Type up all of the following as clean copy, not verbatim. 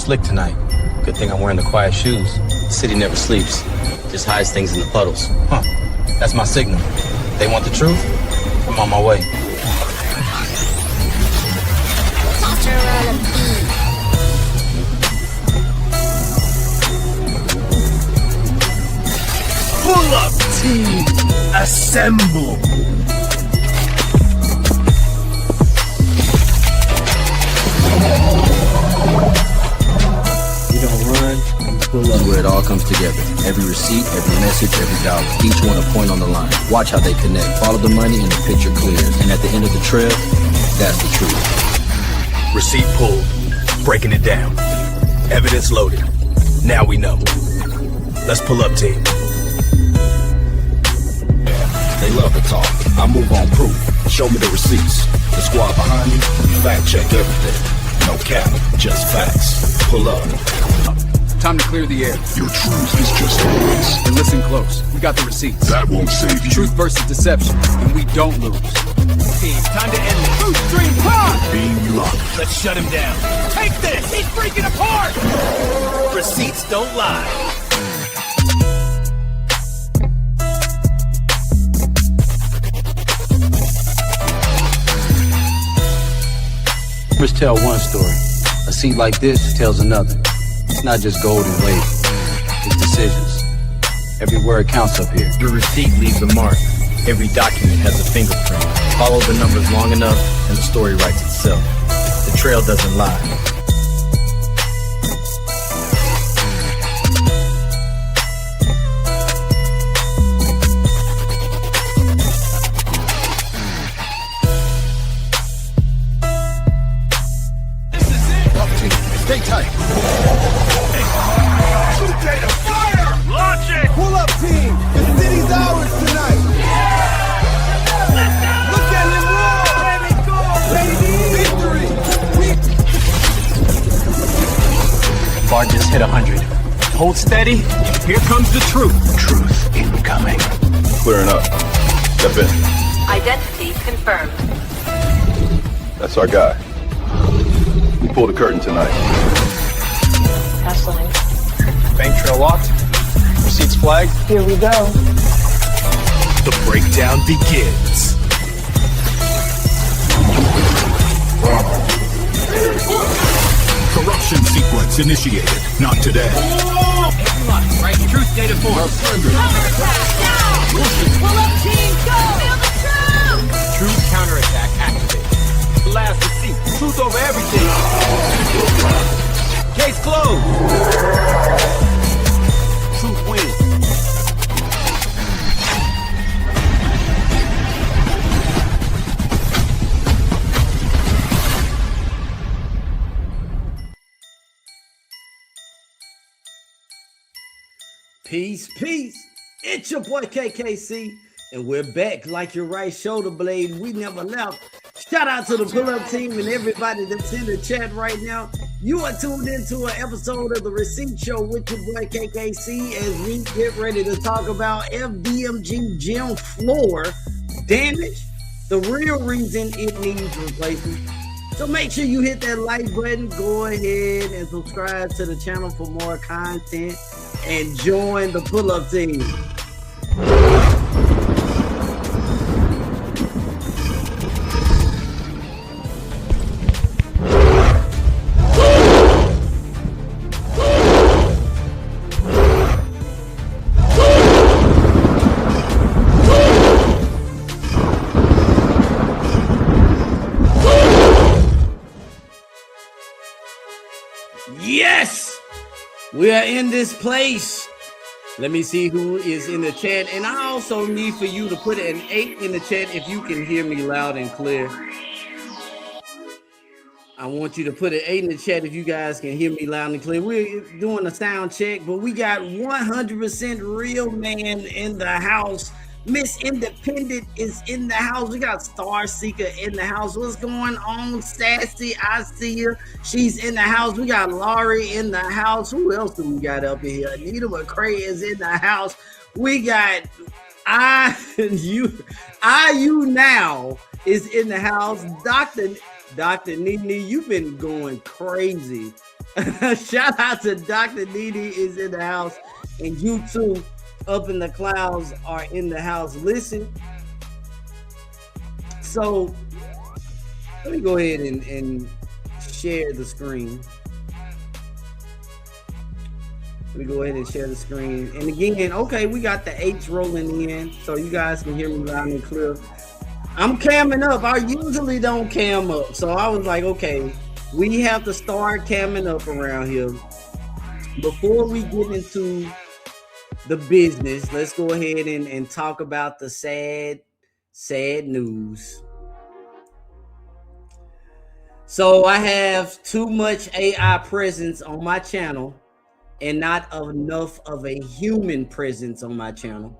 slick tonight. Good thing I'm wearing the quiet shoes. The city never sleeps. Just hides things in the puddles. Huh. That's my signal. They want the truth? I'm on my way. Pull up, team! Assemble! Pull up. Where it all comes together. Every receipt, every message, every dollar. Each one a point on the line. Watch how they connect. Follow the money and the picture clears. And at the end of the trail, that's the truth. Receipt pulled. Breaking it down. Evidence loaded. Now we know. Let's pull up, team. They love to talk. I move on proof. Show me the receipts. The squad behind me, fact check everything. No cap, just facts. Pull up. Time to clear the air. Your truth is just always. And listen close. We got the receipts. That won't save you. Truth versus deception, and we don't lose. Team, time to end this. Food stream pod! Being locked. Let's shut him down. Take this! He's freaking apart! Receipts don't lie. Rich tell one story. A seat like this tells another. It's not just gold and weight. It's decisions. Every word counts up here. Your receipt leaves a mark. Every document has a fingerprint. Follow the numbers long enough and the story writes itself. The trail doesn't lie. Stay tight. Shoot data, fire! Launch it! Pull up, team! The city's ours tonight! Look at him roll! Let it go, baby! Victory! Bar just hit 100. Hold steady. Here comes the truth. Truth incoming. Clearing up. Step in. Identity confirmed. That's our guy. We pulled the curtain tonight. That's fine. Bank trail locked. Receipts flagged. Here we go. The breakdown begins. Corruption sequence initiated. Not today. Right, truth data form. Counterattack now! Pull up, team, go! Feel the truth! Truth counterattack activated. Blast receipt. Truth over everything. Case closed. Truth wins. Peace, peace. It's your boy KKC, and we're back like your right shoulder blade. We never left. Shout out to the pull-up team and everybody that's in the chat right now. You are tuned into an episode of the Receipt Show with your boy KKC as we get ready to talk about FDMG gym floor damage, the real reason it needs replacement. So make sure you hit that like button, go ahead and subscribe to the channel for more content and join the pull-up team. Yes, we are in this place. Let me see who is in the chat. And I also need for you to put an 8 in the chat if you can hear me loud and clear. I want you to put an 8 in the chat if you guys can hear me loud and clear. We're doing a sound check, but we got 100% real man in the house. Miss Independent is in the house. We got Star Seeker in the house. What's going on, Sassy? I see her. She's in the house. We got Laurie in the house. Who else do we got up in here? Anita McCray is in the house. We got IU now is in the house. Dr. Nene, you've been going crazy Shout out to Dr. Didi is in the house, and you too, up in the clouds, are in the house. Listen, so let me go ahead and share the screen. Let me go ahead and share the screen. And again, okay, we got the H rolling in, so you guys can hear me loud and clear. I'm camming up. I usually don't cam up, so I was like, okay, we have to start camming up around here. Before we get into the business, let's go ahead and talk about the sad news. So I have too much AI presence on my channel and not enough of a human presence on my channel.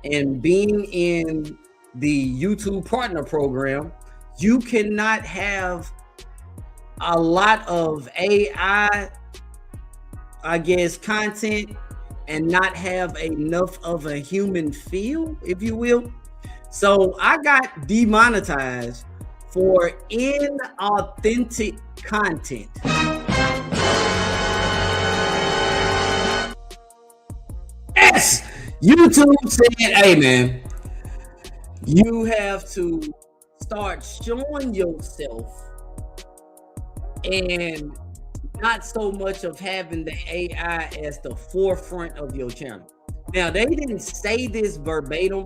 And being in the YouTube partner program, you cannot have a lot of AI, I guess, content and not have enough of a human feel, if you will. So I got demonetized for inauthentic content. Yes, YouTube said, hey man, you have to start showing yourself and not so much of having the AI as the forefront of your channel. Now, they didn't say this verbatim.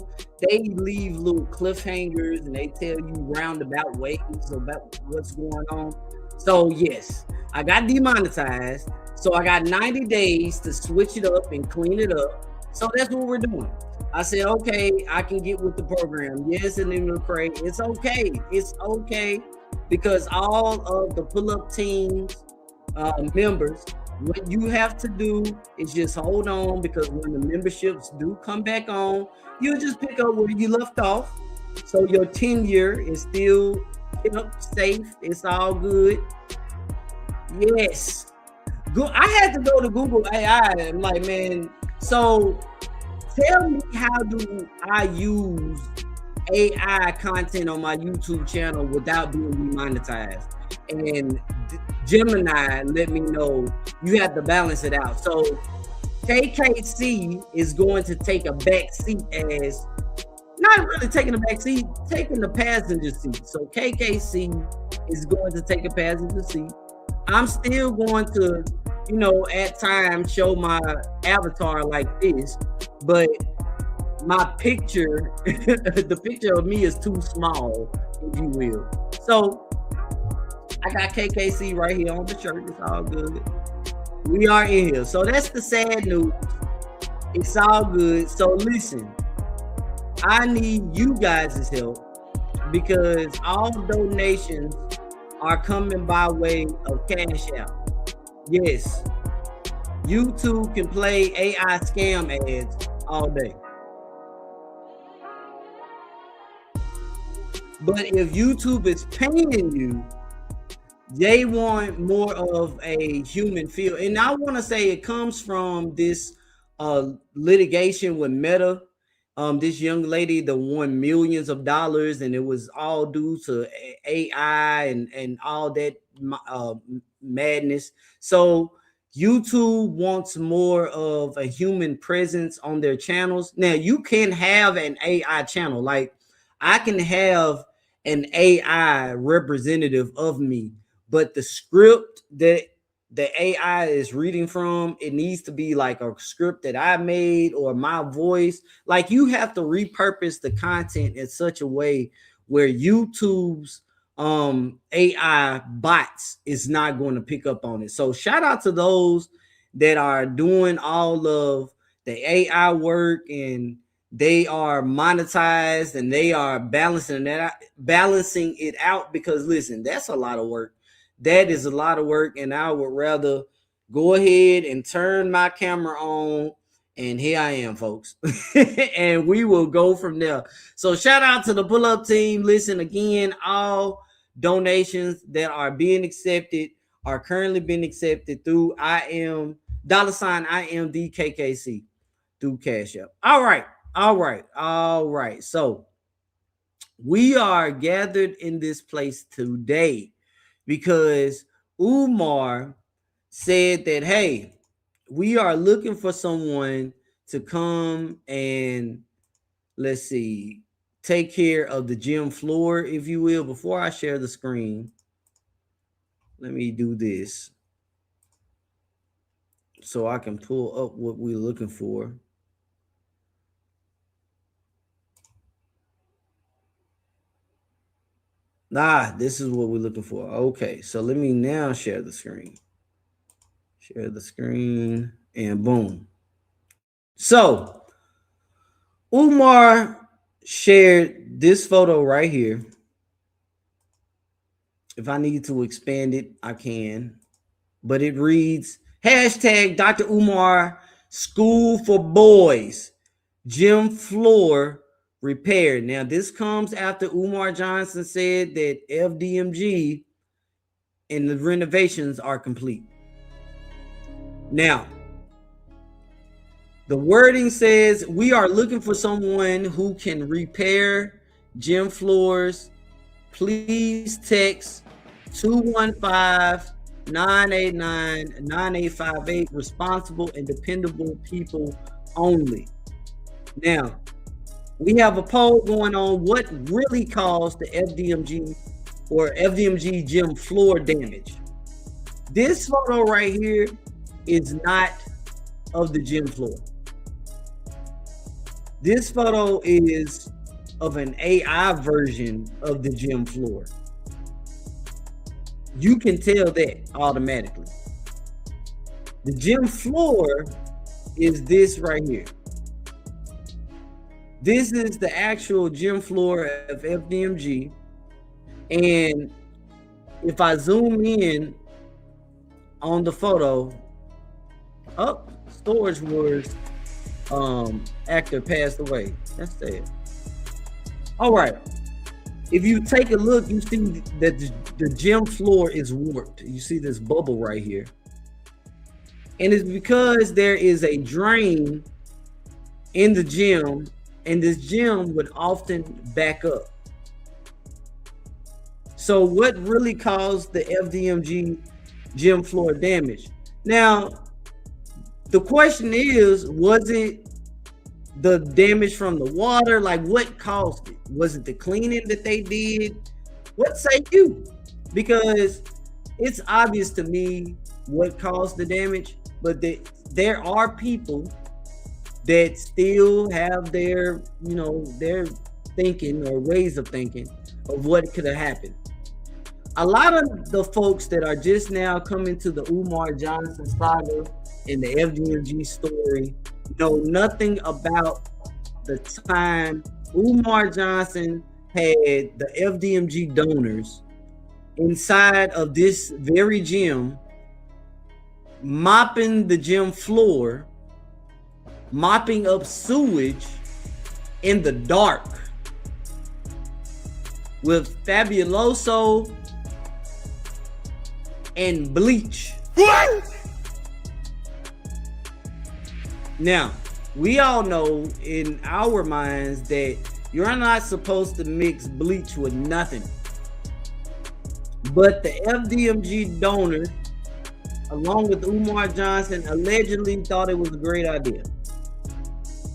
They leave little cliffhangers and they tell you roundabout ways about what's going on. So yes, I got demonetized. So I got 90 days to switch it up and clean it up. So that's what we're doing. I said, okay, I can get with the program. Yes, and then pray. It's okay. It's okay, because all of the pull-up teams members, what you have to do is just hold on, because when the memberships do come back on, you'll just pick up where you left off. So your tenure is still kept safe. It's all good. Yes. I had to go to Google AI and like, man, so tell me, how do I use AI content on my YouTube channel without being demonetized? And Gemini let me know you have to balance it out. So KKC is going to take a back seat, as not really taking a back seat, taking the passenger seat. So KKC is going to take a passenger seat. I'm still going to, at times show my avatar like this, but my picture, the picture of me is too small, if you will. So I got KKC right here on the shirt. It's all good. We are in here. So that's the sad news. It's all good. So listen, I need you guys' help, because all donations are coming by way of Cash App. Yes, YouTube can play AI scam ads all day. But if YouTube is paying you, they want more of a human feel. And I want to say it comes from this litigation with Meta. This young lady that won millions of dollars, and it was all due to AI and all that madness. So YouTube wants more of a human presence on their channels. Now, you can have an AI channel. Like, I can have an AI representative of me, but the script that the AI is reading from, it needs to be like a script that I made or my voice. Like, you have to repurpose the content in such a way where YouTube's AI bots is not going to pick up on it. So shout out to those that are doing all of the AI work, and they are monetized and they are balancing it out, because listen, that's a lot of work. That is a lot of work, and I would rather go ahead and turn my camera on, and here I am, folks. And we will go from there. So shout out to the pull-up team. Listen, again, all donations that are being accepted are currently being accepted through $IMDKKC through Cash App. All right. So we are gathered in this place today because Umar said that, hey, we are looking for someone to come and, let's see, take care of the gym floor, if you will. Before I share the screen, let me do this so I can pull up what we're looking for. This is what we're looking for. Okay, so let me now share the screen. Share the screen, and boom. So Umar shared this photo right here. If I need to expand it, I can. But it reads, hashtag Dr. Umar School for Boys Gym Floor Repair. Now, this comes after Umar Johnson said that FDMG and the renovations are complete. Now, the wording says, we are looking for someone who can repair gym floors. Please text 215-989-9858. Responsible and dependable people only. Now, we have a poll going on. What really caused the FDMG or FDMG gym floor damage? This photo right here is not of the gym floor. This photo is of an AI version of the gym floor. You can tell that automatically. The gym floor is this right here. This is the actual gym floor of FDMG. And if I zoom in on the photo, Storage Wars actor passed away. That's sad. All right. If you take a look, you see that the gym floor is warped. You see this bubble right here. And it's because there is a drain in the gym, and this gym would often back up. So what really caused the FDMG gym floor damage? Now, the question is, was it the damage from the water? Like, what caused it? Was it the cleaning that they did? What say you? Because it's obvious to me what caused the damage, but there are people that still have their, their thinking or ways of thinking of what could have happened. A lot of the folks that are just now coming to the Umar Johnson saga and the FDMG story know nothing about the time Umar Johnson had the FDMG donors inside of this very gym, mopping the gym floor, mopping up sewage in the dark with Fabuloso and bleach. What? Now, we all know in our minds that you're not supposed to mix bleach with nothing. But the FDMG donors, along with Umar Johnson, allegedly thought it was a great idea.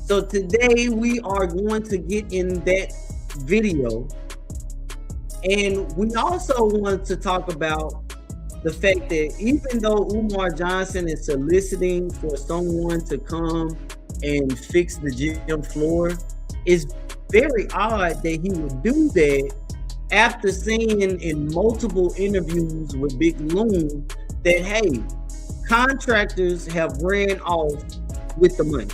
So today we are going to get in that video. And we also want to talk about the fact that even though Umar Johnson is soliciting for someone to come and fix the gym floor, it's very odd that he would do that after seeing in multiple interviews with Big Loon that, hey, contractors have ran off with the money.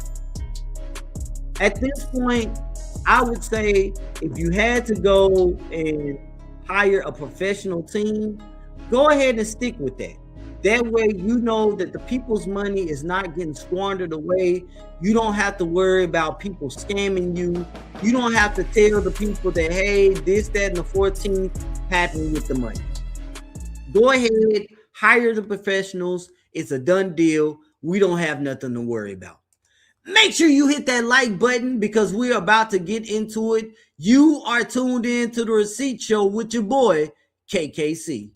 At this point, I would say if you had to go and hire a professional team, go ahead and stick with that. That way, you know that the people's money is not getting squandered away. You don't have to worry about people scamming you. You don't have to tell the people that, hey, this, that, and the 14th happened with the money. Go ahead, hire the professionals. It's a done deal. We don't have nothing to worry about. Make sure you hit that like button because we're about to get into it. You are tuned in to the Receipt Show with your boy, KKC.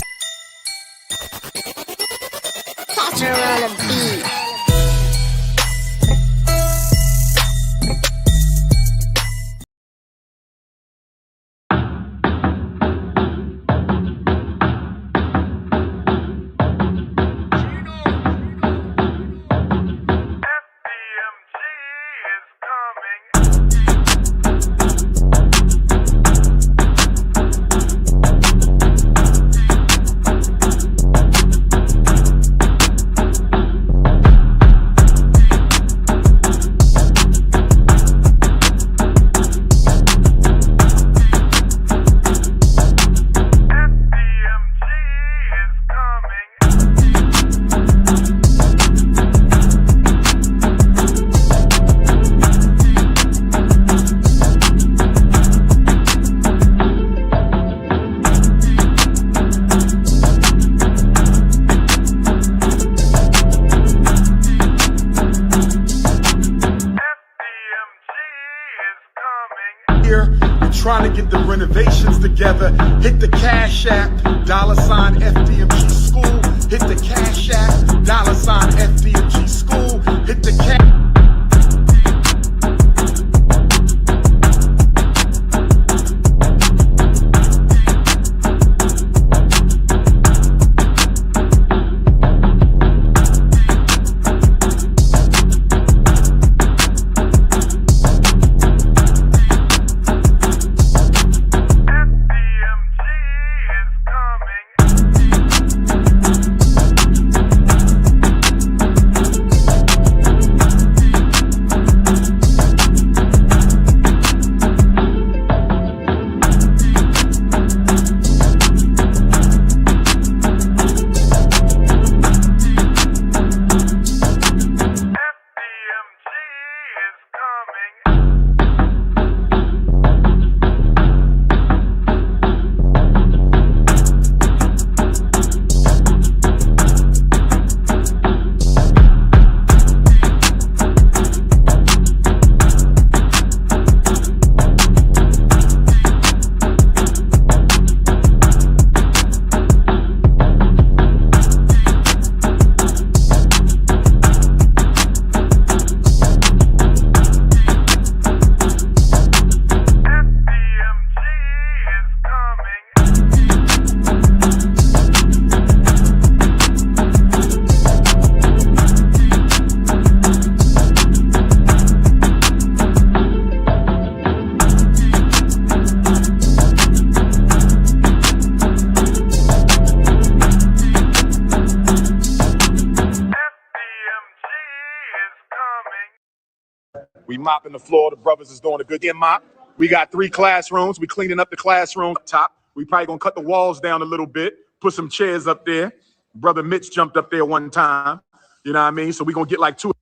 Umar on a beat. Trying to get the renovations together. Hit the Cash App, $ FDMG school. Hit the Cash App, $ FDMG school. Hit the cash. We mopping the floor. The brothers is doing a good mop. We got 3 classrooms. We cleaning up the classroom up top. We probably gonna cut the walls down a little bit, put some chairs up there. Brother Mitch jumped up there one time. You know what I mean? So we gonna get like 2.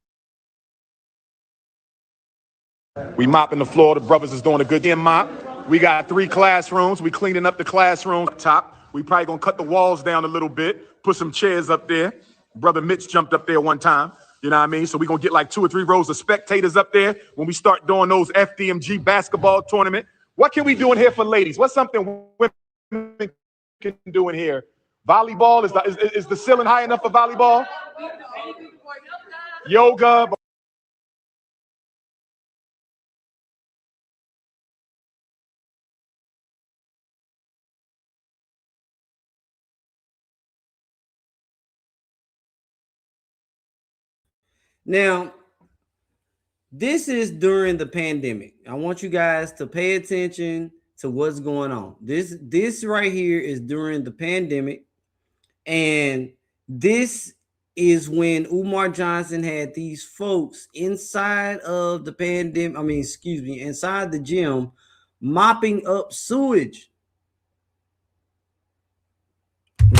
We mopping the floor. The brothers is doing a good mop. We got 3 classrooms. We cleaning up the classroom up top. We probably gonna cut the walls down a little bit, put some chairs up there. Brother Mitch jumped up there one time. You know what I mean? So we're going to get like 2 or 3 rows of spectators up there when we start doing those FDMG basketball tournament. What can we do in here for ladies? What's something women can do in here? Volleyball? Is the ceiling high enough for volleyball? Yoga? Now, this is during the pandemic. I want you guys to pay attention to what's going on. This right here is during the pandemic, and this is when Umar Johnson had these folks inside of the pandemic. Inside the gym, mopping up sewage.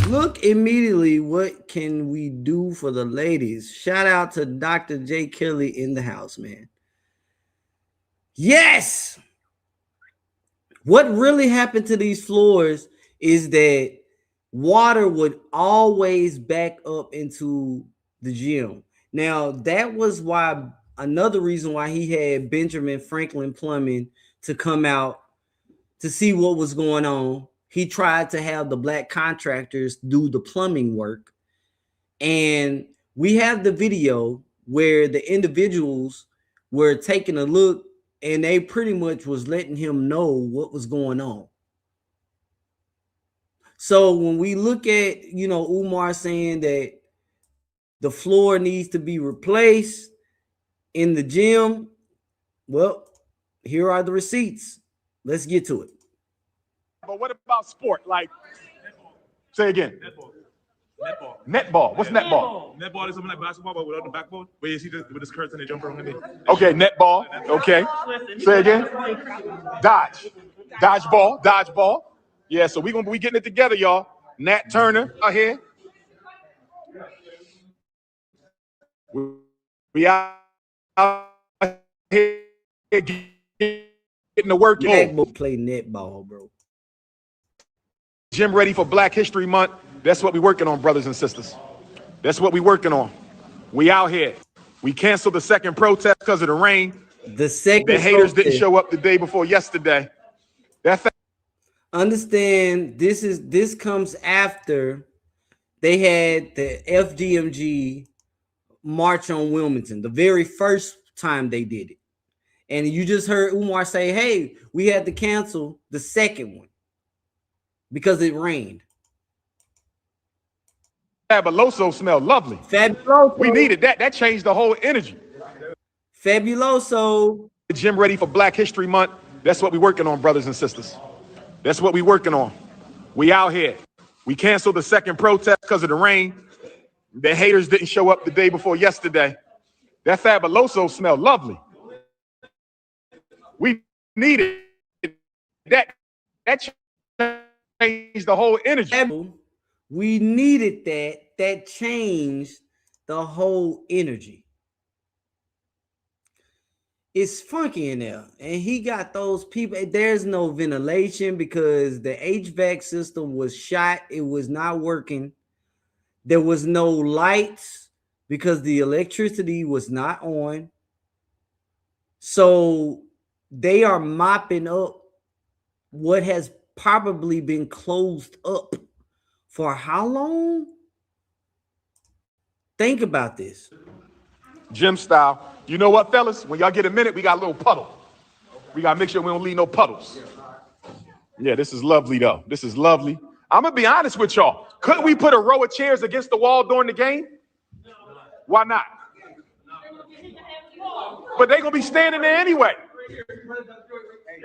Look immediately, what can we do for the ladies? Shout out to Dr. J. Kelly in the house, man. Yes! What really happened to these floors is that water would always back up into the gym. Now, that was another reason why he had Benjamin Franklin Plumbing to come out to see what was going on. He tried to have the black contractors do the plumbing work. And We have the video where the individuals were taking a look and they pretty much was letting him know what was going on. So when we look at, you know, Umar saying that the floor needs to be replaced in the gym, well, here are the receipts. Let's get to it. But what about sport? Like, say again. Netball. Netball. What's netball? Netball is something like basketball, but without the backboard. Where you see with the skirts and the jumper on the knee. Okay, netball. Okay. Say again. Dodge. Dodgeball. Dodgeball. Yeah, so we're gonna be getting it together, y'all. Nat Turner out here. We out here getting the work in. Play netball, bro. Gym ready for Black History Month. That's what we're working on, brothers and sisters. That's what we're working on. We out here. We canceled the second protest because of the rain. The haters didn't show up the day before yesterday. Understand, this comes after they had the FDMG march on Wilmington, the very first time they did it. And you just heard Umar say, hey, we had to cancel the second one because it rained. Fabuloso smelled lovely. Fabuloso. We needed that. That changed the whole energy. Fabuloso. The gym ready for Black History Month. That's what we're working on, brothers and sisters. That's what we're working on. We out here. We canceled the second protest because of the rain. The haters didn't show up the day before yesterday. That Fabuloso smelled lovely. We needed that. That changed the whole energy. We needed that. That changed the whole energy. It's funky in there. And he got those people. There's no ventilation because the HVAC system was shot. It was not working. There was no lights because the electricity was not on. So they are mopping up what has probably been closed up for how long? Think about this. Gym style. You know what, fellas? When y'all get a minute, we got a little puddle. We got to make sure we don't leave no puddles. Yeah, this is lovely, though. This is lovely. I'm going to be honest with y'all. Couldn't we put a row of chairs against the wall during the game? Why not? But they're going to be standing there anyway.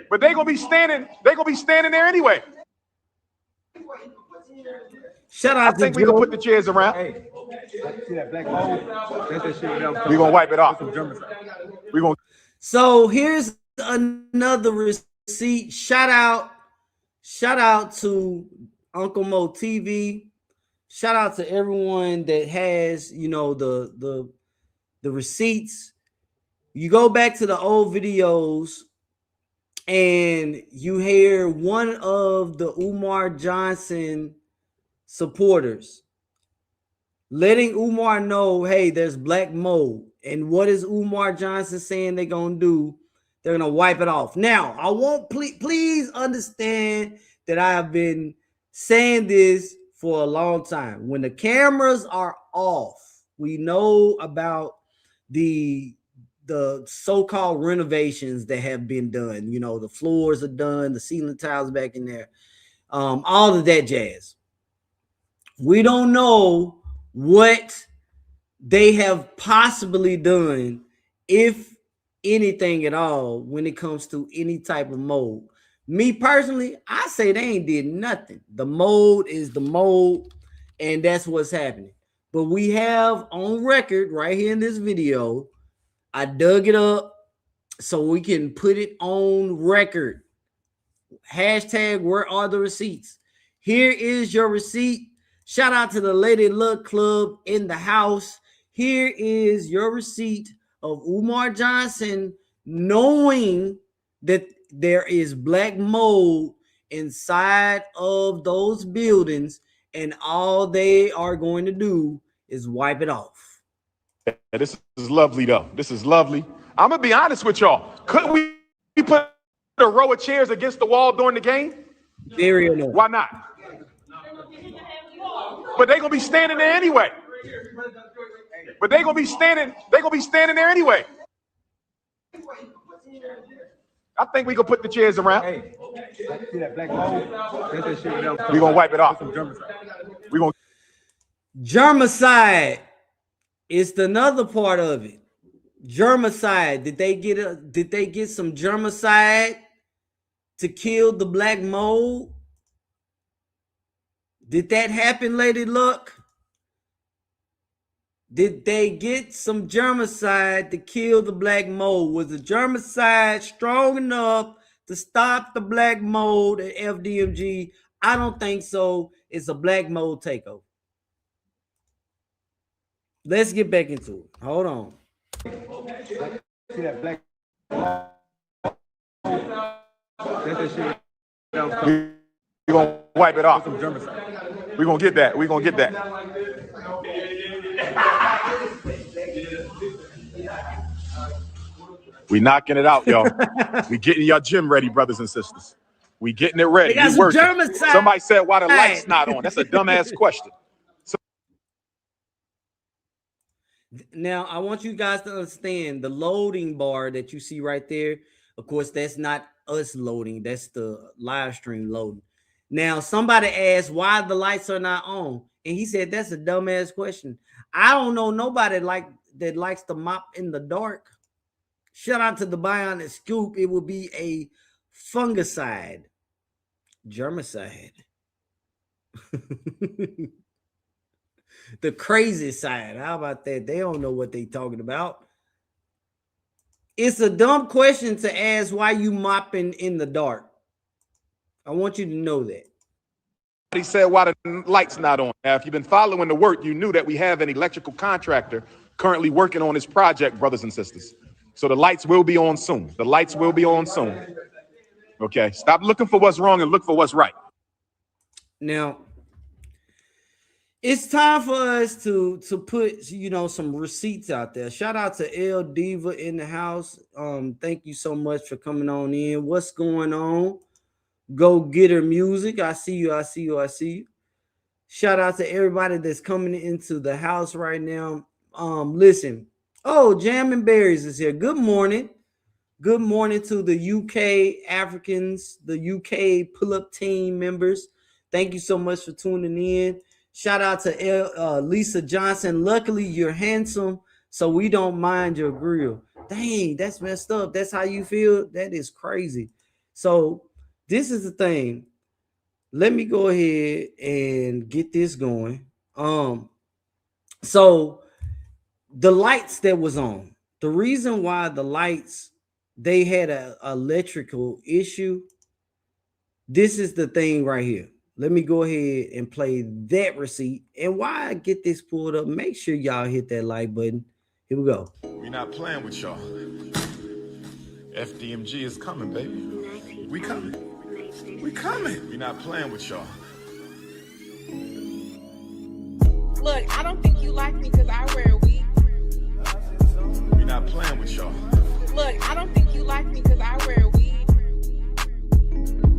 But they're going to be standing there anyway. Shout out I think we can put the chairs around. Hey, see that black mold? That's that shit that we're going to wipe it off. We're going. So here's another receipt. Shout out to Uncle Mo TV. Shout out to everyone that has, you know, the receipts. You go back to the old videos and you hear one of the Umar Johnson supporters letting Umar know, hey, there's black mold. And what is Umar Johnson saying they're going to do? They're going to wipe it off. Now, I want, please understand that I have been saying this for a long time. When the cameras are off, we know about the so-called renovations that have been done. You know, the floors are done, the ceiling tiles back in there, all of that jazz. We don't know what they have possibly done, if anything at all, when it comes to any type of mold. Me personally, I say they ain't did nothing. The mold is the mold, and that's what's happening. But we have on record right here in this video, I dug it up so we can put it on record. Hashtag where are the receipts? Here is your receipt. Shout out to the Lady Luck Club in the house. Here is your receipt of Umar Johnson knowing that there is black mold inside of those buildings, and all they are going to do is wipe it off. This is lovely, though. This is lovely. I'm going to be honest with y'all. Couldn't we put a row of chairs against the wall during the game? Very annoying. Why not? But they're going to be standing there anyway. But they gonna be standing there anyway. I think we can put the chairs around. Hey, see that black mold? That's that shit down. We gonna wipe it off. We gonna Germicide is another part of it. Germicide. Did they get some germicide to kill the black mold? Did that happen, Lady Luck? Did they get some germicide to kill the black mold? Was the germicide strong enough to stop the black mold at FDMG? I don't think so. It's a black mold takeover. Let's get back into it. Hold on. See that black mold? That's that shit down. we gonna wipe it off. Some germicide. We gonna get that. We gonna get that. We knocking it out, y'all. We getting your gym ready, brothers and sisters. We getting it ready. We working. Somebody said, why the lights not on? That's a dumbass question. Now, I want you guys to understand the loading bar that you see right there. Of course, that's not us loading. That's the live stream loading. Now, somebody asked why the lights are not on. And he said, that's a dumbass question. I don't know nobody that likes to mop in the dark. Shout out to the Bionic Scoop. It would be a fungicide. Germicide. The crazy side. How about that? They don't know what they talking about. It's a dumb question to ask why you mopping in the dark. I want you to know that. He said, why the lights not on? Now, if you've been following the work, you knew that we have an electrical contractor currently working on this project, brothers and sisters. So the lights will be on soon. The lights will be on soon. Okay, stop looking for what's wrong and look for what's right. Now, it's time for us to put, some receipts out there. Shout out to El Diva in the house. Thank you so much for coming on in. What's going on? Go Get Her Music. I see you. Shout out to everybody that's coming into the house right now. Listen. Oh, Jam and Berries is here. Good morning. Good morning to the UK Africans, the UK pull-up team members. Thank you so much for tuning in. Shout out to Lisa Johnson. Luckily, you're handsome, so we don't mind your grill. Dang, that's messed up. That's how you feel? That is crazy. So this is the thing. Let me go ahead and get this going. So the lights that was on, the reason why the lights, they had an electrical issue. This is the thing right here. Let me go ahead and play that receipt. And while I get this pulled up, make sure y'all hit that like button. Here we go. We're not playing with y'all. FDMG is coming, baby. We coming. We coming. We're not playing with y'all. Look, I don't think you like me because I wear a wig. We're not playing with y'all. Look, I don't think you like me because I wear a wig.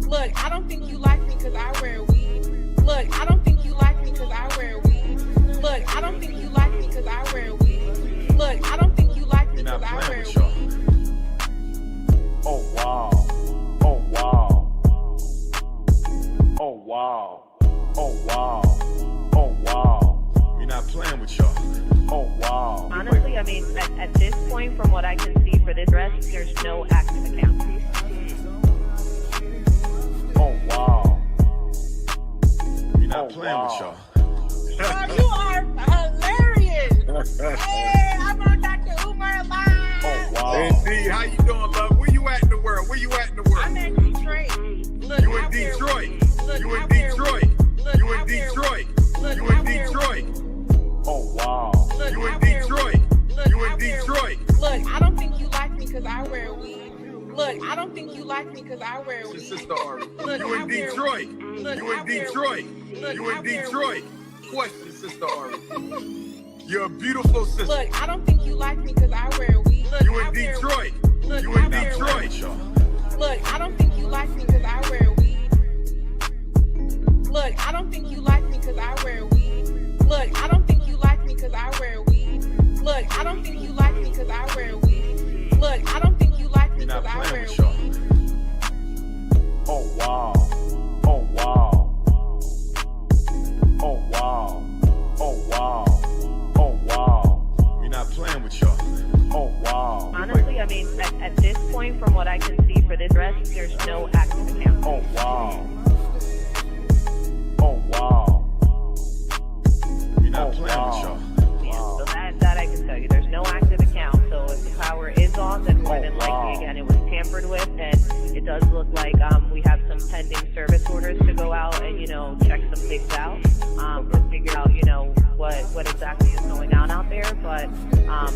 Look, I don't think you like me because I wear a wig. Look, I don't think you like me because I wear a wig. Look, I don't think you like me because I wear a wig. Look, I don't think you like me because I wear a wig. Oh wow. Oh wow. Oh wow. Oh wow. Oh wow. We're not playing with y'all. Oh wow. Honestly, I mean, at this point, from what I can see for this dress, there's no active account. Oh wow. We're not playing with y'all. Oh, you are hilarious. Hey, I'm on Dr. Umar live. Oh wow. Hey D, how you doing, love? Where you at in the world? Where you at in the world? I'm in Detroit. Look, You in Detroit. You in Detroit. You in Detroit. You in Detroit. Oh wow. You in Detroit. You in Detroit. Look, I don't think you like me because I wear a wig. Look, I don't think you like me because I wear a wig. Sister Ari. Look, You in Detroit. Look, You in Detroit. You in Detroit. Question, Sister Ari. You're a beautiful sister. Look, I don't think you like me because I wear a wig. Look, You in Detroit. You in Detroit. Look, I don't think you like me because I wear a wig. Look, I don't think you like me because I wear a wig. Look, I don't think you like me because I wear a wig. Look, I don't think you like me because I wear a wig. Look, I don't think you like me because I wear a wig. Oh wow. Oh wow. Oh wow. Oh wow. Oh wow. We're not playing with y'all. Oh wow. Honestly, I mean, at this point, from what I can see for this dress, there's no active account. Oh wow. Oh wow. We're not playing with y'all. So that I can tell you, there's no active account. So if the power is off, then more than likely, again, it was tampered with, and it does look like we have some pending service orders to go out and, you know, check some things out to figure out, you know, what exactly is going on out there. But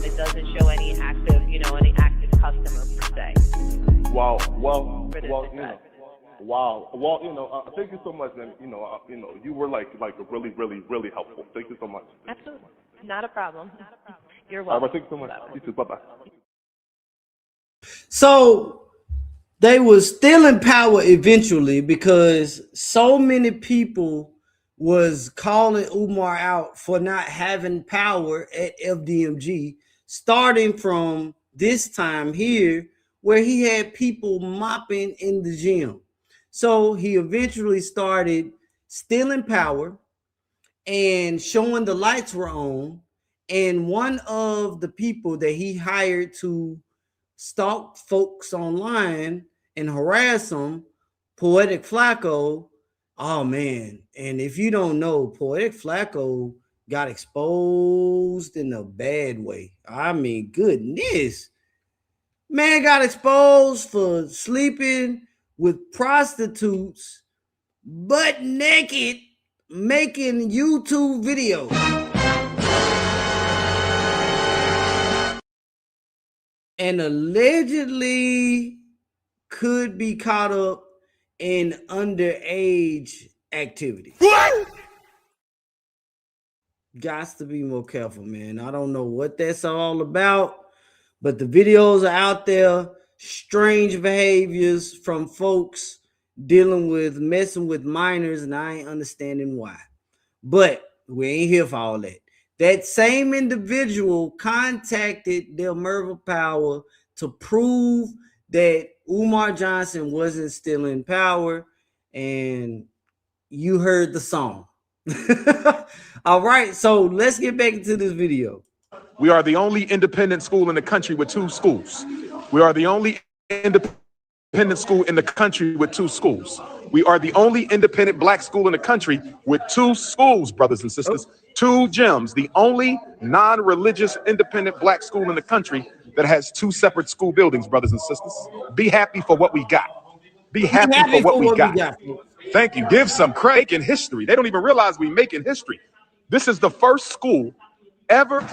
it doesn't show any active, you know, any active customer per se. Wow. Wow. Well, you know, thank you so much, and you know, you were like really helpful. Thank you so much. Absolutely, not a problem. You're All welcome. right, thank you so much. You too. Bye bye. So they were still in power eventually because so many people was calling Umar out for not having power at FDMG, starting from this time here where he had people mopping in the gym. So he eventually started stealing power and showing the lights were on. And one of the people that he hired to stalk folks online and harass them, Poetic Flacco. Oh man. And if you don't know, Poetic Flacco got exposed in a bad way. I mean, goodness. Man got exposed for sleeping with prostitutes butt naked making YouTube videos. And allegedly could be caught up in underage activity. What? Got to be more careful, man. I don't know what that's all about, but the videos are out there. Strange behaviors from folks dealing with messing with minors, and I ain't understanding why. But we ain't here for all that. That same individual contacted Del Merva Power to prove that Umar Johnson wasn't still in power, and you heard the song. All right, so let's get back into this video. We are the only independent school in the country with 2 schools. We are the only independent school in the country with 2 schools. We are the only independent black school in the country with 2 schools, brothers and sisters, 2 gyms. The only non-religious independent black school in the country that has 2 separate school buildings, brothers and sisters. Be happy for what we got. Be happy for what we got. Thank you. Give some credit in history. They don't even realize we making history. This is the first school ever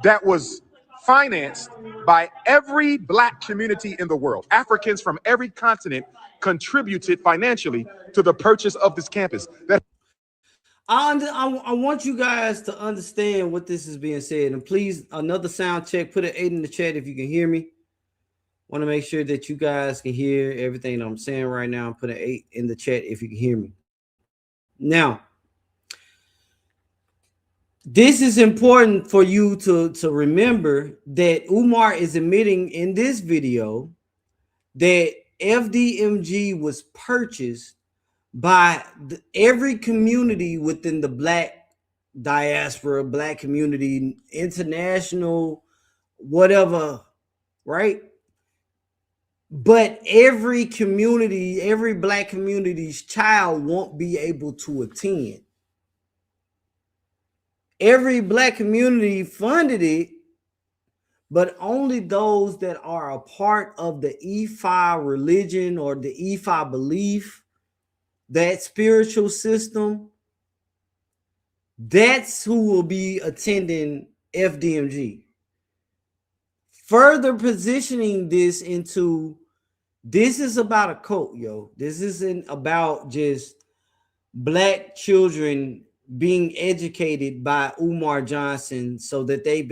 that was financed by every black community in the world. Africans from every continent contributed financially to the purchase of this campus. I want you guys to understand what this is being said. And please, another sound check. Put an 8 in the chat if you can hear me. Want to make sure that you guys can hear everything I'm saying right now. Put an 8 in the chat if you can hear me. Now, this is important for you to remember that Umar is admitting in this video that FDMG was purchased by every community within the black diaspora, black community, international, whatever, right? But every community, every black community's child won't be able to attend. Every black community funded it, but only those that are a part of the Ifa religion or the Ifa belief, that spiritual system, that's who will be attending FDMG. Further positioning this into, this is about a cult, yo. This isn't about just black children being educated by Umar Johnson so that they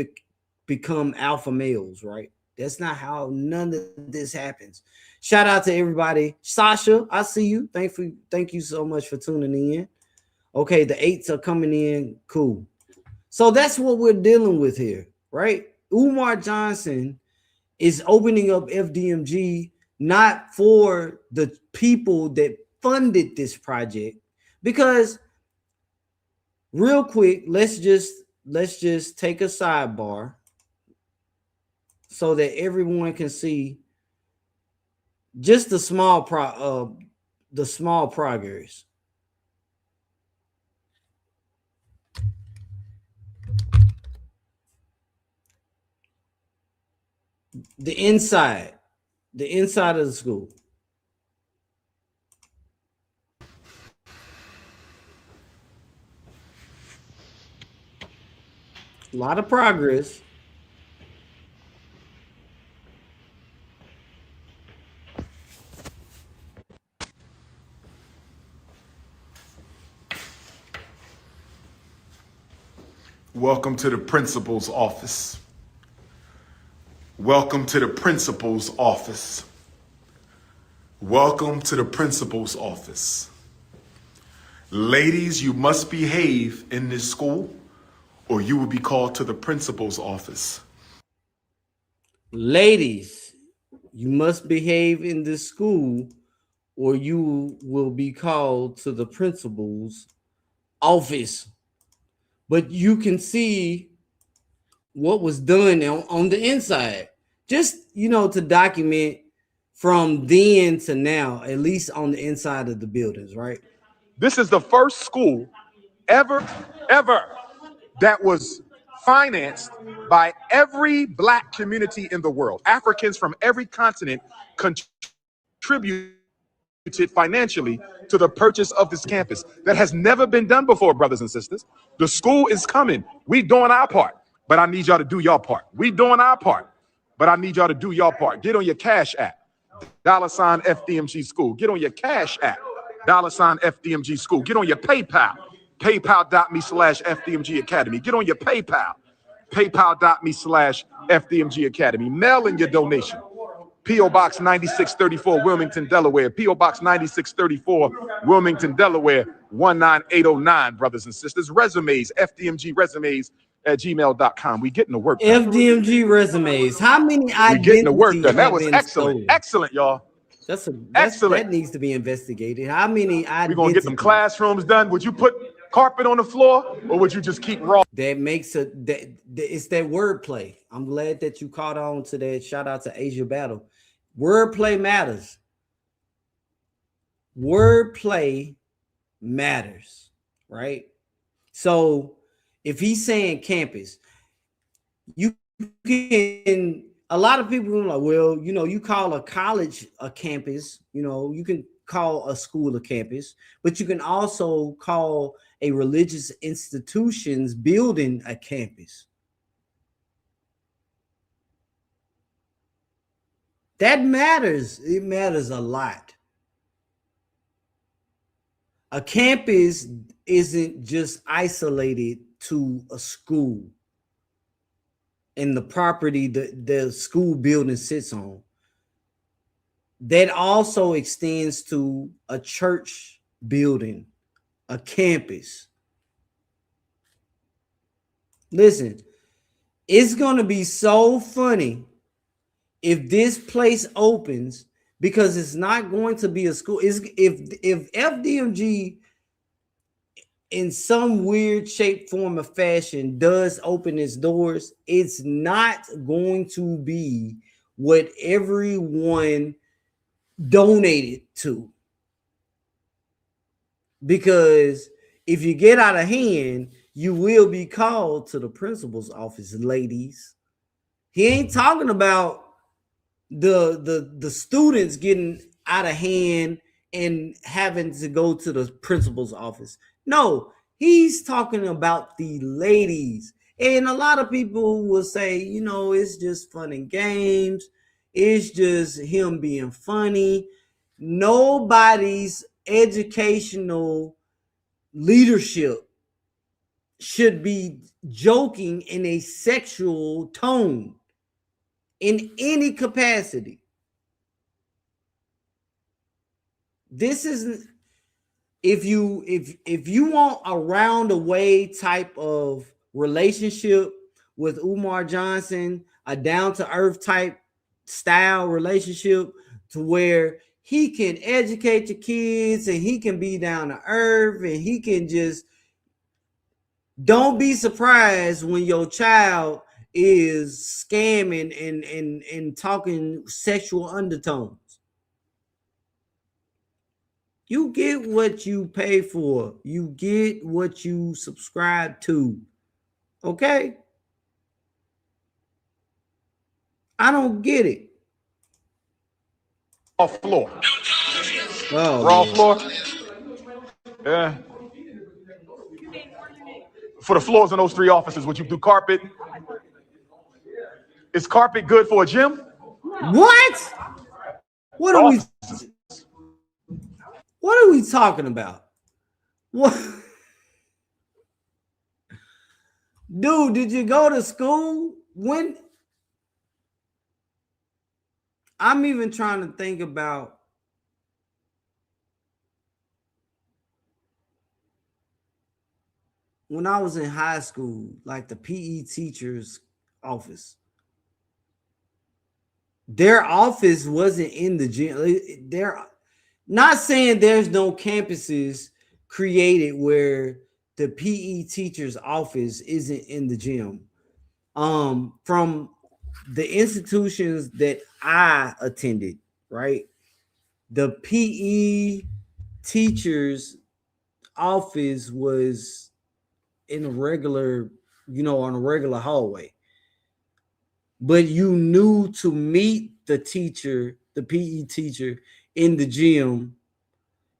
become alpha males, right? That's not how none of this happens. Shout out to everybody. Sasha, I see you. Thank you so much for tuning in. Okay, the 8s are coming in. Cool. So that's what we're dealing with here, right? Umar Johnson is opening up FDMG not for the people that funded this project, because real quick, let's just take a sidebar so that everyone can see just the small progress. The inside of the school. A lot of progress. Welcome to the principal's office. Welcome to the principal's office. Welcome to the principal's office. Ladies, you must behave in this school or you will be called to the principal's office. Ladies, you must behave in this school or you will be called to the principal's office. But you can see what was done on the inside. Just, to document from then to now, at least on the inside of the buildings, right? This is the first school ever that was financed by every black community in the world. Africans from every continent contributed financially to the purchase of this campus. That has never been done before, brothers and sisters. The school is coming. We doing our part, but I need y'all to do your part. We doing our part, but I need y'all to do your part. Get on your Cash App, $ FDMG School. Get on your Cash App, $ FDMG School. Get on your PayPal, paypal.me/FDMG Academy. Get on your PayPal, paypal.me/FDMG Academy. Mail in your donation. P.O. Box 9634, Wilmington, Delaware. P.O. Box 9634, Wilmington, Delaware, 19809, brothers and sisters. Resumes, FDMG resumes at gmail.com. We getting the work done. FDMG resumes. How many identities? We getting the work done. That was excellent. Stolen? Excellent, y'all. That's excellent. That needs to be investigated. How many identities? We're going to get them classrooms done. Would you put carpet on the floor or would you just keep raw? That makes it's that wordplay. I'm glad that you caught on to that. Shout out to Asia Battle. Wordplay matters. Wordplay matters, right? So if he's saying campus, you can, a lot of people are like, well, you call a college a campus, you can call a school a campus, but you can also call a religious institution's building a campus. That matters. It matters a lot. A campus isn't just isolated to a school and the property that the school building sits on. That also extends to a church building, a campus. Listen, it's going to be so funny if this place opens, because it's not going to be a school. If FDMG in some weird shape, form, or fashion does open its doors, it's not going to be what everyone donated to. Because if you get out of hand, you will be called to the principal's office, ladies. He ain't talking about the students getting out of hand and having to go to the principal's office. No, he's talking about the ladies. And a lot of people will say, it's just fun and games. It's just him being funny. Nobody's educational leadership should be joking in a sexual tone in any capacity. This isn't, if you want a round away type of relationship with Umar Johnson, a down-to-earth type style relationship to where he can educate your kids and he can be down to earth and he can just don't be surprised when your child is scamming and talking sexual undertones. You get what you pay for. You get what you subscribe to. Okay? I don't get it. Raw floor. Oh, Raw Lord. floor. Yeah. For the floors in those 3 offices, would you do carpet? Is carpet good for a gym? What? What are we talking about? What? Dude, did you go to school? When? I'm even trying to think about when I was in high school, like the PE teacher's office. Their office wasn't in the gym. They're not saying there's no campuses created where the PE teacher's office isn't in the gym. From the institutions that I attended, right? The PE teacher's office was in a regular, on a regular hallway. But you knew to meet the teacher, the PE teacher in the gym,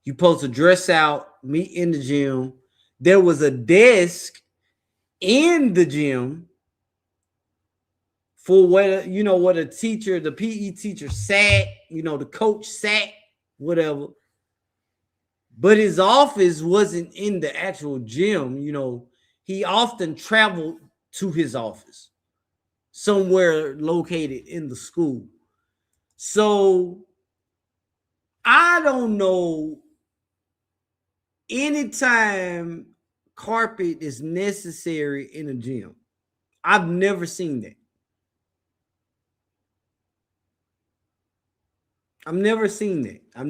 you supposed to dress out, meet in the gym. There was a desk in the gym for what a teacher, the PE teacher sat, the coach sat, whatever. But his office wasn't in the actual gym. He often traveled to his office somewhere located in the school. So I don't know anytime carpet is necessary in a gym. I've never seen that. I've never seen that. I've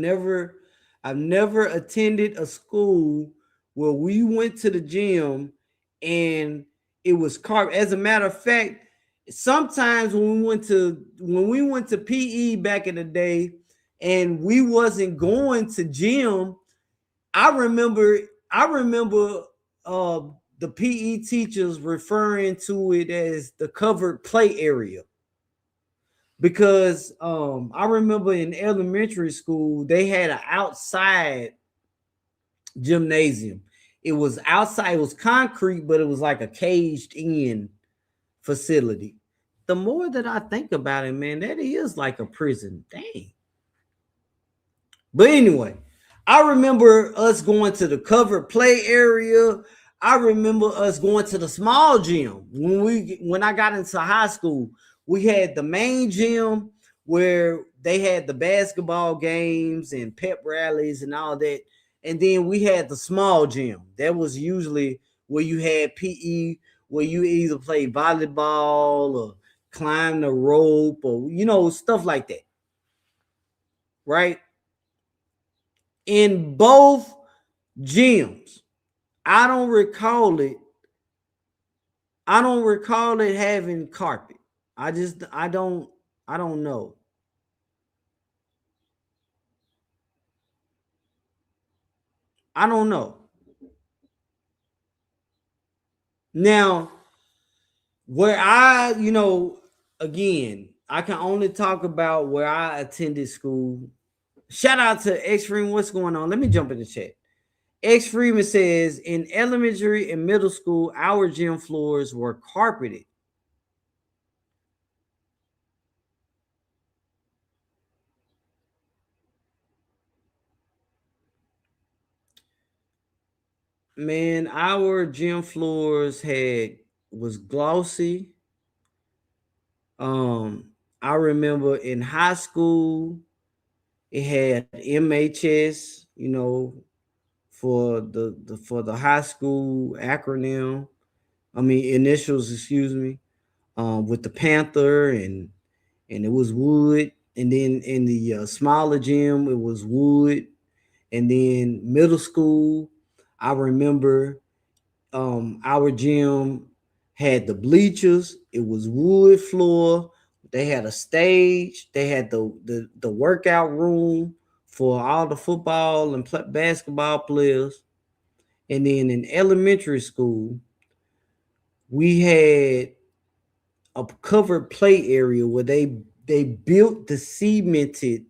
never attended a school where we went to the gym and it was carpet. As a matter of fact, sometimes when we went to PE back in the day and we wasn't going to gym, I remember the PE teachers referring to it as the covered play area. Because I remember in elementary school, they had an outside gymnasium. It was outside, it was concrete, but it was like a caged in facility. The more that I think about it, man, that is like a prison. Dang. But anyway, I remember us going to the covered play area. I remember us going to the small gym when I got into high school. We had the main gym where they had the basketball games and pep rallies and all that. And then we had the small gym. That was usually where you had PE, where you either play volleyball or climb the rope or, stuff like that. Right? In both gyms, I don't recall it having carpet. I don't know. I don't know. Now, where again, I can only talk about where I attended school. Shout out to X Freeman. What's going on? Let me jump in the chat. X Freeman says, in elementary and middle school, our gym floors were carpeted. Man, our gym floors was glossy. I remember in high school, it had MHS, for the high school acronym. Initials, excuse me, with the Panther, and it was wood. And then in the smaller gym, it was wood. And then middle school, I remember our gym had the bleachers. It was wood floor. They had a stage. They had the workout room for all the football and basketball players. And then in elementary school, we had a covered play area where they built the cemented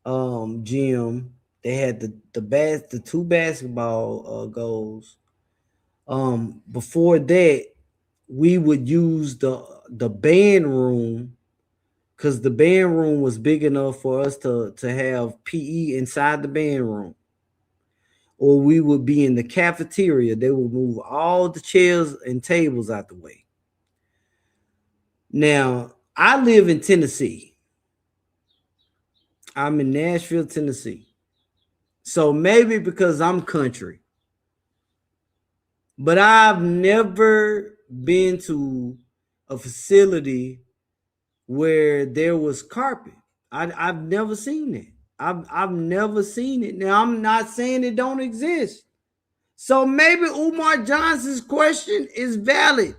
gym. They had the two basketball goals. Before that, we would use the band room, because the band room was big enough for us to have PE inside the band room. Or we would be in the cafeteria. They would move all the chairs and tables out the way. Now, I live in Tennessee. I'm in Nashville, Tennessee. So maybe because I'm country, but I've never been to a facility where there was carpet. I've never seen it. I've never seen it. Now, I'm not saying it don't exist. So maybe Umar Johnson's question is valid.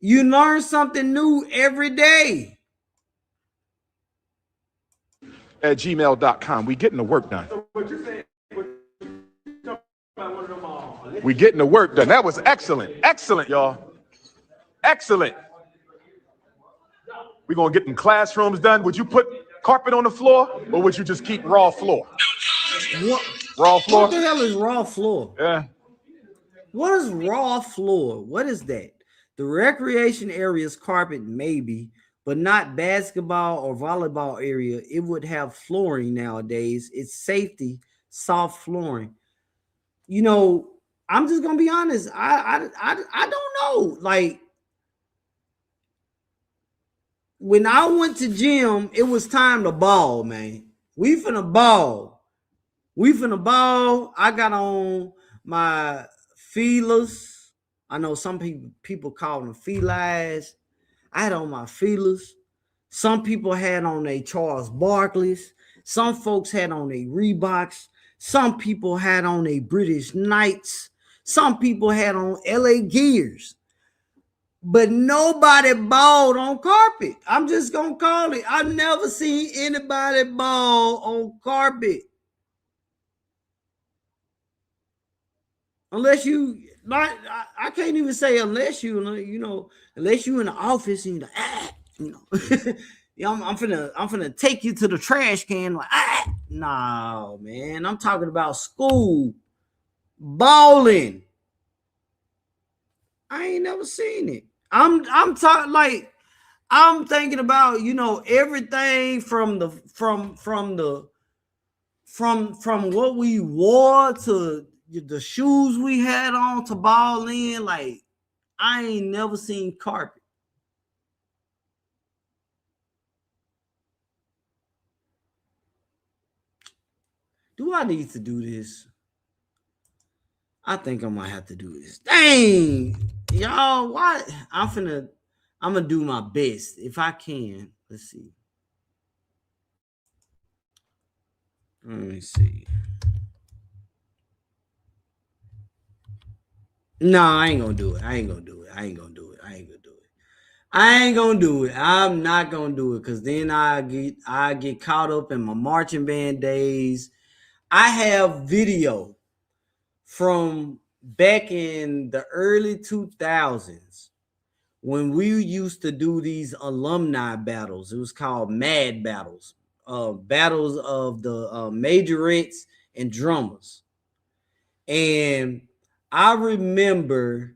You learn something new every day. At gmail.com. We getting the work done. We getting the work done. That was excellent. Excellent, y'all. Excellent. We're going to get them classrooms done. Would you put carpet on the floor, or would you just keep raw floor? What? Raw floor? What the hell is raw floor? Yeah. What is raw floor? What is that? The recreation area's carpet, maybe, but not basketball or volleyball area. It would have flooring nowadays. It's safety, soft flooring. You know, I'm just gonna be honest. I don't know. Like, when I went to gym, it was time to ball, man. We finna ball. I got on my feelers. I know some people call them felines. I had on my feelers. Some people had on a Charles Barkley's. Some folks had on a Reeboks. Some people had on a British Knights. Some people had on LA Gears. But nobody balled on carpet. I'm just going to call it. I've never seen anybody ball on carpet. Unless you, I can't even say unless you know, unless you in the office and you're I'm finna take you to the trash can. Like, no, man. I'm talking about school balling. I ain't never seen it. I'm talking like, I'm thinking about, everything from what we wore to the shoes we had on to ball in. Like, I ain't never seen carpet. Do I need to do this? I think I might have to do this. Dang, y'all, what? I'm gonna do my best if I can. Let's see. Let me see. No, I ain't gonna do it. I'm not gonna do it, because then I get caught up in my marching band days. I have video from back in the early 2000s when we used to do these alumni battles. It was called Mad Battles, battles of the majorettes and drummers. And I remember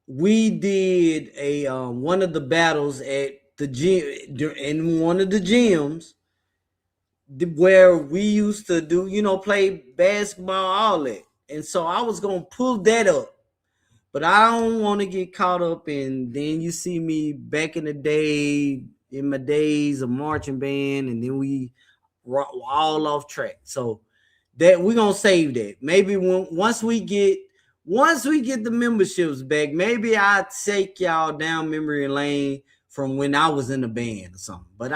we did a one of the battles at the gym, in one of the gyms, where we used to do, play basketball, all that. And so I was gonna pull that up, but I don't want to get caught up in, then you see me back in the day, in my days of marching band, and then we all off track. So that we're gonna save that. Maybe once we get once we get the memberships back, maybe I'll take y'all down memory lane from when I was in the band or something. But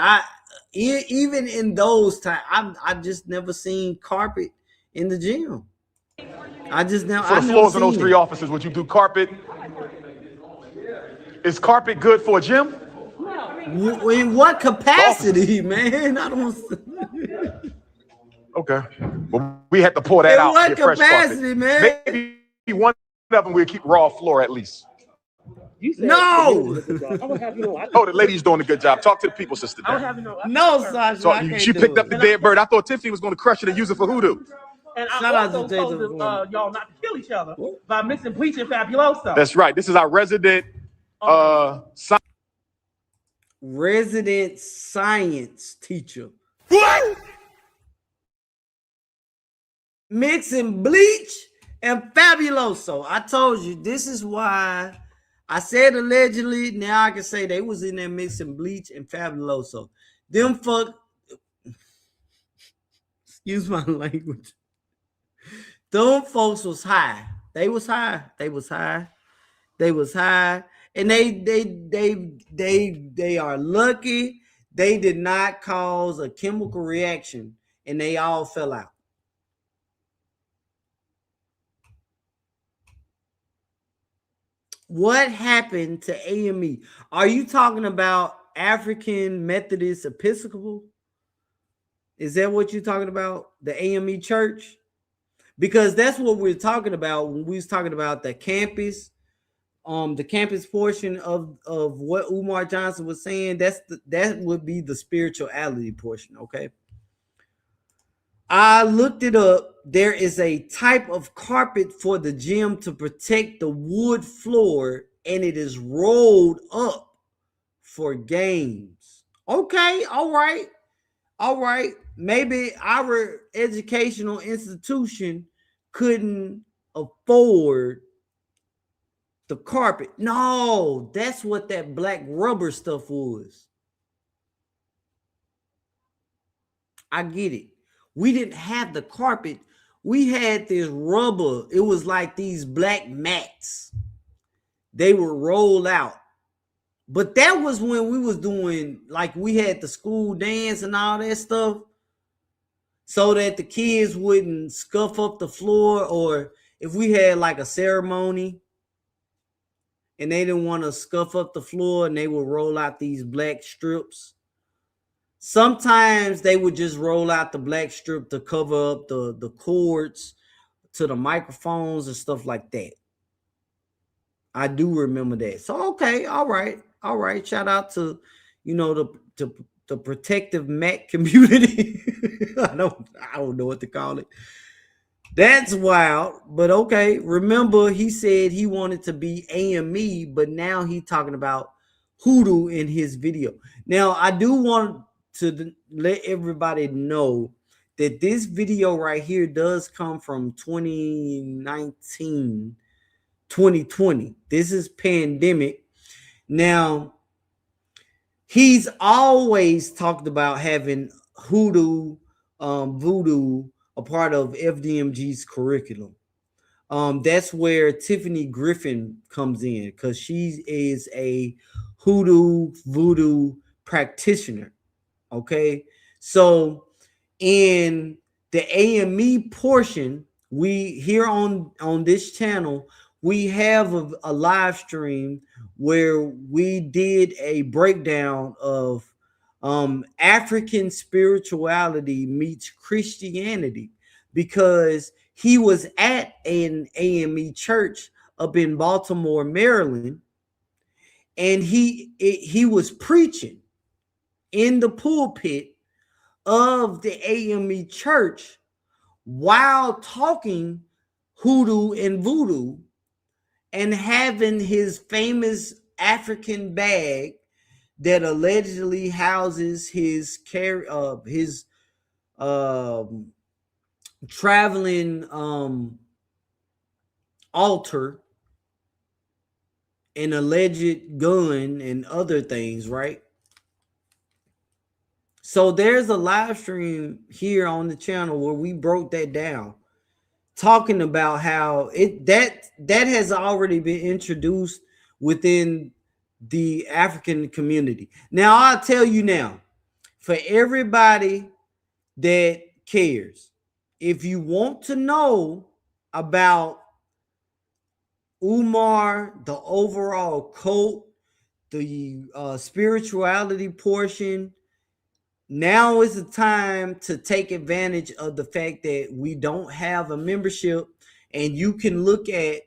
even in those times, I just never seen carpet in the gym. I just never. For the floors in those 3 offices, would you do carpet? Is carpet good for a gym? In what capacity, man? I don't. Okay. Well, we had to pour that In out. what Get fresh capacity, carpet. man? Maybe one of them we'll keep raw floor at least. No. Oh, the lady's doing a good job. Talk to the people, sister. No, Sasha. So I can't she do picked it. up the dead bird. I thought Tiffany was going to crush it and use it for hoodoo. And Shout I out to also Taylor told for y'all not to kill each other by mixing bleach and fabuloso. That's right. This is our resident resident science teacher. What? Mixing bleach and fabuloso. I told you, this is why I said allegedly. Now I can say they was in there mixing bleach and fabuloso. Them fuck. Excuse my language. Them folks was high. They was high. They was high. They was high. And they are lucky they did not cause a chemical reaction and they all fell out. What happened to AME? Are you talking about African Methodist Episcopal? Is that what you're talking about? The AME church? Because that's what we're talking about when we was talking about the campus portion of what Umar Johnson was saying. That would be the spirituality portion. Okay. I looked it up. There is a type of carpet for the gym to protect the wood floor, and it is rolled up for games. Okay, all right. Maybe our educational institution couldn't afford the carpet. No, that's what that black rubber stuff was. I get it. We didn't have the carpet. We had this rubber. It was like these black mats. They were rolled out. But that was when we was doing, like, we had the school dance and all that stuff so that the kids wouldn't scuff up the floor, or if we had like a ceremony and they didn't want to scuff up the floor, and they would roll out these black strips. Sometimes they would just roll out the black strip to cover up the cords to the microphones and stuff like that. I do remember that. So, okay, all right. Shout out to, the protective Mac community. I don't know what to call it. That's wild, but okay. Remember, he said he wanted to be AME, but now he's talking about hoodoo in his video. Now, I do want to let everybody know that this video right here does come from 2019, 2020. This is pandemic. Now, he's always talked about having hoodoo, voodoo, a part of FDMG's curriculum. That's where Tiffany Griffin comes in, because she is a hoodoo, voodoo practitioner. Okay, so in the AME portion, we here on this channel, we have a live stream where we did a breakdown of African spirituality meets Christianity, because he was at an AME church up in Baltimore, Maryland, and he was preaching in the pulpit of the AME church while talking hoodoo and voodoo and having his famous African bag that allegedly houses his traveling altar, an alleged gun, and other things, right? So there's a live stream here on the channel where we broke that down. talking about how that has already been introduced within the African community. Now, I'll tell you now, for everybody that cares, if you want to know about Umar, the overall cult, the spirituality portion, now is the time to take advantage of the fact that we don't have a membership, and you can look at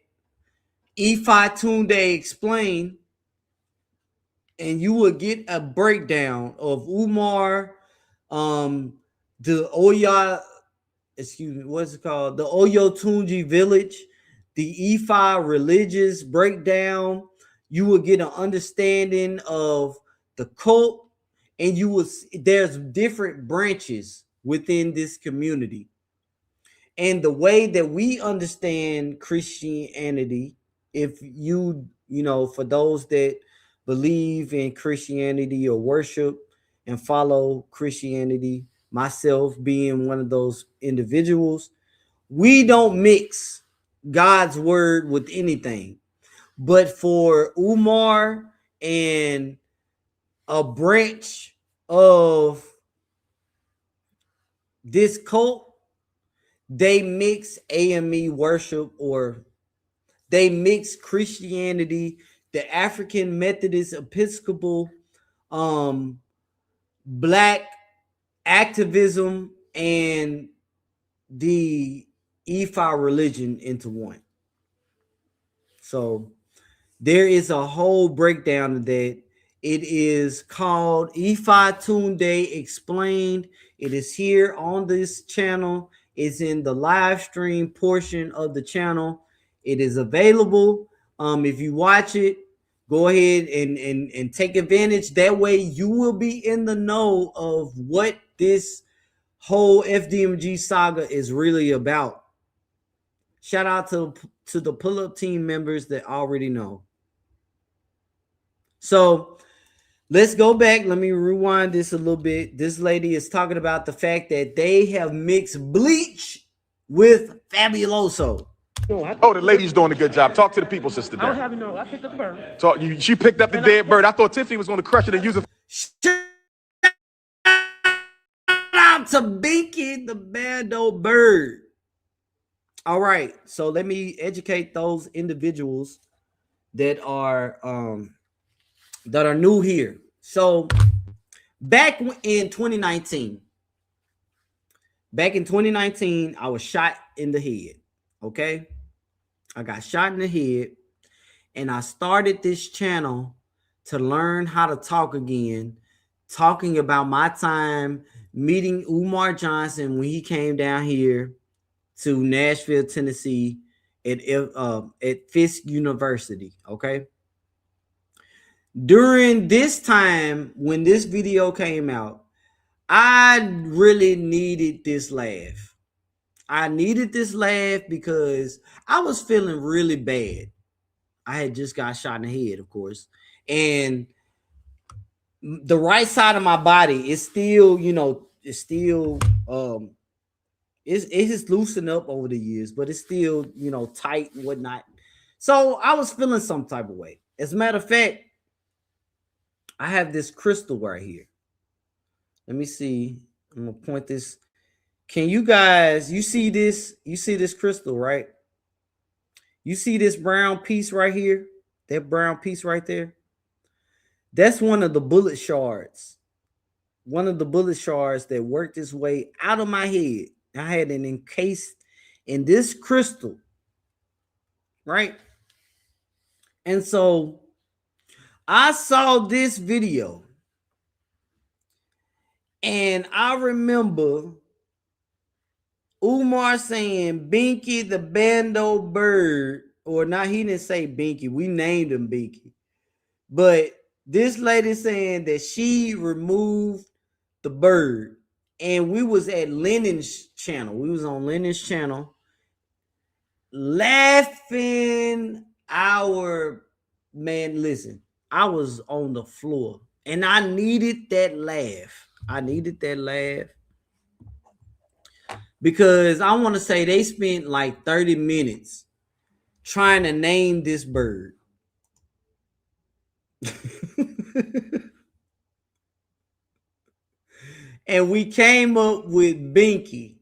Ifa Tunde Explain, and you will get a breakdown of Umar, the Oya, excuse me, what's it called? The Oyo Tunji village, the Ifa religious breakdown. You will get an understanding of the cult, and you will there's different branches within this community. And the way that we understand Christianity, if you know, for those that believe in Christianity or worship and follow Christianity, myself being one of those individuals, we don't mix God's word with anything. But for Umar and a branch of this cult, they mix AME worship, or they mix Christianity, the African Methodist Episcopal, black activism, and the Ifa religion into one. So there is a whole breakdown of that. It is called Ifa Tunde Explained. It is here on this channel. It's in the live stream portion of the channel. It is available. If you watch it, go ahead and take advantage. That way you will be in the know of what this whole FDMG saga is really about. Shout out to the pull-up team members that already know. So let's go back. Let me rewind this a little bit. This lady is talking about the fact that they have mixed bleach with Fabuloso. Oh, the lady's doing a good job. Talk to the people, sister. I don't have no. I picked up the bird. So she picked up the dead bird. I thought Tiffany was going to crush it and use it. Shout out to Binky the bad old bird. All right, so let me educate those individuals that are new here. So back in 2019, I was shot in the head. Okay, I got shot in the head, and I started this channel to learn how to talk again, talking about my time meeting Umar Johnson when he came down here to Nashville, Tennessee at Fisk University. Okay. During this time, when this video came out, I really needed this laugh. I needed this laugh because I was feeling really bad. I had just got shot in the head, of course. And the right side of my body is still, it has loosened up over the years, but it's still, tight and whatnot. So I was feeling some type of way. As a matter of fact, I have this crystal right here. Let me see. I'm gonna point this. Can you guys, you see this? You see this crystal, right? You see this brown piece right here? That brown piece right there? That's one of the bullet shards. One of the bullet shards that worked its way out of my head. I had it encased in this crystal, right? And so I saw this video, and I remember Umar saying Binky the Bando bird, or not, he didn't say Binky, we named him Binky. But this lady saying that she removed the bird, and we was at Lennon's channel. We was on Lennon's channel laughing our man. Listen, I was on the floor, and I needed that laugh. I needed that laugh because I want to say they spent like 30 minutes trying to name this bird. And we came up with Binky.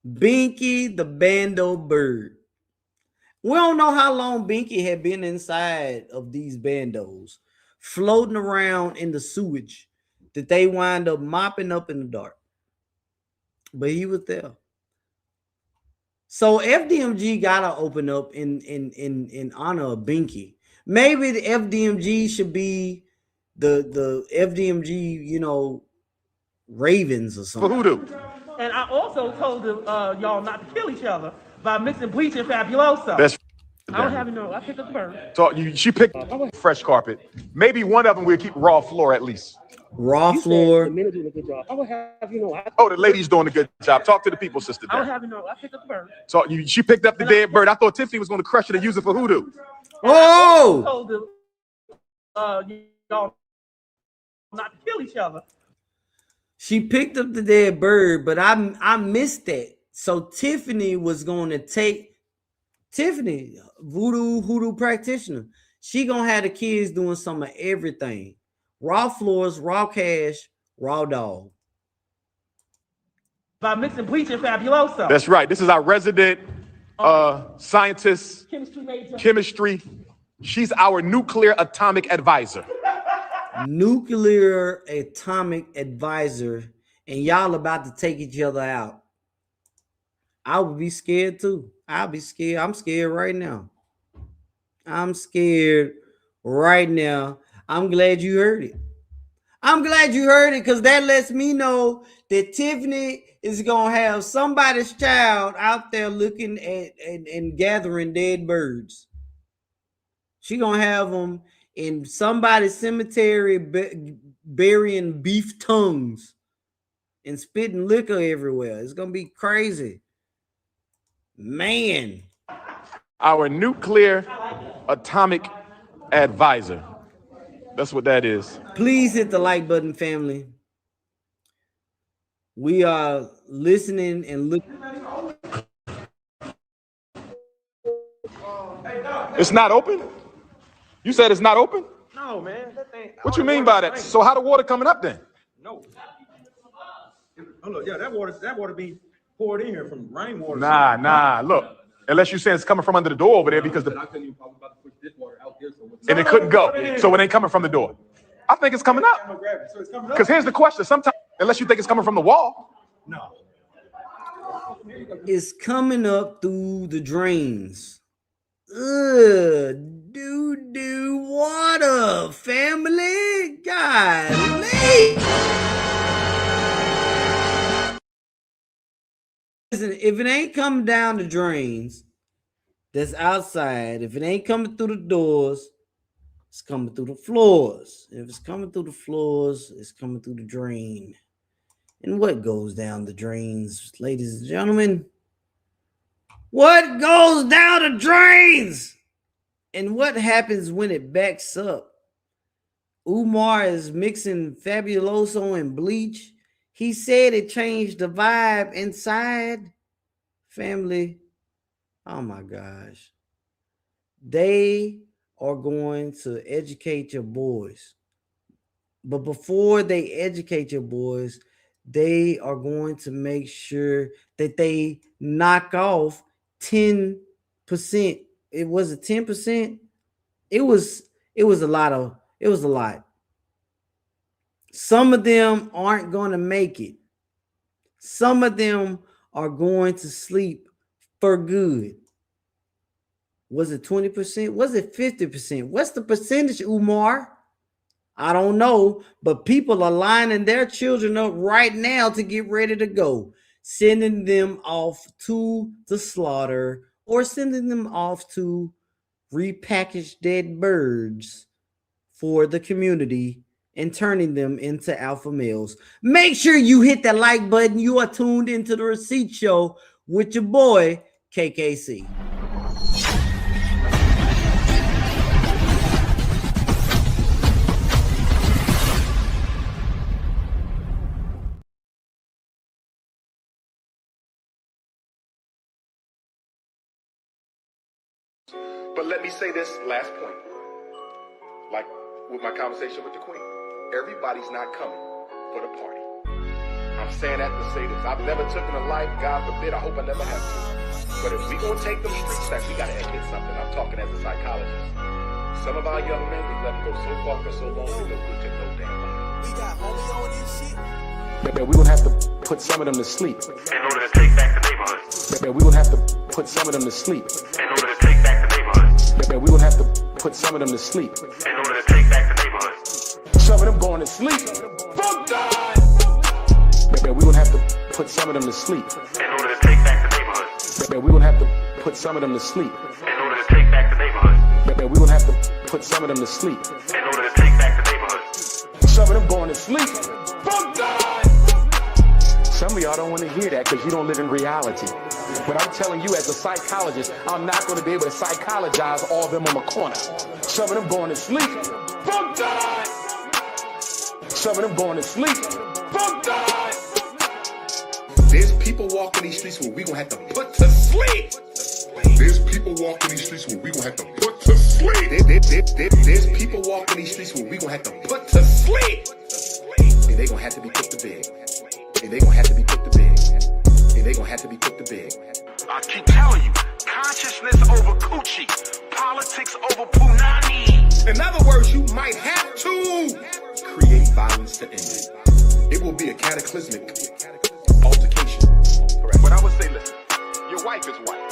Binky the bando bird. We don't know how long Binky had been inside of these bandos, floating around in the sewage that they wind up mopping up in the dark. But he was there. So FDMG gotta open up in honor of Binky. Maybe the FDMG should be the FDMG, you know, Ravens or something. For hoodoo. And I also told y'all not to kill each other by mixing bleach and fabuloso. That's I don't have no. I picked up the bird. so she picked fresh carpet. Maybe one of them will keep raw floor at least. Raw floor. Oh, the lady's doing a good job. Talk to the people, sister. I don't have no. I picked up the bird. So she picked up the dead bird. I thought Tiffany was going to crush it and use it for hoodoo. Oh! I told y'all not to kill each other. She picked up the dead bird, but I missed that. So Tiffany was going to take voodoo practitioner. She gonna have the kids doing some of everything. Raw floors, raw cash, raw dog. By mixing bleach and fabuloso. That's right. This is our resident scientist, Chemistry major. chemistry. She's our nuclear atomic advisor. Nuclear atomic advisor, and y'all about to take each other out. I would be scared too. I'll be scared. I'm scared right now. I'm scared right now. I'm glad you heard it. I'm glad you heard it because that lets me know that Tiffany is gonna have somebody's child out there looking at and gathering dead birds. She gonna have them in somebody's cemetery burying beef tongues and spitting liquor everywhere. It's gonna be crazy. Man. Our nuclear atomic advisor. That's what that is. Please hit the like button, family. We are listening and looking. It's not open? You said it's not open? No, man. That thing. What you mean by that? So how the water coming up then? No. Oh, look, yeah, that water being poured in here from rainwater. Nah. Look, unless you're saying it's coming from under the door over there because I couldn't even probably about to push this water out there. and it couldn't go. So it ain't coming from the door. I think it's coming up. Because here's the question. Sometimes, unless you think it's coming from the wall. No. It's coming up through the drains. Ugh, doo-doo water, family. Golly. Listen, if it ain't coming down the drains, that's outside. If it ain't coming through the doors, it's coming through the floors. If it's coming through the floors, it's coming through the drain. And what goes down the drains, ladies and gentlemen? What goes down the drains? And what happens when it backs up? Umar is mixing Fabuloso and bleach. He said it changed the vibe inside. Family, oh my gosh. They are going to educate your boys. But before they educate your boys, they are going to make sure that they knock off 10%. It was a 10%. It was a lot. Some of them aren't going to make it. Some of them are going to sleep for good. Was it 20%? Was it 50%? What's the percentage, Umar? I don't know, but people are lining their children up right now to get ready to go, sending them off to the slaughter or sending them off to repackage dead birds for the community and turning them into alpha males. Make sure you hit that like button. You are tuned into the Receipt Show with your boy, KKC. But let me say this last point. Like with my conversation with the Queen, everybody's not coming for the party. I'm saying that to say this. I've never taken a life, God forbid, I hope I never have to. But if we gonna take them streets back, we gotta admit something. I'm talking as a psychologist. Some of our young men, we let them go so far for so long, they go good to no damn body. We got homie on this shit. Yeah, we're gonna have to put some of them to sleep. In order to take back the neighborhoods. Yeah, we're gonna have to put some of them to sleep. In order to take back the neighborhoods. Yeah, we're gonna have to put some of them to sleep. In order to take back the neighborhoods. Some of them going to sleep. Fuck that! Yeah, we're gonna have to put some of them to sleep. In order to take back the neighborhoods. Yeah, we're gonna have to put some of them to sleep. In order to take back the neighborhoods. Yeah, we're gonna have to put some of them to sleep. In order to take back the neighborhoods. Some of them going to sleep. Fuck that! Some of y'all don't want to hear that because you don't live in reality. But I'm telling you, as a psychologist, I'm not going to be able to psychologize all of them on the corner. Some of them going to sleep. Fuck that! Some of them going to sleep. Fuck that! There's people walking these streets where we gonna have to put to sleep. There's people walking these streets where we gonna have to put to sleep. There's people walking these streets where we gonna have to put to sleep. And they gonna have to be put to bed. And they gonna have to be put to bed. And they gonna have to be put to bed. I keep telling you, consciousness over coochie, politics over punani. In other words, you might have to create violence to end it. It will be a cataclysmic altercation. Correct. But I would say, listen, your wife is white.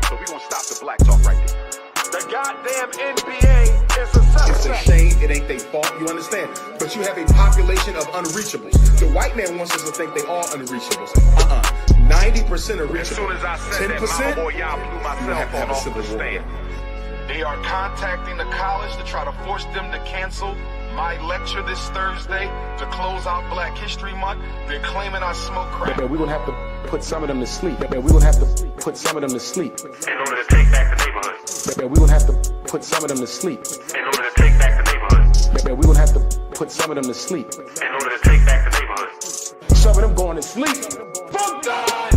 So we're gonna stop the black talk right there. The goddamn NBA is a suspect. It's a shame, it ain't their fault, you understand? But you have a population of unreachables. The white man wants us to think they all unreachables. 90% are reachable. As soon as I said 10%, that, mama boy, y'all blew my cell phone off the stand. They are contacting the college to try to force them to cancel my lecture this Thursday to close out Black History Month. They're claiming I smoke crack. Yeah, we're gonna have to put some of them to sleep. Yeah, we're gonna have to put some of them to sleep. In order to take back the neighborhoods. Yeah, we're gonna have to put some of them to sleep. In order to take back the neighborhoods. Yeah, we're gonna have to put some of them to sleep. In order to take back the neighborhoods. Some of them going to sleep. Fuck that!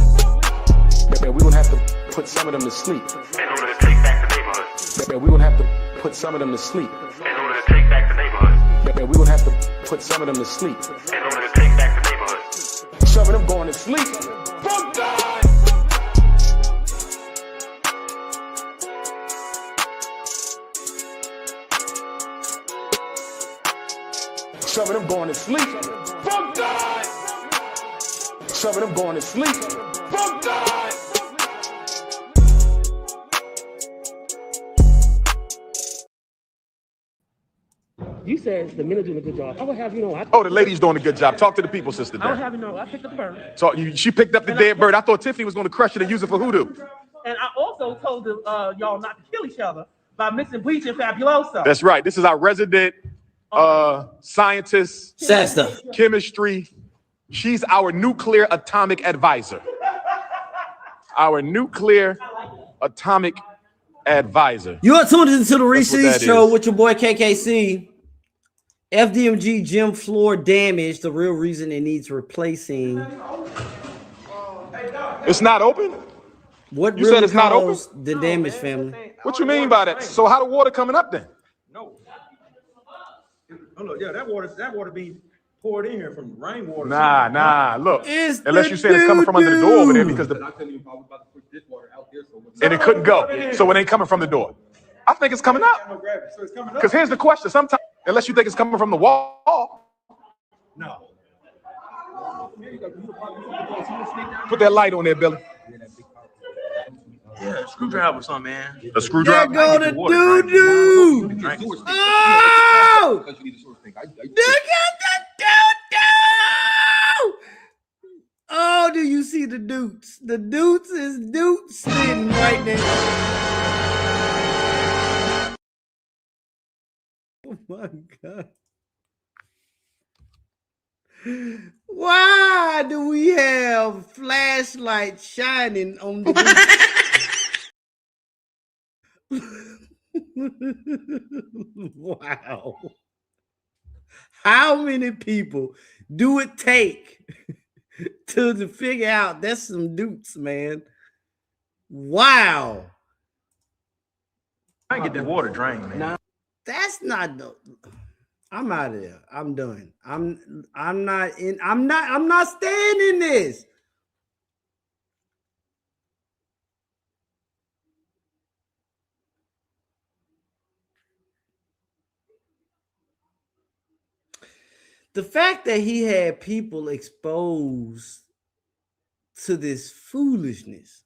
Yeah, we're gonna have to put some of them to sleep. In order to take back the neighborhoods. Yeah, we're gonna have to put some of them to sleep. In order to take back the neighborhoods. Yeah, we're gonna have to put some of them to sleep. In order to take back the neighborhoods. Some of them going to sleep. Fuck that! Some of them going to sleep. Fuck that! Some of them going to sleep. Fuck that! You said the men are doing a good job. I would have you know. Oh, the lady's doing a good job. Talk to the people, Sister I would Dan. have you know. I picked up the bird. So she picked up the dead bird. I thought Tiffany was going to crush it and use it for hoodoo. And I also told y'all not to kill each other by mixing bleach and fabuloso. That's right. This is our resident scientist, chemistry. She's our nuclear atomic advisor. Our nuclear atomic advisor. You are tuned into the That's what Reese's that Show is. with your boy KKC. FDMG gym floor damage. The real reason it needs replacing. It's not open? What You really said it's not open? caused the damage, family? What you mean by that? So how the water coming up then? Oh, look, yeah, that water being poured in here from rainwater. Nah, look. It's Unless you said it's coming from under the door over there because the and it couldn't go. So it ain't coming from the door. I think it's coming up. Because here's the question. Sometimes, unless you think it's coming from the wall, No. put that light on there, Billy. Yeah, screwdriver or something, man. A screwdriver. There go the doo-doo. Oh! Look at the doo-doo. Oh, do you see the doots? The doots is doots sitting right there. Oh my God. Why do we have flashlights shining on the Wow. How many people do it take to figure out that's some dupes, man? Wow. I get that water drained, man. Now, that's not the. I'm out of there. I'm done. I'm not staying in this. The fact that he had people exposed to this foolishness.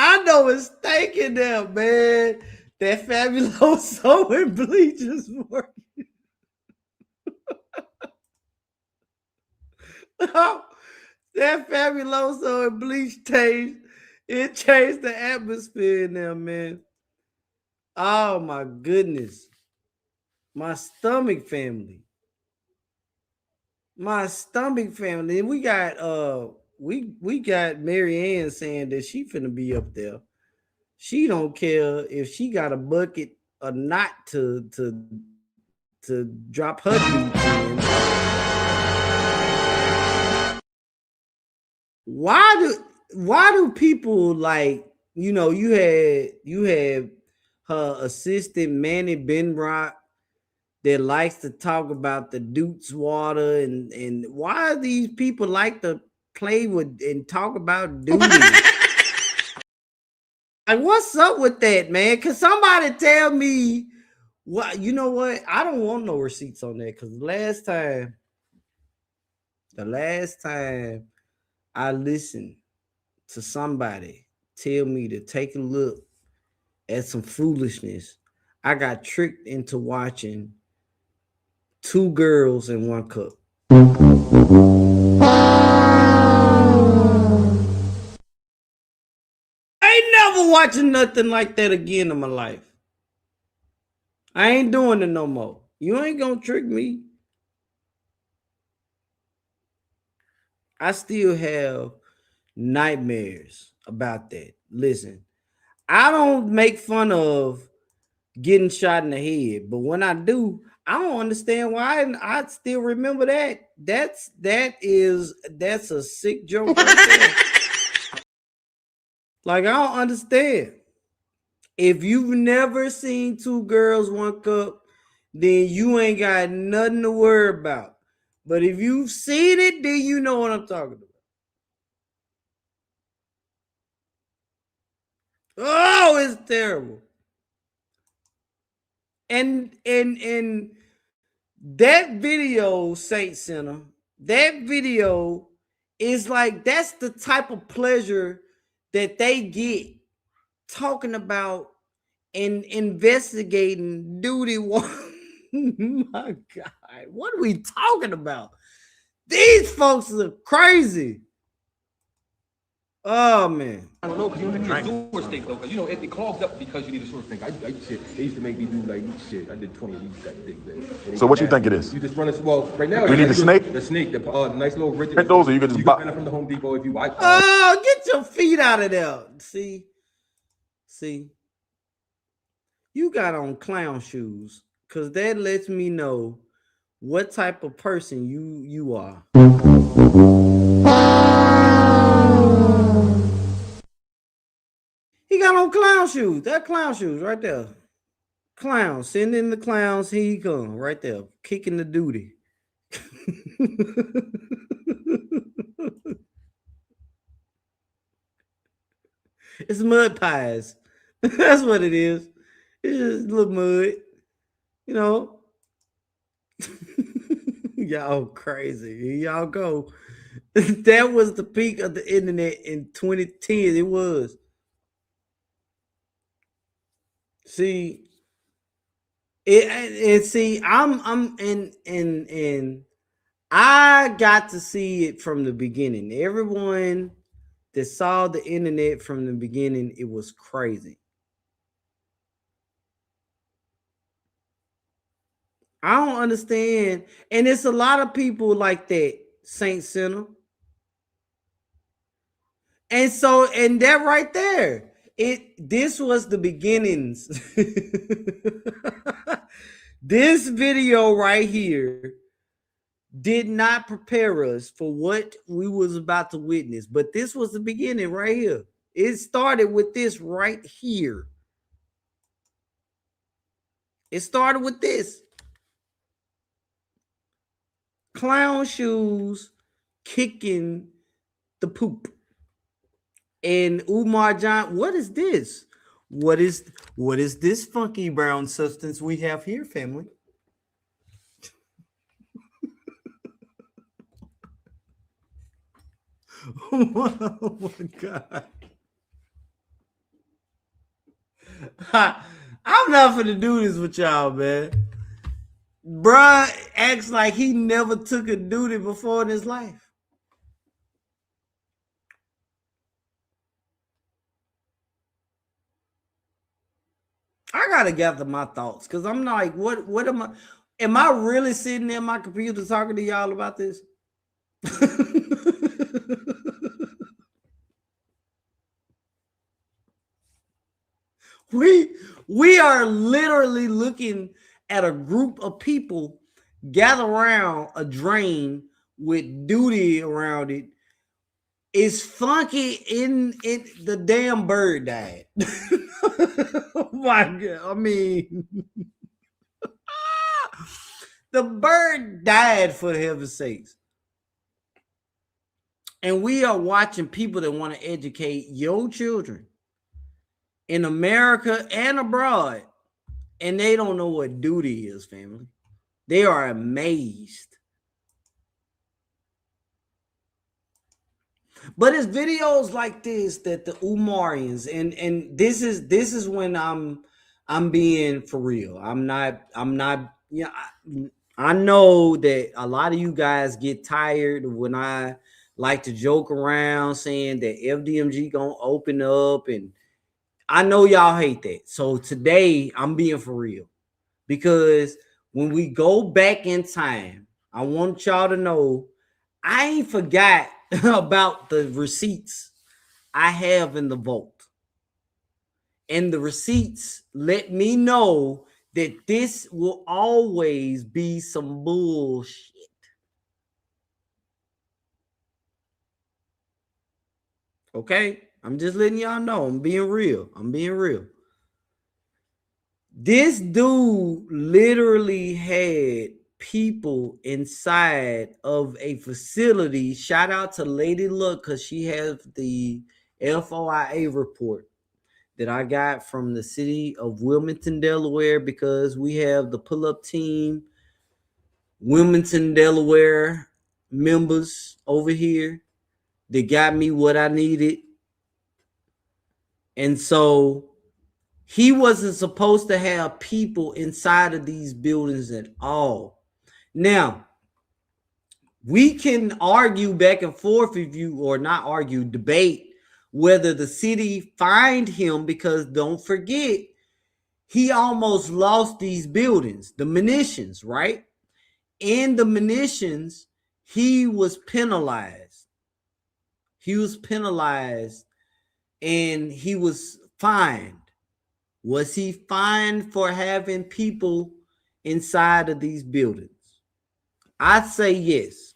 I know it's thinking them, man. That Fabuloso and bleach is working. That Fabuloso and bleach changed. It changed the atmosphere in there, man. Oh my goodness. My stomach family. My stomach family. And we got we got Mary Ann saying that she finna be up there. She don't care if she got a bucket or not to drop her beats in. Why do people like, you had her assistant Manny Benrock that likes to talk about the Duke's water and why these people like to play with and talk about duty? Like, what's up with that, man? Can somebody tell me what? You know what? I don't want no receipts on that, because the last time I listened to somebody tell me to take a look at some foolishness, I got tricked into watching Two Girls in One Cup. I ain't never watching nothing like that again in my life. I ain't doing it no more. You ain't gonna trick me. I still have nightmares about that. Listen, I don't make fun of getting shot in the head, but when I do, I don't understand why. And I still remember that. That's a sick joke right there. Like, I don't understand. If you've never seen Two Girls, One Cup, then you ain't got nothing to worry about. But if you've seen it, then you know what I'm talking about. Oh, it's terrible. And that video, Saint Center, that video is like, that's the type of pleasure that they get talking about and investigating duty. My God, what are we talking about? These folks are crazy. Oh man. I don't know, because you need a sewer stink though, because it clogs up because you need a sewer stink. I shit. They used to make me do like shit. I did 20 of these that big. So what you think it is? You just run it. Well, right now you need the snake. The snake, the nice little rigid. Get those, or you can just buy it from the Home Depot if you like. Oh, get your feet out of there. See, you got on clown shoes, because that lets me know what type of person you are. He got on clown shoes. That clown shoes right there. Clown. Send in the clowns. Here he come. Right there. Kicking the duty. It's mud pies. That's what it is. It's just a little mud. Y'all crazy. Here y'all go. That was the peak of the internet in 2010. It was. See, and I got to see it from the beginning. Everyone that saw the internet from the beginning, it was crazy. I don't understand. And it's a lot of people like that, Saint Center. And that right there, this was the beginnings. This video right here, did not prepare us for what we was about to witness. But this was the beginning right here. It started with this right here. It started with this. Clown shoes kicking the poop. And Umar John, what is this? What is this funky brown substance we have here, family? Oh my God. I'm not finna do this with y'all, man. Bruh acts like he never took a duty before in his life. I gotta gather my thoughts because I'm like, what am I really sitting there in my computer talking to y'all about this? We are literally looking at a group of people gather around a drain with duty around it. It's funky in the damn bird died. Oh my God. I mean, the bird died for heaven's sakes. And we are watching people that want to educate your children in America and abroad, and they don't know what duty is, family. They are amazed. But it's videos like this that the Umarians, and this is when I'm being for real. I'm not, you know, I know that a lot of you guys get tired when I like to joke around saying that FDMG gonna open up, and I know y'all hate that. So today I'm being for real, because when we go back in time, I want y'all to know I ain't forgot about the receipts I have in the vault. And the receipts let me know that this will always be some bullshit. Okay? I'm just letting y'all know. I'm being real. This dude literally had people inside of a facility. Shout out to Lady Luck, because she has the FOIA report that I got from the city of Wilmington, Delaware, because we have the pull-up team, Wilmington, Delaware members over here that got me what I needed. And so he wasn't supposed to have people inside of these buildings at all. Now, we can argue back and forth if you, or not argue, debate whether the city fined him, because don't forget, he almost lost these buildings, the munitions, right? In the munitions, he was penalized. And he was fined. Was he fined for having people inside of these buildings? I'd say yes.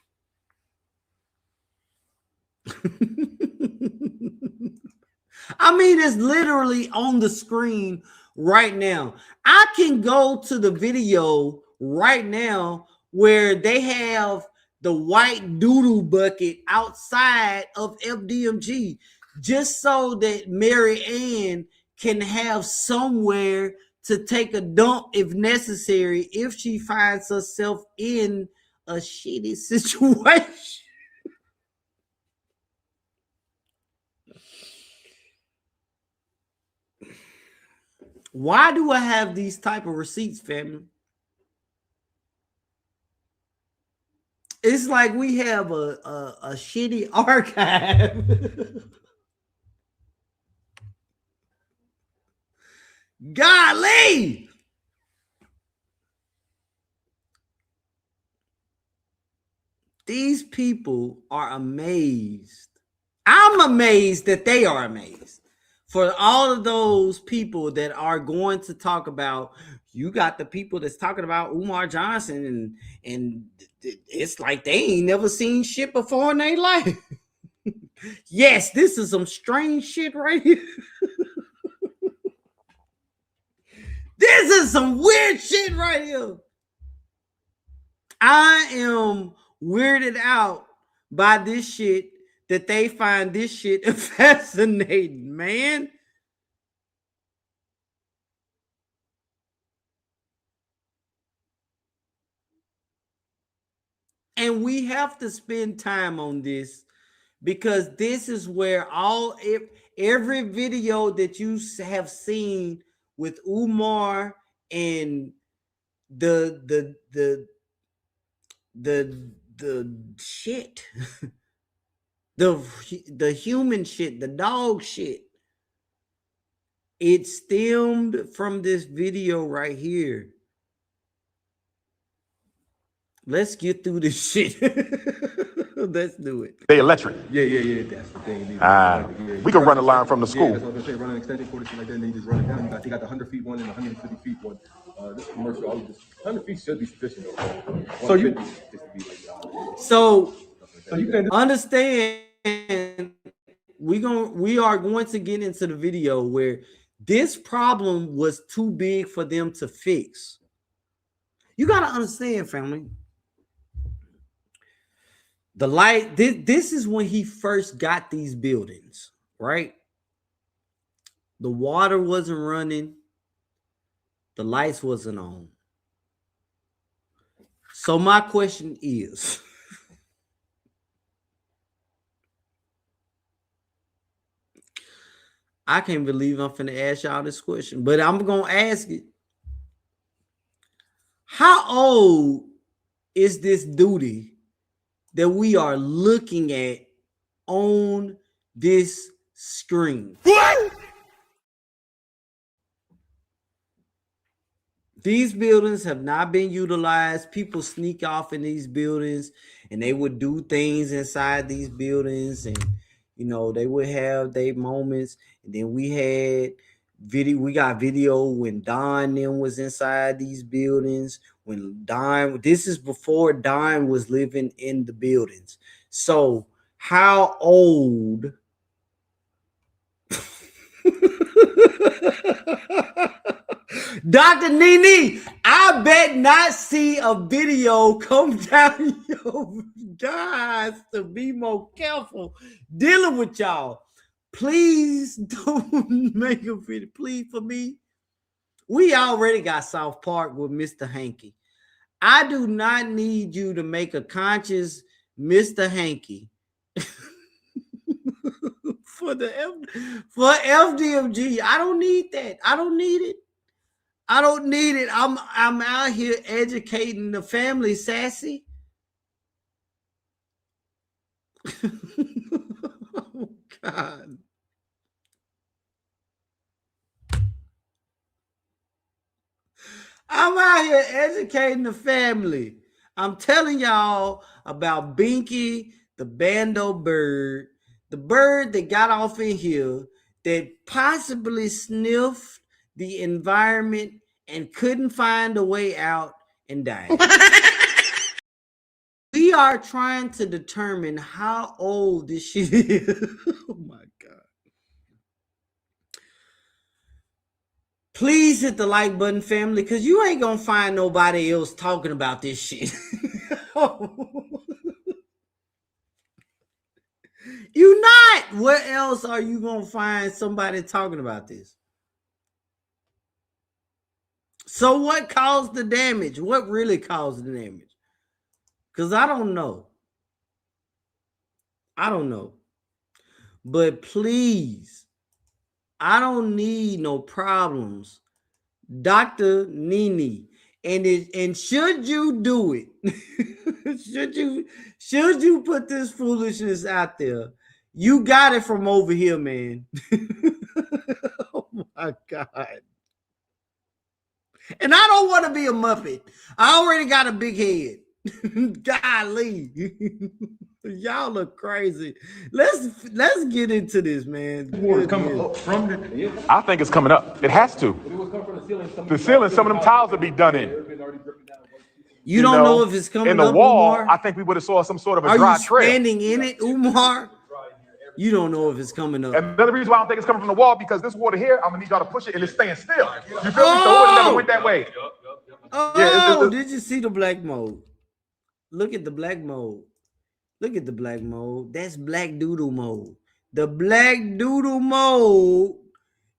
I mean, it's literally on the screen right now. I can go to the video right now where they have the white doodle bucket outside of FDMG, just so that Mary Ann can have somewhere to take a dump if necessary, if she finds herself in a shitty situation. Why do I have these type of receipts, family? It's like we have a shitty archive. Golly! These people are amazed. I'm amazed that they are amazed. For all of those people that are going to talk about, you got the people that's talking about Umar Johnson, and it's like they ain't never seen shit before in their life. Yes, this is some strange shit right here. This is some weird shit right here. I am weirded out by this shit, that they find this shit fascinating, man. And we have to spend time on this, because this is where every video that you have seen with Umar and the shit, the human shit, the dog shit, it stemmed from this video right here. Let's get through this shit. Let's do it. They electric. Yeah. That's the thing. We can run a line from the school. Yeah, that's what I was gonna say. Run an extension cord or something like that, and then you just run it down. They got the 100 feet one and the 150 feet one. This commercial, 100 feet should be sufficient. So you can understand. We are going to get into the video where this problem was too big for them to fix. You got to understand, family. The light, this is when he first got these buildings, right? The water wasn't running. The lights wasn't on. So my question is, I can't believe I'm finna ask y'all this question, but I'm going to ask it. How old is this duty that we are looking at on this screen? What? These buildings have not been utilized. People sneak off in these buildings and they would do things inside these buildings, and they would have their moments. And then we had video. We got video when Don then was inside these buildings. When Don, this is before Don was living in the buildings. So how old? Dr. Nene, I bet not see a video come down your guys to be more careful dealing with y'all. Please don't make a video. Please, for me. We already got South Park with Mr. Hanky. I do not need you to make a conscious Mr. Hanky for FDMG. I don't need that. I don't need it. I don't need it. I'm out here educating the family, sassy. Oh, God. I'm out here educating the family. I'm telling y'all about Binky, the bando bird, the bird that got off in here that possibly sniffed the environment and couldn't find a way out and died. We are trying to determine how old this shit is. Oh my God. Please hit the like button, family, because you ain't gonna find nobody else talking about this shit. You not. Where else are you gonna find somebody talking about this? So what caused the damage? What really caused the damage? Because I don't know. I don't know. But please, I don't need no problems. Dr. Nene. And should you do it? should you put this foolishness out there? You got it from over here, man. Oh my God. And I don't want to be a Muppet. I already got a big head. Golly. Y'all look crazy. Let's get into this, man. Water coming up from the. I think it's coming up. It has to. The ceiling, some of them tiles will be done in. You don't know if it's coming in the up, wall. Umar? I think we would have saw some sort of a Are dry you trail. standing in it, Umar? You don't know if it's coming up. And another reason why I don't think it's coming from the wall, because this water here, I'm gonna need y'all to push it and it's staying still. You feel me? So it never went that way. Oh, did you see the black mold? Look at the black mold. Look at the black mold. That's black doodle mold. The black doodle mold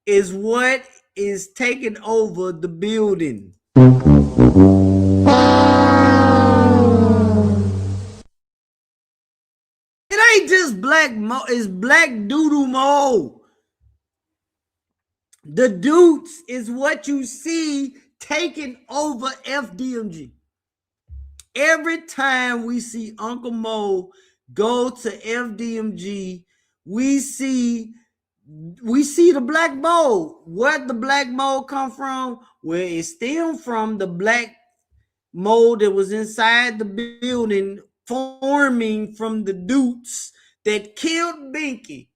is what is taking over the building. It ain't just black mold, it's black doodle mold. The dudes is what you see taking over FDMG. Every time we see Uncle Mo go to FDMG, we see the black mold. Where the black mold come from? Where it stemmed from the black mold that was inside the building, forming from the dudes that killed Binky.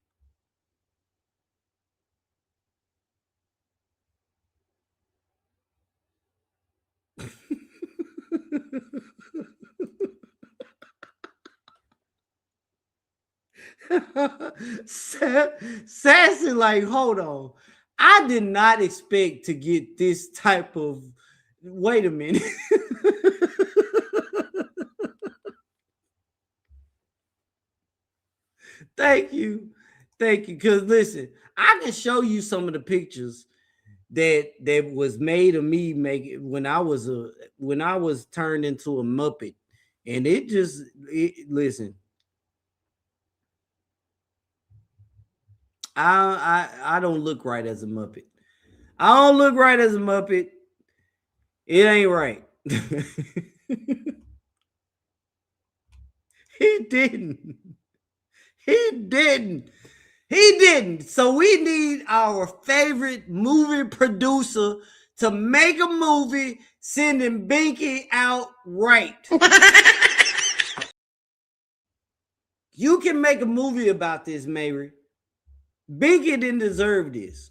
Sassy, like, hold on. I did not expect to get this type of. Wait a minute. Thank you. Because listen, I can show you some of the pictures that was made of me when I was turned into a Muppet, and listen. I don't look right as a Muppet. I don't look right as a Muppet. It ain't right. He didn't. So we need our favorite movie producer to make a movie sending Binky out right. You can make a movie about this, Mary. Binky didn't deserve this.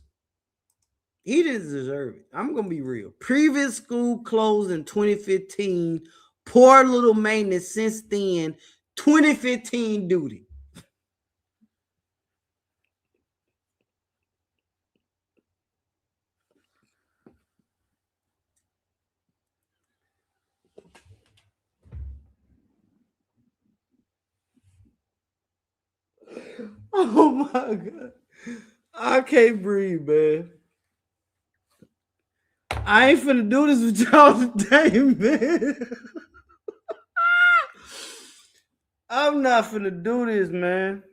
He didn't deserve it. I'm going to be real. Previous school closed in 2015. Poor little maintenance since then. 2015 duty. Oh my God. I can't breathe, man. I ain't finna do this with y'all today, man. I'm not finna do this, man.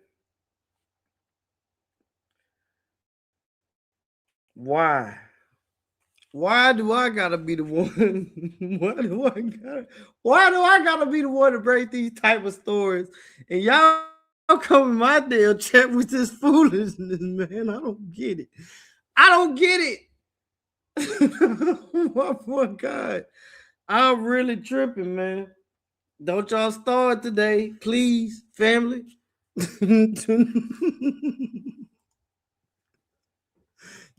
Why? Why do I gotta be the one? Why do I gotta be the one to break these type of stories? And y'all come in my damn chat with this foolishness, man. I don't get it. Oh my God. I'm really tripping, man. Don't y'all start today, please, family.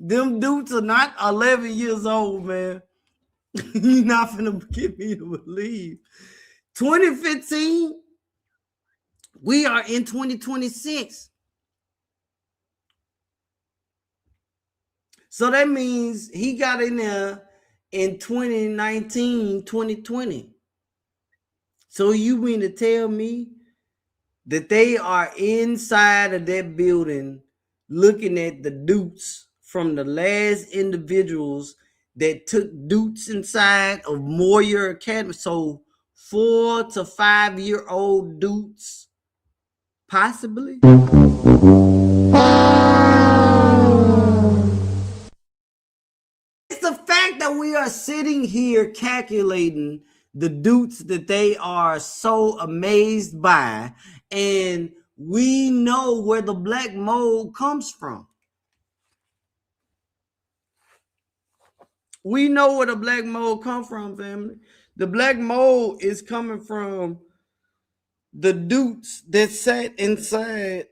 Them dudes are not 11 years old, man. You're not finna get me to believe. 2015, we are in 2026. So that means he got in there in 2019, 2020. So you mean to tell me that they are inside of that building looking at the dudes from the last individuals that took dudes inside of Moyer Academy? So 4 to 5 year old dudes, possibly. It's the fact that we are sitting here calculating the dudes that they are so amazed by, and we know where the black mold comes from. We know where the black mold comes from, family. The black mold is coming from the dudes that sat inside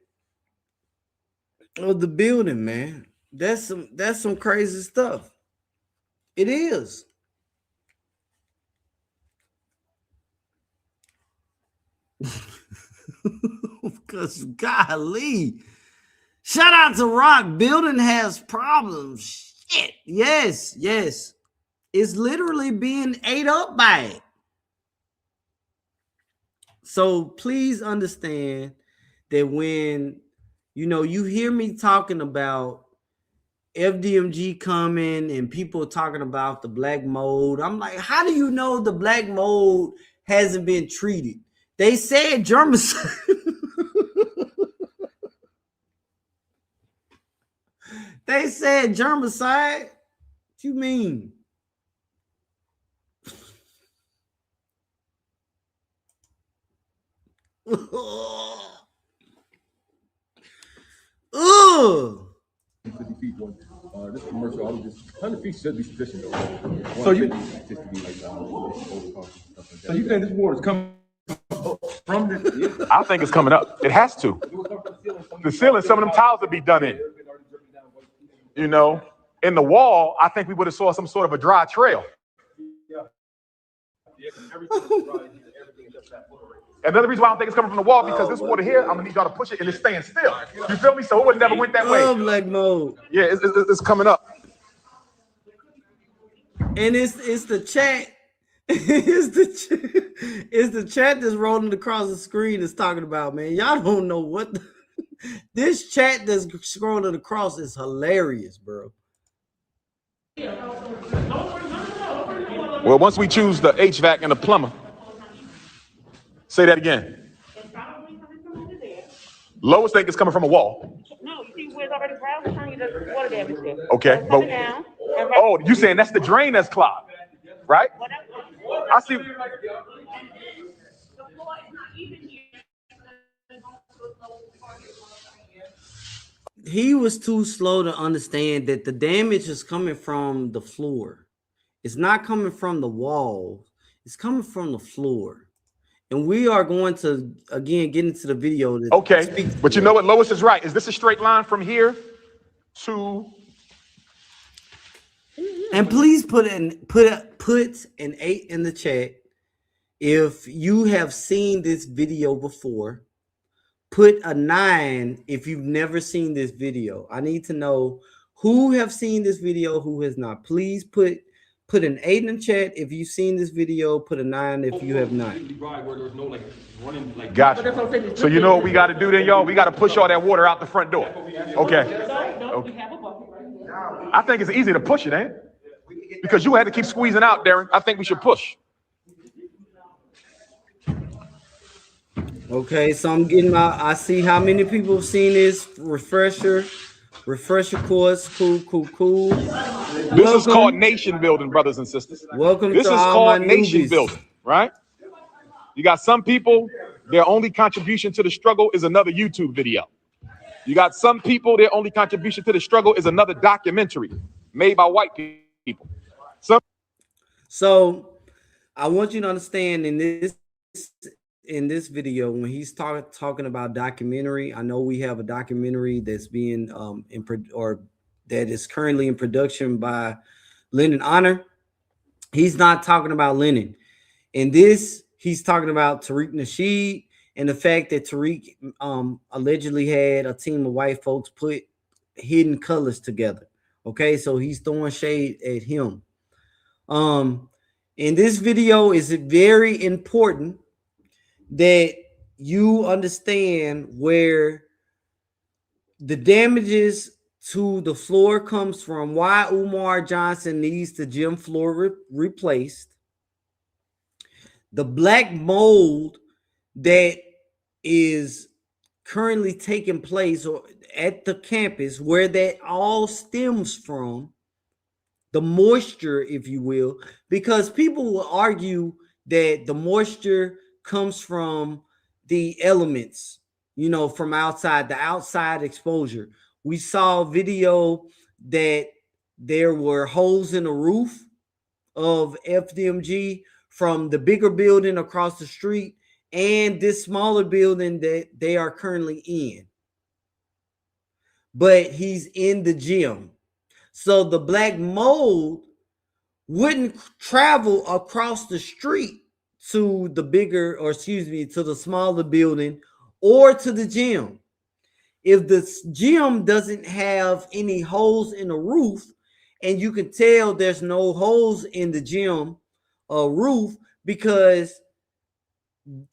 of the building, man. That's some crazy stuff. It is. Because golly. Shout out to Rock. Building has problems. Shit. Yes, yes. It's literally being ate up by it. So please understand that when you hear me talking about FDMG coming and people talking about the black mold, I'm like, how do you know the black mold hasn't been treated? They said germicide. They said germicide. What you mean? Ugh. 50 feet one. This commercial, I was just 100 feet should be sufficient though. So you- just to be like overcome stuff like that. So you think this water is coming from the? I think it's coming up. It has to. The ceiling, some of them tiles would be done in. You know, in the wall, I think we would have saw some sort of a dry trail. Another reason why I don't think it's coming from the wall, because this water here, I'm gonna need y'all to push it and it's staying still. You feel me? So it would never went that way. Black mold. Yeah, it's coming up. And it's the chat. It's the chat that's rolling across the screen that's talking about, man. Y'all don't know what this chat that's scrolling across is hilarious, bro. Well, once we choose the HVAC and the plumber. Say that again. Lois think it's coming from a wall. No, you see where it's already brown? I'm telling you the water damage there. Okay, So but coming down, oh, you saying that's the drain that's clogged, right? I see. He was too slow to understand that the damage is coming from the floor. It's not coming from the wall. It's coming from the floor. And we are going to, again, get into the video. Okay, but you know what? Lois is right. Is this a straight line from here to? And please put an 8 in the chat if you have seen this video before. Put a 9 if you've never seen this video. I need to know who have seen this video, who has not. Please put an 8 in the chat if you've seen this video. Put a 9 if you have not. Gotcha. So you know what we got to do then, y'all? We got to push all that water out the front door. Okay. I think it's easy to push it, ain't it? Because you had to keep squeezing out, Darren. I think we should push. Okay, so I'm getting I see how many people have seen this refresher course. Cool. This is called nation building, brothers and sisters. Welcome This to is all called my nation newbies. building, right? You got some people, their only contribution to the struggle is another YouTube video. You got some people, their only contribution to the struggle is another documentary made by white people. So I want you to understand in this video, when he's talking about documentary, I know we have a documentary that's being that is currently in production by Lennon Honor. He's not talking about Lennon. In this, he's talking about Tariq Nasheed and the fact that Tariq allegedly had a team of white folks put hidden colors together. Okay, so he's throwing shade at him. In this video, is it very important that you understand where the damages to the floor comes from, why Umar Johnson needs the gym floor replaced, the black mold that is currently taking place or at the campus, where that all stems from, the moisture, if you will, because people will argue that the moisture comes from the elements, from outside, the outside exposure. We saw video that there were holes in the roof of FDMG from the bigger building across the street, and this smaller building that they are currently in. But he's in the gym. So the black mold wouldn't travel across the street to the bigger, or excuse me, to the smaller building or to the gym. If the gym doesn't have any holes in the roof, and you can tell there's no holes in the gym roof because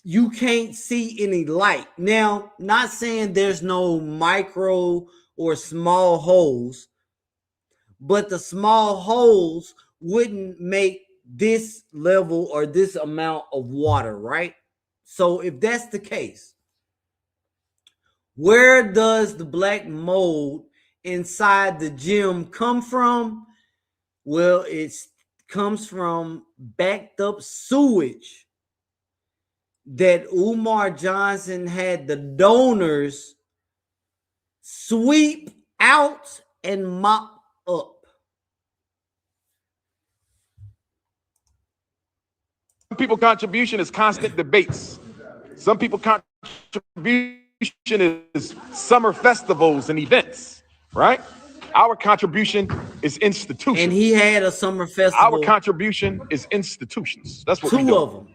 you can't see any light. Now, not saying there's no micro or small holes, but the small holes wouldn't make this level or this amount of water, right? So if that's the case, where does the black mold inside the gym come from? Well, it comes from backed up sewage that Umar Johnson had the donors sweep out and mop up. Some people contribution is constant debates. Some people contribution is summer festivals and events, right? Our contribution is institutions. And he had a summer festival. Our contribution is institutions. That's what we do. Two of them.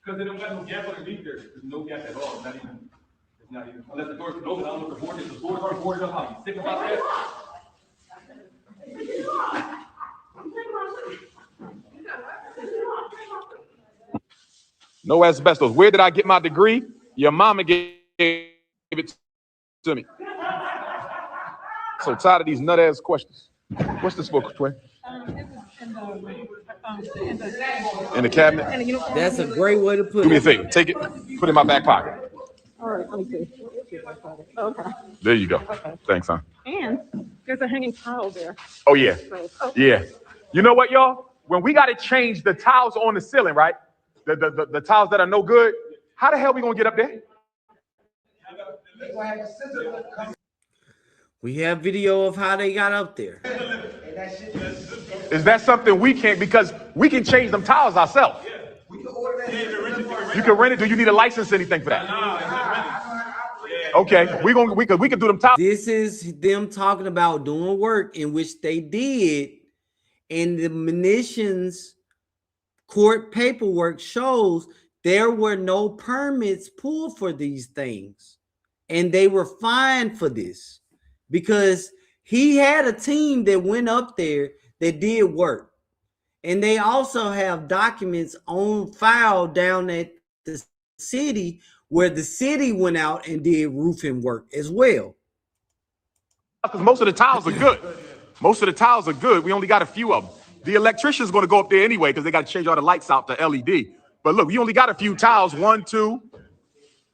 Because they don't got no gap underneath there. There's no gap at all. It's not even, unless the doors are open. I don't know if the board is. The doors aren't boarded up. How you sick about that? No asbestos. Where did I get my degree? Your mama gave it to me. So tired of these nut ass questions. What's this for, Tway? In the cabinet? That's a great way to put it. Do me a favor. Take it, put it in my back pocket. All right, let me see. Okay. There you go. Okay. Thanks, hon. And there's a hanging towel there. Oh, yeah. Oh. Yeah. You know what, y'all? When we got to change the tiles on the ceiling, right? The tiles that are no good, how the hell we going to get up there? We have video of how they got up there. Is that something we can't, because we can change them tiles ourselves? You can rent it. Do you need a license or anything for that? Okay, we can do them tiles. This is them talking about doing work in which they did, and the munitions court paperwork shows there were no permits pulled for these things, and they were fined for this because he had a team that went up there that did work. And they also have documents on file down at the city where the city went out and did roofing work as well. Because most of the tiles are good. Most of the tiles are good. We only got a few of them. The electrician's going to go up there anyway because they got to change all the lights out to LED. But look, we only got a few tiles. 1, 2.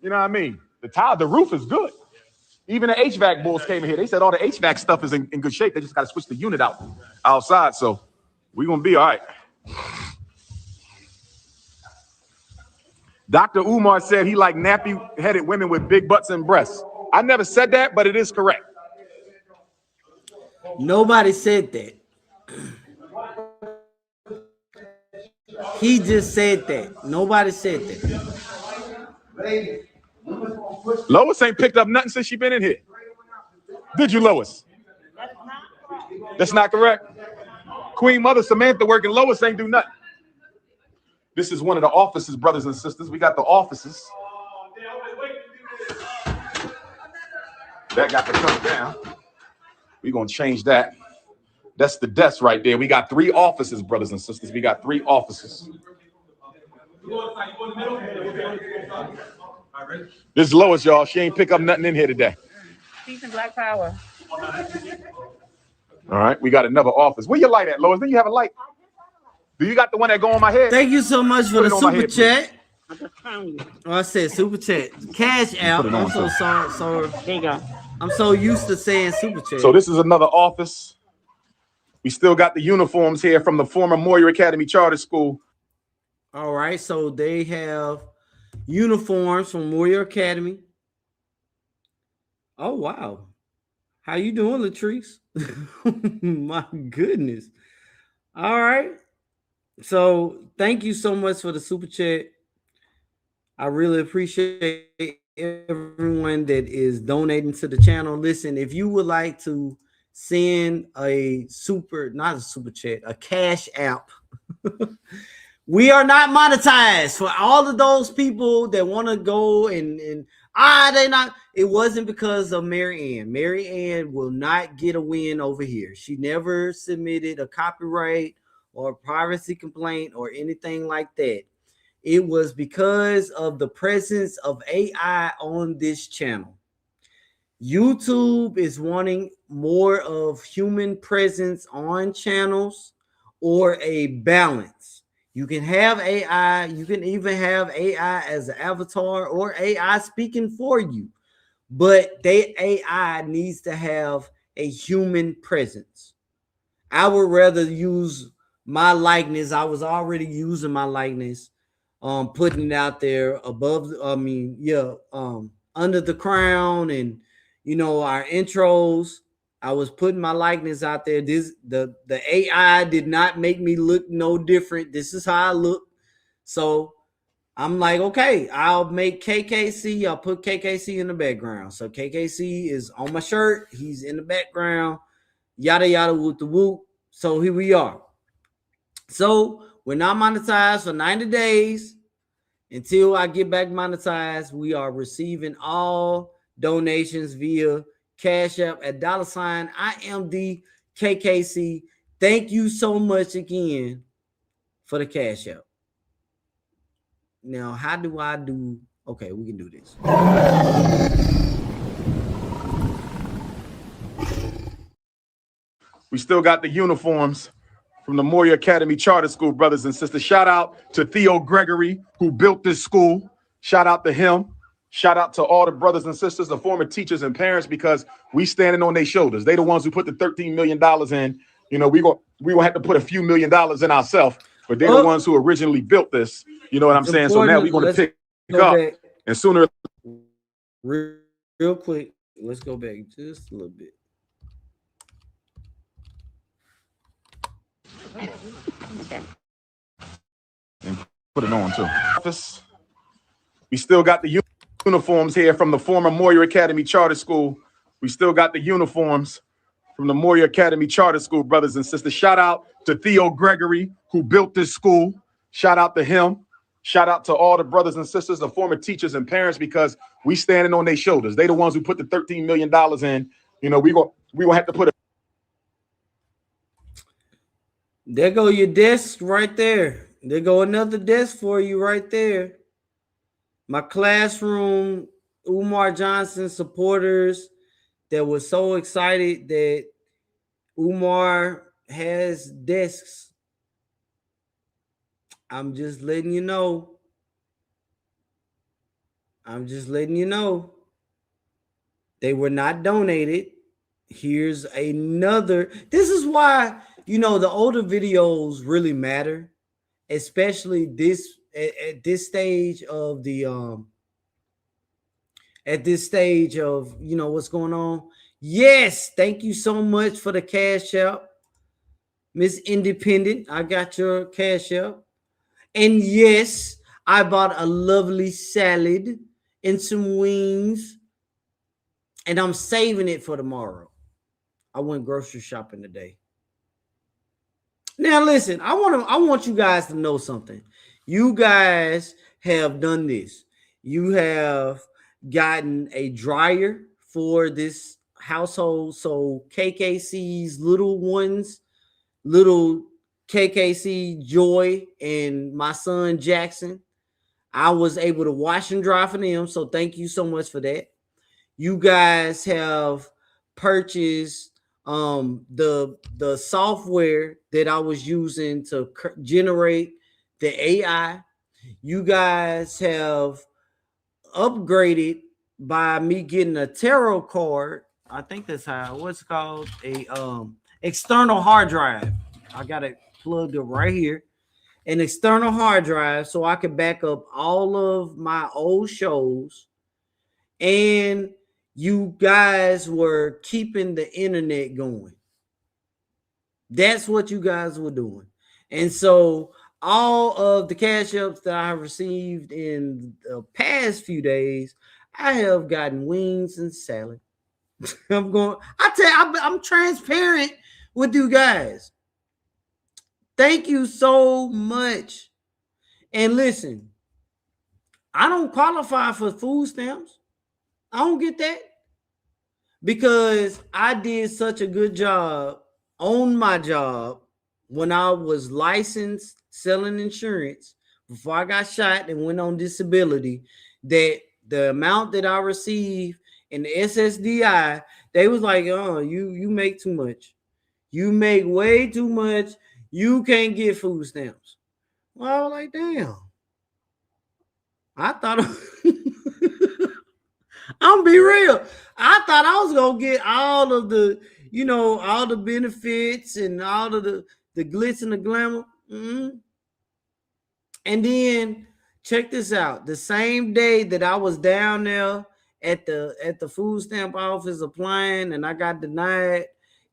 You know what I mean? The roof is good. Even the HVAC bulls came in here. They said all the HVAC stuff is in good shape. They just got to switch the unit out outside. So we're going to be all right. Dr. Umar said he liked nappy-headed women with big butts and breasts. I never said that, but it is correct. Nobody said that. He just said that. Nobody said that. Lois ain't picked up nothing since she been in here. Did you, Lois? That's not correct. Queen Mother Samantha working. Lois ain't do nothing. This is one of the offices, brothers and sisters. We got the offices. That got to come down. We're going to change that. That's the desk right there. We got 3 offices, brothers and sisters. We got 3 offices. This is Lois, y'all. She ain't pick up nothing in here today. Peace and black power. All right, we got another office. Where your light at, Lois? Do you have a light? Do you got the one that go on my head? Thank you so much for the super chat. Please. Oh, I said super chat. Cash out. I'm so sorry. There you go. I'm so used to saying super chat. So this is another office. We still got the uniforms here from the former Moyer Academy Charter School. All right, so they have uniforms from Moyer Academy. Oh, wow. How you doing, Latrice? My goodness. All right. So thank you so much for the super chat. I really appreciate everyone that is donating to the channel. Listen, if you would like to send not a super chat, a cash app. We are not monetized. For all of those people that want to go and they not, it wasn't because of Mary Ann. Mary Ann will not get a win over here. She never submitted a copyright or privacy complaint or anything like that. It was because of the presence of AI on this channel. YouTube is wanting more of human presence on channels or a balance. You can have AI, you can even have AI as an avatar or AI speaking for you, but AI needs to have a human presence. I would rather use my likeness. I was already using my likeness, putting it out there above, under the crown and our intros. I was putting my likeness out there. The AI did not make me look no different. This is how I look. So I'm like, okay, I'll make KKC. I'll put KKC in the background. So KKC is on my shirt. He's in the background. Yada yada whoop the whoop. So here we are. So we're not monetized for 90 days. Until I get back monetized, we are receiving all donations via Cash App at $IMDKKC. Thank you so much again for the Cash App. Now, how do I do? Okay, we can do this. We still got the uniforms from the Moyer Academy Charter School, brothers and sisters. Shout out to Theo Gregory, who built this school. Shout out to him. Shout out to all the brothers and sisters, the former teachers and parents, because we standing on their shoulders. They the ones who put the $13 million in. We gonna have to put a few $1 million in ourselves, but they're the ones who originally built this. You know what I'm saying? So now we're gonna pick up, and sooner. Real quick, let's go back just a little bit. And put it on too. We still got the uniforms here from the former Moyer Academy Charter School. We still got the uniforms from the Moyer Academy Charter School, brothers and sisters. Shout out to Theo Gregory, who built this school. Shout out to him. Shout out to all the brothers and sisters, the former teachers and parents, because we standing on their shoulders. They the ones who put the $13 million in. We gonna have to put a. There go your desk right there. There go another desk for you right there. My classroom, Umar Johnson supporters that were so excited that Umar has desks. I'm just letting you know. They were not donated. Here's another. This is why, the older videos really matter, especially at this stage of the what's going on. Yes, thank you so much for the Cash App, Miss Independent. I got your Cash App. And yes, I bought a lovely salad and some wings, and I'm saving it for tomorrow. I went grocery shopping today. Now listen, I want you guys to know something. You guys have done this. You have gotten a dryer for this household. So KKC's little ones, little KKC Joy and my son Jackson, I was able to wash and dry for them. So thank you so much for that. You guys have purchased the software that I was using to generate the AI. You guys have upgraded by me getting a tarot card. I think that's what's called a external hard drive. I got it plugged up right here. An external hard drive so I could back up all of my old shows. And you guys were keeping the internet going. That's what you guys were doing. And so all of the cash ups that I have received in the past few days, I have gotten wings and salad. I'm transparent with you guys. Thank you so much. And listen, I don't qualify for food stamps. I don't get that because I did such a good job on my job when I was licensed selling insurance before I got shot and went on disability, that the amount that I received in the SSDI, they was like, oh, you make too much. You make way too much. You can't get food stamps. Well, I was like, damn. I thought I'm be real. I thought I was gonna get all of the, all the benefits and all of the glitz and the glamour. Mm-hmm. And then check this out. The same day that I was down there at the food stamp office applying and I got denied,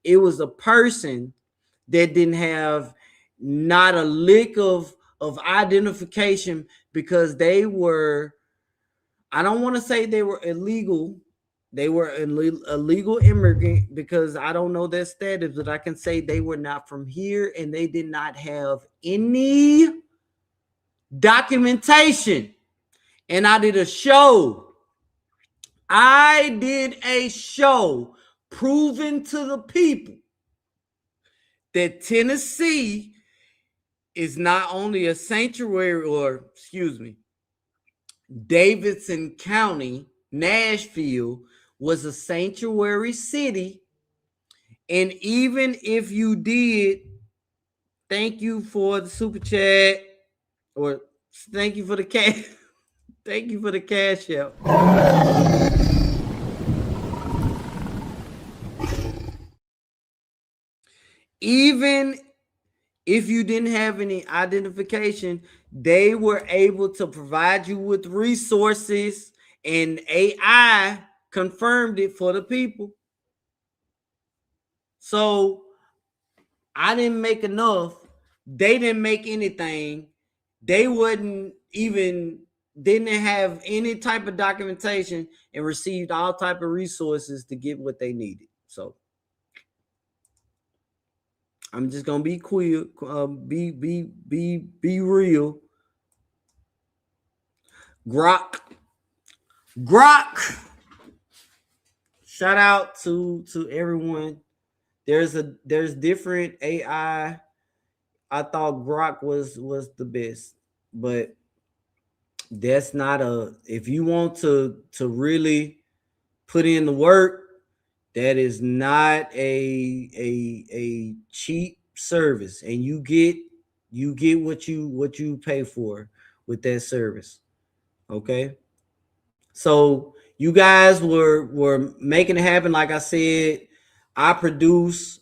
it was a person that didn't have not a lick of identification because they were, I don't want to say they were illegal. They were an illegal immigrant because I don't know their status, but I can say they were not from here and they did not have any documentation. And I did a show. Proving to the people that Tennessee is not only a sanctuary, Davidson County, Nashville was a sanctuary city. And even if you did, thank you for the super chat, or thank you for the cash. Thank you for the cash out. Even if you didn't have any identification, they were able to provide you with resources, and AI confirmed it for the people. So I didn't make enough. They didn't make anything. They didn't have any type of documentation and received all type of resources to get what they needed. So I'm just gonna be queer, be real. Grok. Shout out to everyone. There's different AI. I thought Grok was the best, but that's not if you want to really put in the work, that is not a cheap service, and you get what you pay for with that service. Okay, so you guys were making it happen. Like I said, I produce,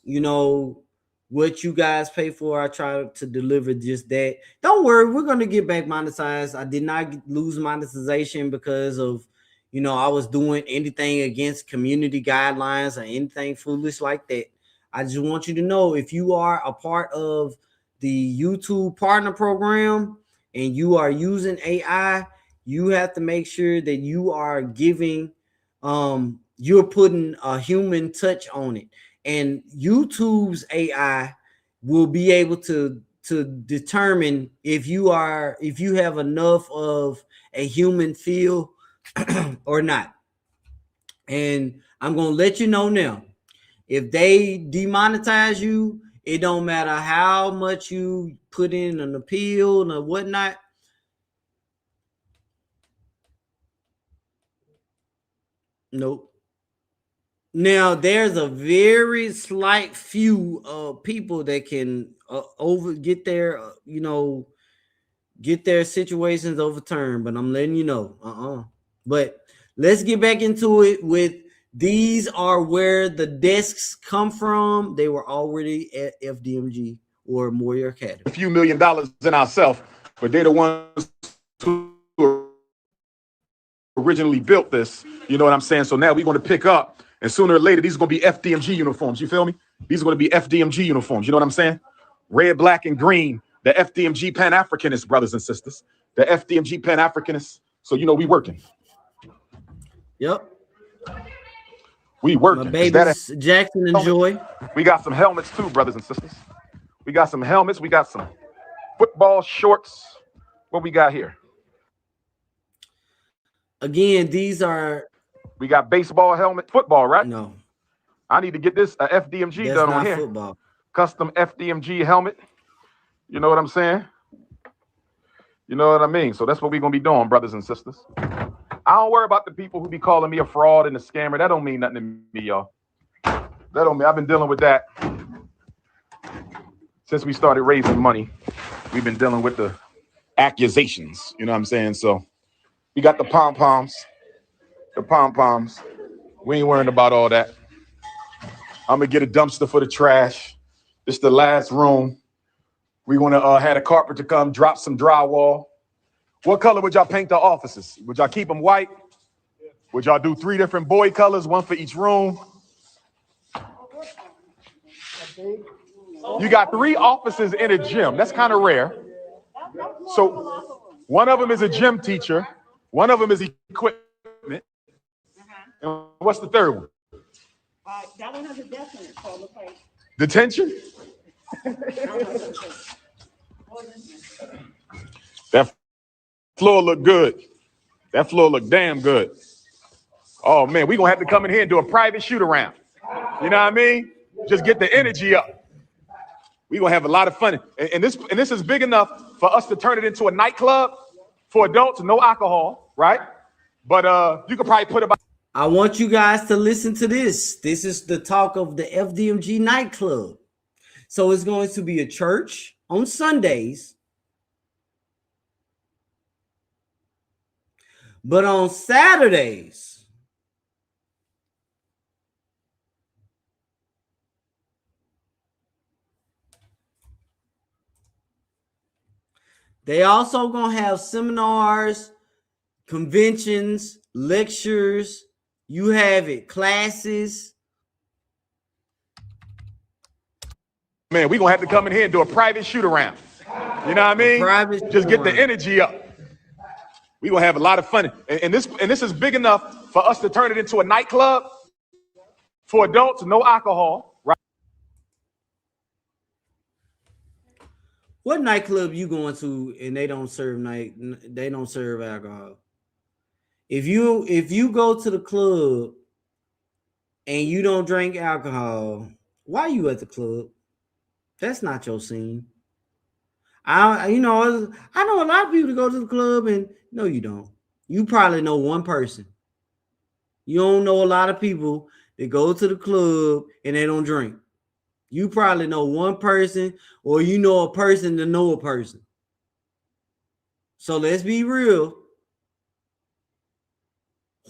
what you guys pay for. I try to deliver just that. Don't worry, we're going to get back monetized. I did not lose monetization because of, I was doing anything against community guidelines or anything foolish like that. I just want you to know, if you are a part of the YouTube partner program and you are using AI, you have to make sure that you are giving, you're putting a human touch on it. And YouTube's AI will be able to determine if you have enough of a human feel or not. And I'm going to let you know now, if they demonetize you, it don't matter how much you put in an appeal or whatnot. Nope. Now, there's a very slight few people that can get their situations overturned, but I'm letting you know. But let's get back into it with these are where the desks come from. They were already at FDMG or Moyer Academy. A few $1 million in ourselves, but they're the ones who originally built this. You know what I'm saying? So now we're going to pick up. And sooner or later, these are going to be FDMG uniforms. You feel me? These are going to be FDMG uniforms. You know what I'm saying? Red, black, and green. The FDMG Pan-Africanists, brothers and sisters. The FDMG Pan-Africanists. So, you know, we working. Yep. We working. My babies, Jackson and Joy. We got some helmets too, brothers and sisters. We got some helmets. We got some football shorts. What we got here? Again, these are... We got baseball helmet, football, right? No. I need to get this FDMG done on here. Football. Custom FDMG helmet. You know what I'm saying? You know what I mean? So that's what we're going to be doing, brothers and sisters. I don't worry about the people who be calling me a fraud and a scammer. That don't mean nothing to me, y'all. That don't mean... I've been dealing with that since we started raising money. We've been dealing with the accusations. You know what I'm saying? So we got the pom-poms. The pom-poms. We ain't worrying about all that. I'm going to get a dumpster for the trash. This is the last room. We're going to have a carpenter come drop some drywall. What color would y'all paint the offices? Would y'all keep them white? Would y'all do 3 different boy colors, 1 for each room? You got 3 offices in a gym. That's kind of rare. So one of them is a gym teacher. One of them is equipment. And what's the third one? That one has a definite, so it looks like. Detention? That floor look good. That floor look damn good. Oh man, we're gonna have to come in here and do a private shoot around. You know what I mean? Just get the energy up. We're gonna have a lot of fun. And this is big enough for us to turn it into a nightclub for adults, no alcohol, right? But you could probably put about... I want you guys to listen to this. This is the talk of the FDMG nightclub. So it's going to be a church on Sundays. But on Saturdays, they also gonna have seminars, conventions, lectures. You have it, classes. Man, we're gonna have to come in here and do a private shoot around. You know what I mean? Just get the energy up. We're gonna have a lot of fun. And this is big enough for us to turn it into a nightclub for adults, no alcohol, right? What nightclub you going to and they don't serve alcohol? If you go to the club and you don't drink alcohol, why are you at the club? That's not your scene. I know a lot of people that go to the club and no, you don't. You probably know one person. You don't know a lot of people that go to the club and they don't drink. You probably know one person, or you know a person to know a person. So let's be real.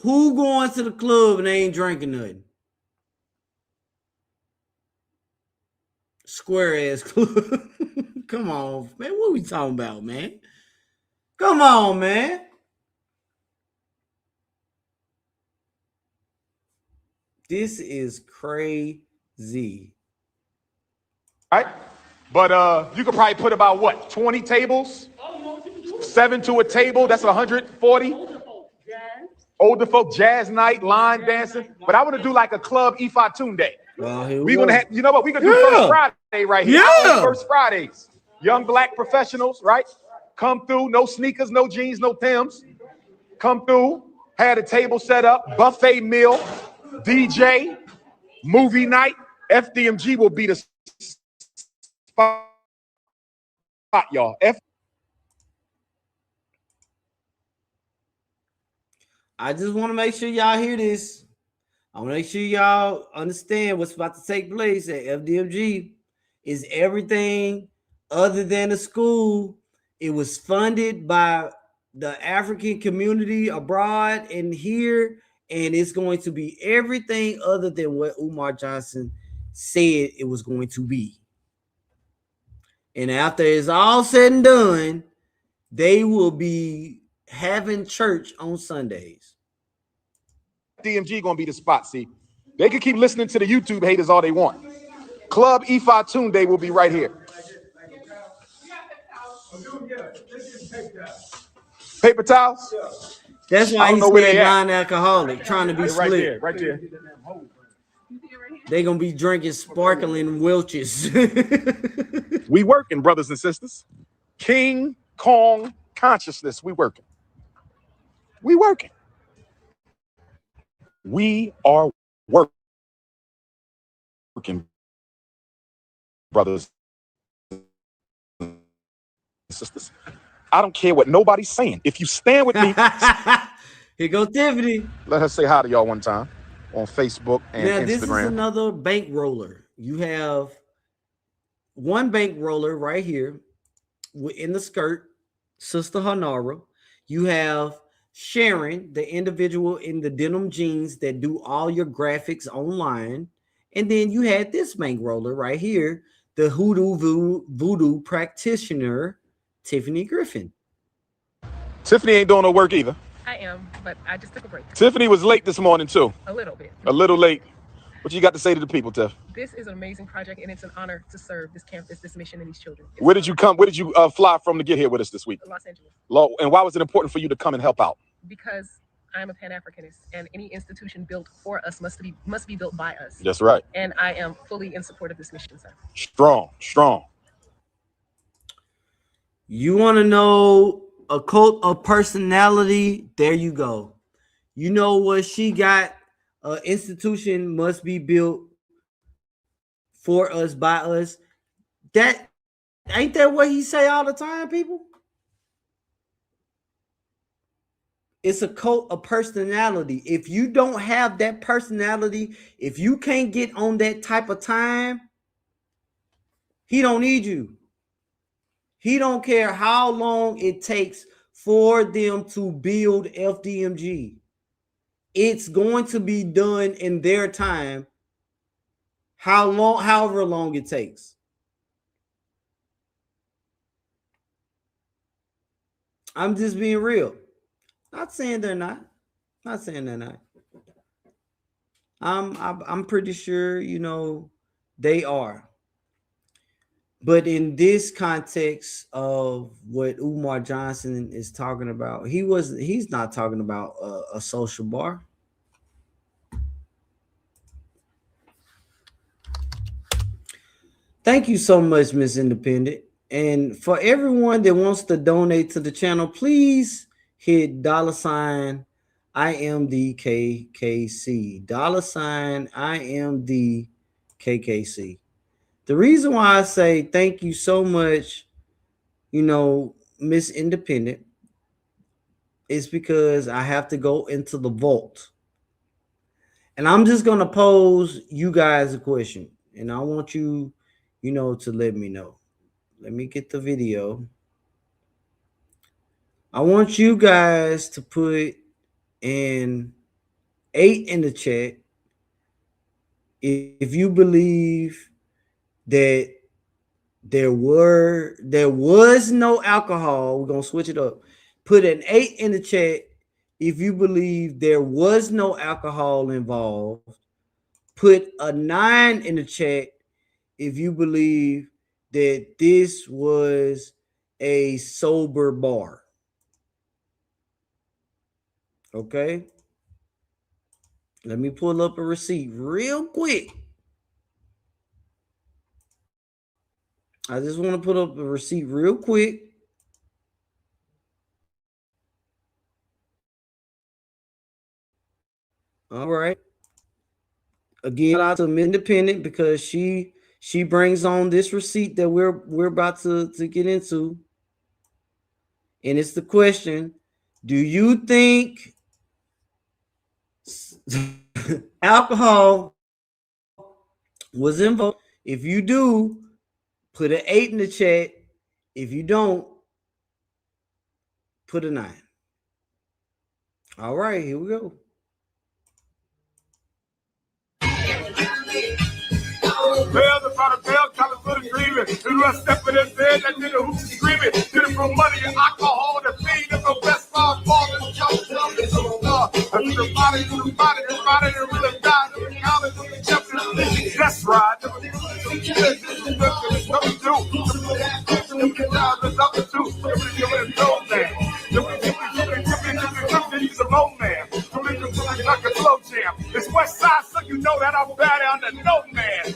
Who going to the club and they ain't drinking nothing? Square ass club. Come on, man. What are we talking about, man? Come on, man. This is crazy. Right? But you could probably put about what, 20 tables? 7 to a table, that's 140. Older folk, jazz night, line dancing. But I want to do like a club Ifa Tunde. Well, we're gonna have, you know what? We're gonna do First Friday right here. Yeah. First Fridays. Young black professionals, right? Come through, no sneakers, no jeans, no Timbs. Come through, had a table set up, buffet meal, DJ, movie night. FDMG will be the spot, y'all. I just want to make sure y'all hear this. I want to make sure y'all understand what's about to take place at FDMG. Is everything other than a school. It was funded by the African community abroad and here, and it's going to be everything other than what Umar Johnson said it was going to be. And after it's all said and done, they will be having church on Sundays. FDMG gonna be the spot. See, they can keep listening to the YouTube haters all they want. Club Ifa Tunde will be right here. Paper towels? That's I why don't he's know where staying they at. non-alcoholic, trying to be They're right slick. there, right there. They gonna be drinking sparkling Welch's. We working, brothers and sisters. King Kong consciousness. We working. We working. We are working, brothers and sisters. I don't care what nobody's saying. If you stand with me, here go Tiffany. Let her say hi to y'all one time on Facebook and Now, Instagram. this is another bank roller. You have one bank roller right here in the skirt, Sister Hanara. You have Sharon, the individual in the denim jeans that do all your graphics online. And then you had this bank roller right here, the voodoo practitioner, Tiffany Griffin. Tiffany ain't doing no work either. I am, but I just took a break. Tiffany was late this morning too. A little bit. A little late. What you got to say to the people, Tiff? This is an amazing project, and it's an honor to serve this campus, this mission, and these children. Where did you come? Where did you fly from to get here with us this week? Los Angeles. And why was it important for you to come and help out? Because I'm a Pan-Africanist, and any institution built for us must be built by us. That's right. And I am fully in support of this mission, sir. Strong, strong. You want to know a cult of personality? There you go. You know what she got? An institution must be built for us, by us. That ain't that what he say all the time, people? It's a cult of personality. If you don't have that personality, if you can't get on that type of time, he don't need you. He don't care how long it takes for them to build FDMG. It's going to be done in their time, however long it takes. I'm just being real. Not saying they're not. Not saying they're not. I'm pretty sure, you know, they are. But in this context of what Umar Johnson is talking about, he's not talking about a social bar. Thank you so much, Miss Independent. And for everyone that wants to donate to the channel, please hit $IMDKKC. $IMDKKC. The reason why I say thank you so much, you know, Miss Independent, is because I have to go into the vault. And I'm just going to pose you guys a question. And I want you, you know, to let me know. Let me get the video. I want you guys to put in 8 in the chat if you believe that there was no alcohol. We're gonna switch it up. Put an 8 in the chat if you believe there was no alcohol involved. Put a 9 in the chat if you believe that this was a sober bar. Okay, let me pull up a receipt real quick. I just want to put up a receipt real quick. All right. Again, shout out to Independent because she brings on this receipt that we're about to get into. And it's the question: do you think alcohol was involved? If you do, put an 8 in the chat. If you don't, put a 9. All right, here we go. Bells upon a bell, colors for the dreaming. The rest step in his bed, that nigga who's screaming. Get it from money and alcohol, the feed of the best five ballers, jump, and so star. I do the body, and really die. The college, the champions, that's right. West Side, so you know that I'm bad on the note, man.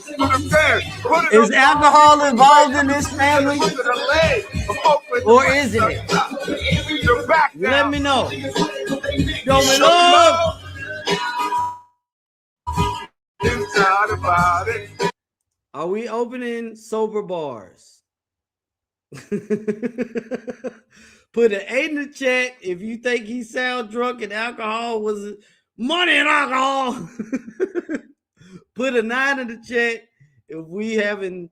Is alcohol involved in this family? Or isn't it? Let me know. Show me love. Are we opening sober bars? Put an 8 in the chat if you think he sound drunk and alcohol was money and alcohol. Put a 9 in the chat if we having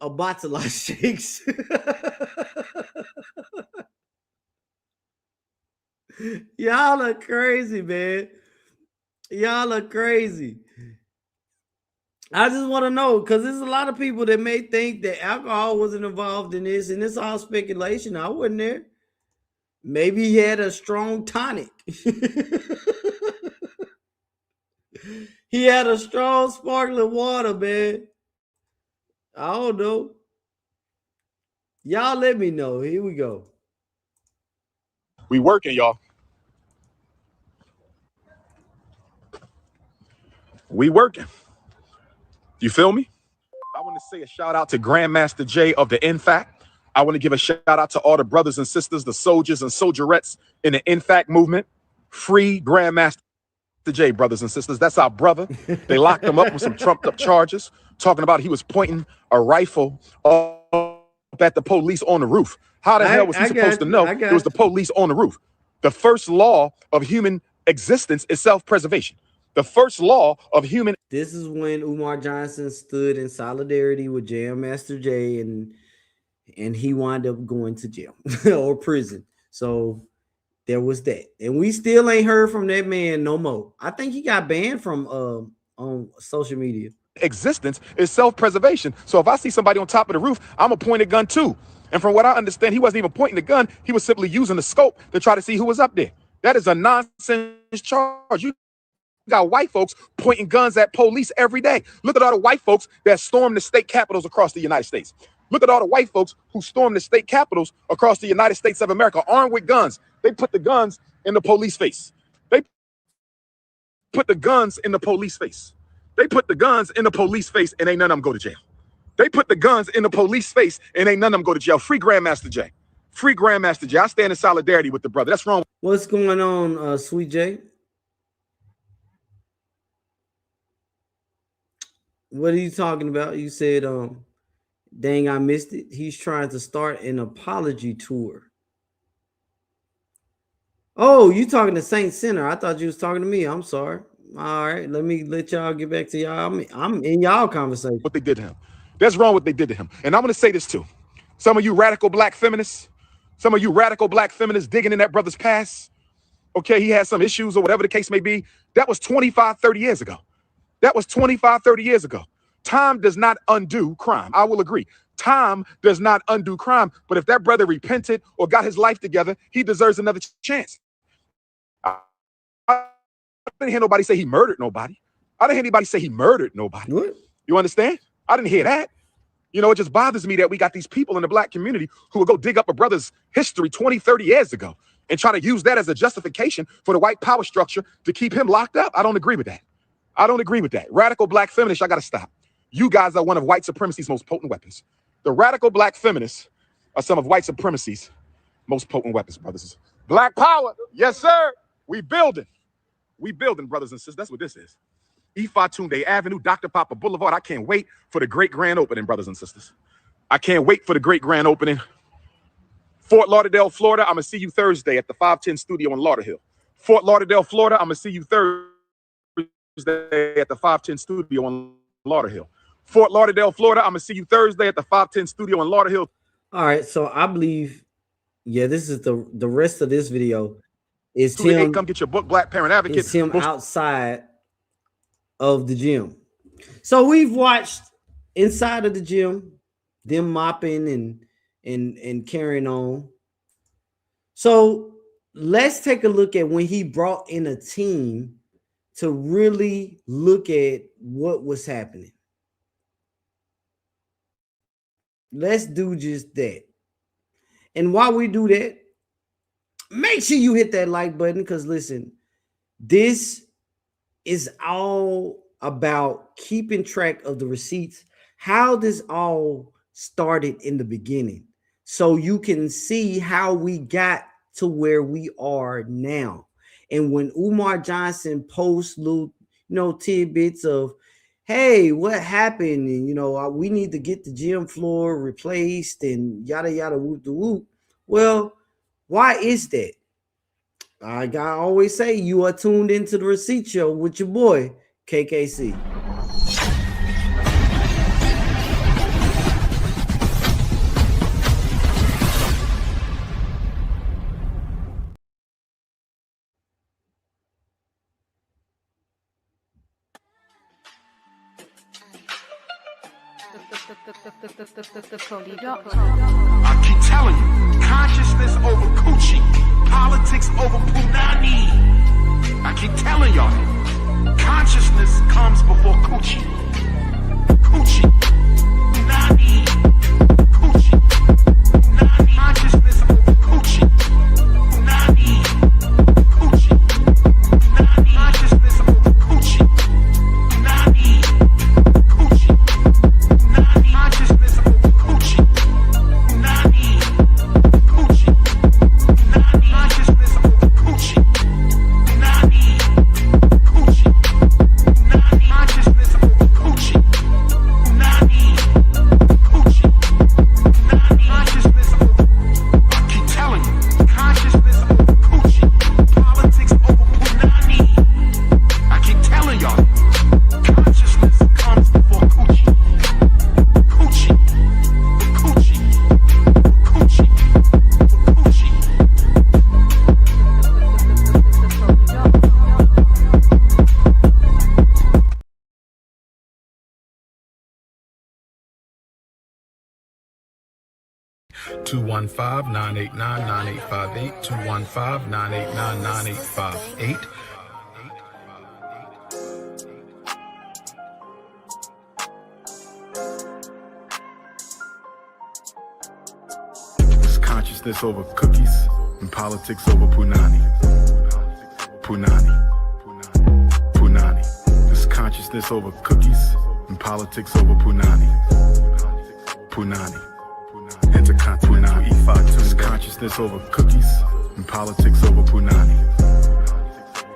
a bottle shakes. Y'all are crazy, man. Y'all are crazy. I just want to know, because there's a lot of people that may think that alcohol wasn't involved in this, and it's all speculation. I wasn't there. Maybe he had a strong tonic. He had a strong sparkling water, man. I don't know. Y'all let me know. Here we go. We working, y'all. We working. You feel me? I want to say a shout out to Grandmaster J of the InFact. I want to give a shout out to all the brothers and sisters, the soldiers and soldierettes in the InFact movement. Free Grandmaster J, brothers and sisters. That's our brother. They locked him up with some trumped up charges, talking about he was pointing a rifle up at the police on the roof. How the hell was he supposed to know it was the police on the roof? The first law of human existence is self-preservation. The first law of human. This is when Umar Johnson stood in solidarity with Jam Master J, and he wound up going to jail or prison. So there was that, and we still ain't heard from that man no more. I think he got banned from on social media. Existence is self-preservation. So if I see somebody on top of the roof, I'm gonna point a gun too. And from what I understand, he wasn't even pointing the gun. He was simply using the scope to try to see who was up there. That is a nonsense charge. You got white folks pointing guns at police every day. Look at all the white folks that stormed the state capitals across the United States. Look at all the white folks who stormed the state capitals across the United States of America, armed with guns. They put the guns in the police face. They put the guns in the police face. They put the guns in the police face, and ain't none of them go to jail. They put the guns in the police face, and ain't none of them go to jail. Free Grandmaster J. Free Grandmaster J. I stand in solidarity with the brother. That's wrong. What's going on, Sweet J? What are you talking about? You said, dang, I missed it. He's trying to start an apology tour. Oh, you talking to Saint Center. I thought you was talking to me. I'm sorry. All right, let me let y'all get back to y'all. I'm in y'all conversation. What they did to him. That's wrong what they did to him. And I'm going to say this too. Some of you radical black feminists, digging in that brother's past. Okay, he had some issues or whatever the case may be. That was 25, 30 years ago. That was 25, 30 years ago. Time does not undo crime. I will agree. Time does not undo crime. But if that brother repented or got his life together, he deserves another chance. I didn't hear nobody say he murdered nobody. I didn't hear anybody say he murdered nobody. What? You understand? I didn't hear that. You know, it just bothers me that we got these people in the black community who will go dig up a brother's history 20, 30 years ago and try to use that as a justification for the white power structure to keep him locked up. I don't agree with that. I don't agree with that. Radical black feminists, I got to stop. You guys are one of white supremacy's most potent weapons. The radical black feminists are some of white supremacy's most potent weapons, brothers. Black power. Yes, sir. We building. We building, brothers and sisters. That's what this is. Ifatunde Avenue, Dr. Papa Boulevard. I can't wait for the great grand opening, brothers and sisters. I can't wait for the great grand opening. Fort Lauderdale, Florida. I'm going to see you Thursday at the 510 studio in Lauderhill. Fort Lauderdale, Florida. I'm going to see you Thursday at the 510 studio in Lauderhill. Fort Lauderdale, Florida. I'm going to see you Thursday at the 510 studio in Lauderhill. All right. So I believe, yeah, this is the rest of this video. Is him, come get your book, Black Parent Advocate. It's him outside of the gym. So we've watched inside of the gym, them mopping and carrying on. So let's take a look at when he brought in a team to really look at what was happening. Let's do just that. And while we do that, make sure you hit that like button, because listen, this it's all about keeping track of the receipts, how this all started in the beginning, so you can see how we got to where we are now. And when Umar Johnson posts little, tidbits of, hey, what happened? And we need to get the gym floor replaced and yada yada whoop the whoop. Well, why is that? I always say you are tuned into the Receipt Show with your boy KKC. I keep telling you, consciousness over coochie, politics over punani. I keep telling y'all, consciousness comes before coochie. Coochie, punani, coochie, punani. Consciousness over coochie, punani, coochie, punani. Consciousness over coochie, punani, coochie, punani. Consciousness over coochie, punani, coochie, punani. Consciousness over coochie, punani, coochie, punani. Consciousness over coochie, punani, coochie, punani. Consciousness over, I keep telling you, consciousness over coochie, politics over punani. I keep telling y'all, consciousness comes before coochie. Coochie, coochie, coochie, coochie. 215-989-9858, 215-989-9858. It's consciousness over cookies and politics over punani. Punani. Punani. It's consciousness over cookies and politics over punani. Punani. Intercontinental E5. It's consciousness over cookies and politics over punani.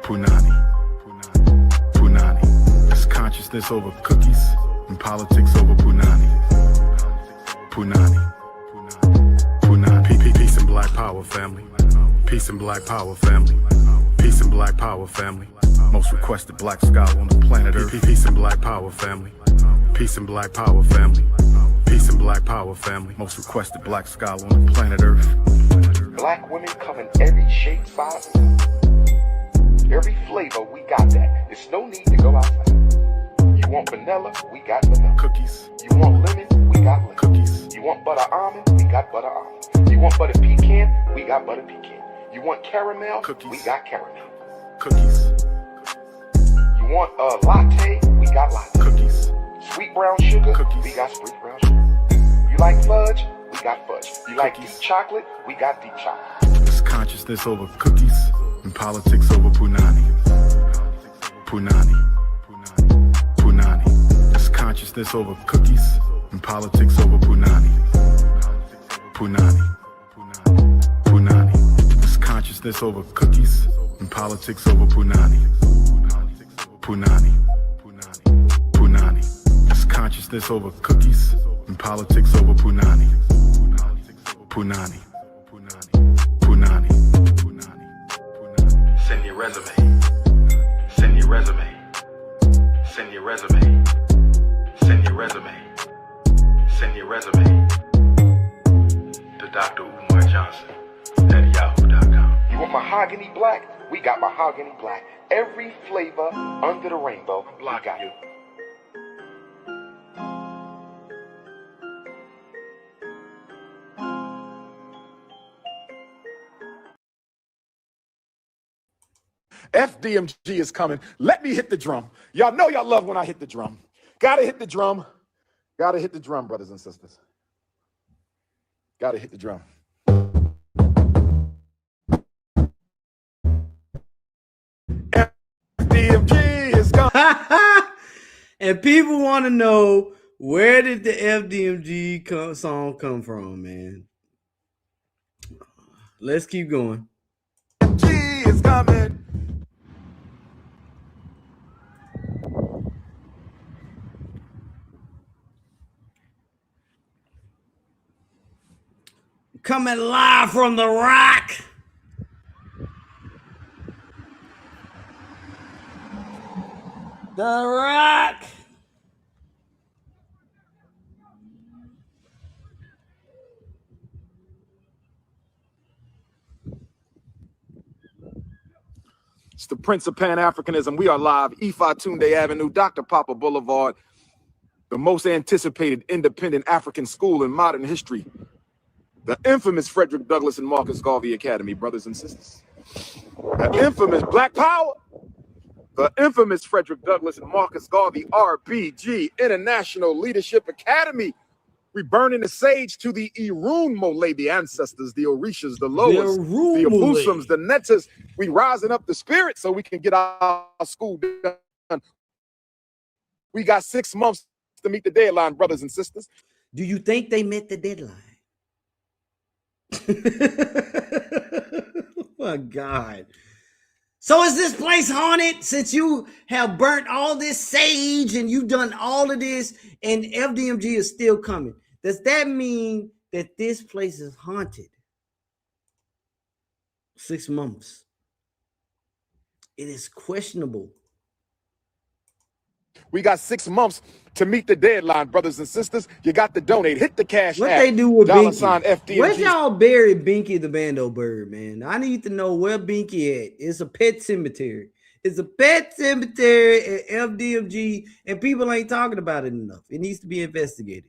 Punani. Punani. It's consciousness over cookies and politics over punani. Punani. Punani. Peace and black power, family. Peace and black power, family. Peace and black power, family. Most requested black scholar on the planet Earth. Peace and black power, family. Peace and black power, family. Peace and black power, family. Most requested black scholar on the planet Earth. Black women come in every shape, size, every flavor. We got that. There's no need to go outside. You want vanilla? We got vanilla. Cookies. You want lemon? We got lemon. Cookies. You want butter almond? We got butter almond. You want butter pecan? We got butter pecan. You want caramel? Cookies. We got caramel. Cookies. You want a latte? We got latte. Cookies. Sweet brown sugar? Cookies. We got sweet brown sugar. You like fudge? We got fudge. You like deep chocolate? We got deep chocolate. It's consciousness over cookies and politics over punani. Punani. Punani. It's consciousness over cookies and politics over punani. Punani. Punani. It's consciousness over cookies and politics over punani. Punani. Punani. It's consciousness over cookies and politics over punani. Punani. Punani. Send your resume. Send your resume. Send your resume. Send your resume. Send your resume to Dr. Umar Johnson at yahoo.com. You want mahogany black? We got mahogany black. Every flavor under the rainbow, we got you. FDMG is coming. Let me hit the drum. Y'all know y'all love when I hit the drum. Gotta hit the drum. Gotta hit the drum, brothers and sisters. Gotta hit the drum. FDMG And people want to know, where did the FDMG song come from, man? Let's keep going. G is coming. Coming live from the Rock. The Rock. It's the Prince of Pan-Africanism. We are live, Ifa Tunde Avenue, Dr. Papa Boulevard, the most anticipated independent African school in modern history. The infamous Frederick Douglass and Marcus Garvey Academy, brothers and sisters. The infamous Black Power. The infamous Frederick Douglass and Marcus Garvey RBG International Leadership Academy. We burning the sage to the Irun Mole, the ancestors, the Orishas, the Loas, the Abusums, the Netas. We rising up the spirit so we can get our school done. We got 6 months to meet the deadline, brothers and sisters. Do you think they met the deadline? Oh my God. So is this place haunted since you have burnt all this sage and you've done all of this and FDMG is still coming? Does that mean that this place is haunted? 6 months. It is questionable. We got 6 months to meet the deadline, brothers and sisters. You got to donate. Hit the cash What app. they do with $FDMG. Binky? Where's y'all bury Binky the Bando Bird, man? I need to know where Binky at. It's a pet cemetery. It's a pet cemetery at FDMG, and people ain't talking about it enough. It needs to be investigated.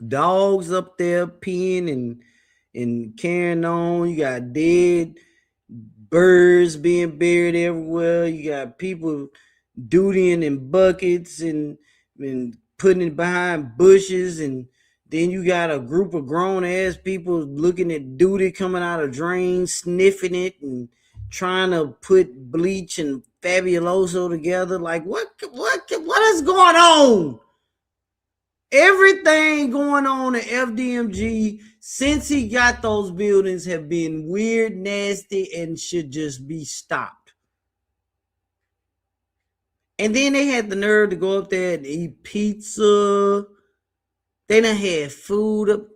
Dogs up there peeing and carrying on. You got dead birds being buried everywhere. You got people dutying in buckets and putting it behind bushes, and then you got a group of grown-ass people looking at duty coming out of drains, sniffing it and trying to put bleach and Fabuloso together. Like, what is going on? Everything going on at FDMG since he got those buildings have been weird, nasty, and should just be stopped. And then they had the nerve to go up there and eat pizza. They done had food up.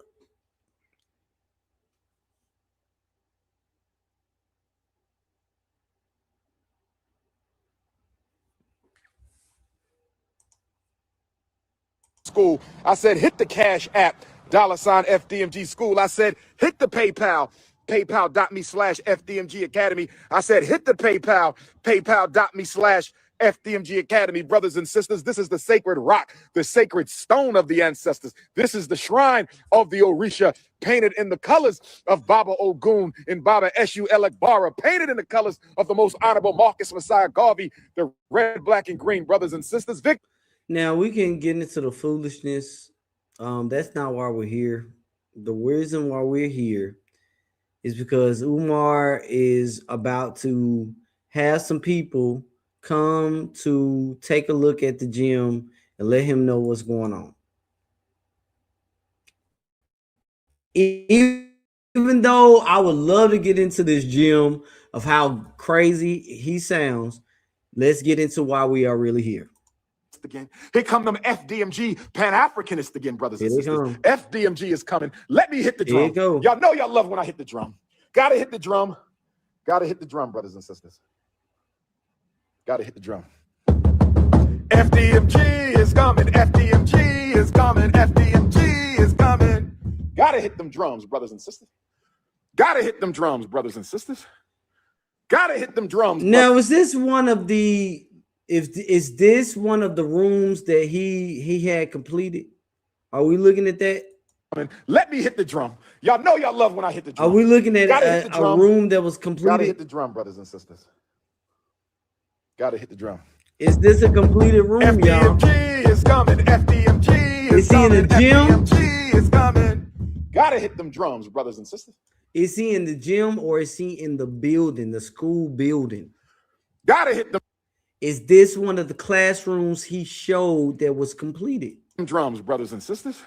School. I said, hit the cash app, $FDMG school. I said, hit the PayPal, paypal.me/FDMG Academy. I said, hit the PayPal, paypal.me/FDMG Academy. Brothers and sisters, this is the sacred rock, the sacred stone of the ancestors. This is the shrine of the Orisha, painted in the colors of Baba Ogun and Baba Eshu Elekbara, painted in the colors of the most honorable Marcus Messiah Garvey, the red, black, and green. Brothers and sisters, Now we can get into the foolishness. That's not why we're here. The reason why we're here is because Umar is about to have some people come to take a look at the gym and let him know what's going on. Even though I would love to get into this gym of how crazy he sounds, let's get into why we are really here. Again, here come them FDMG Pan-Africanists again, brothers and sisters. FDMG is coming. Let me hit the drum. Y'all know y'all love when I hit the drum. Gotta hit the drum. Gotta hit the drum, brothers and sisters. Gotta hit the drum. FDMG is coming. FDMG is coming. FDMG is coming. Gotta hit them drums, brothers and sisters. Gotta hit them drums, brothers and sisters. Gotta hit them drums. Now, is this one of the... Is this one of the rooms that he had completed? Are we looking at that? Let me hit the drum. Y'all know y'all love when I hit the drum. Are we looking at a room that was completed? Gotta hit the drum, brothers and sisters. Gotta hit the drum. Is this a completed room, y'all? FDMG is coming. FDMG is he in the gym? FDMG is coming. Gotta hit them drums, brothers and sisters. Is he in the gym or is he in the building, the school building? Gotta hit them. Is this one of the classrooms he showed that was completed? Drums, brothers and sisters.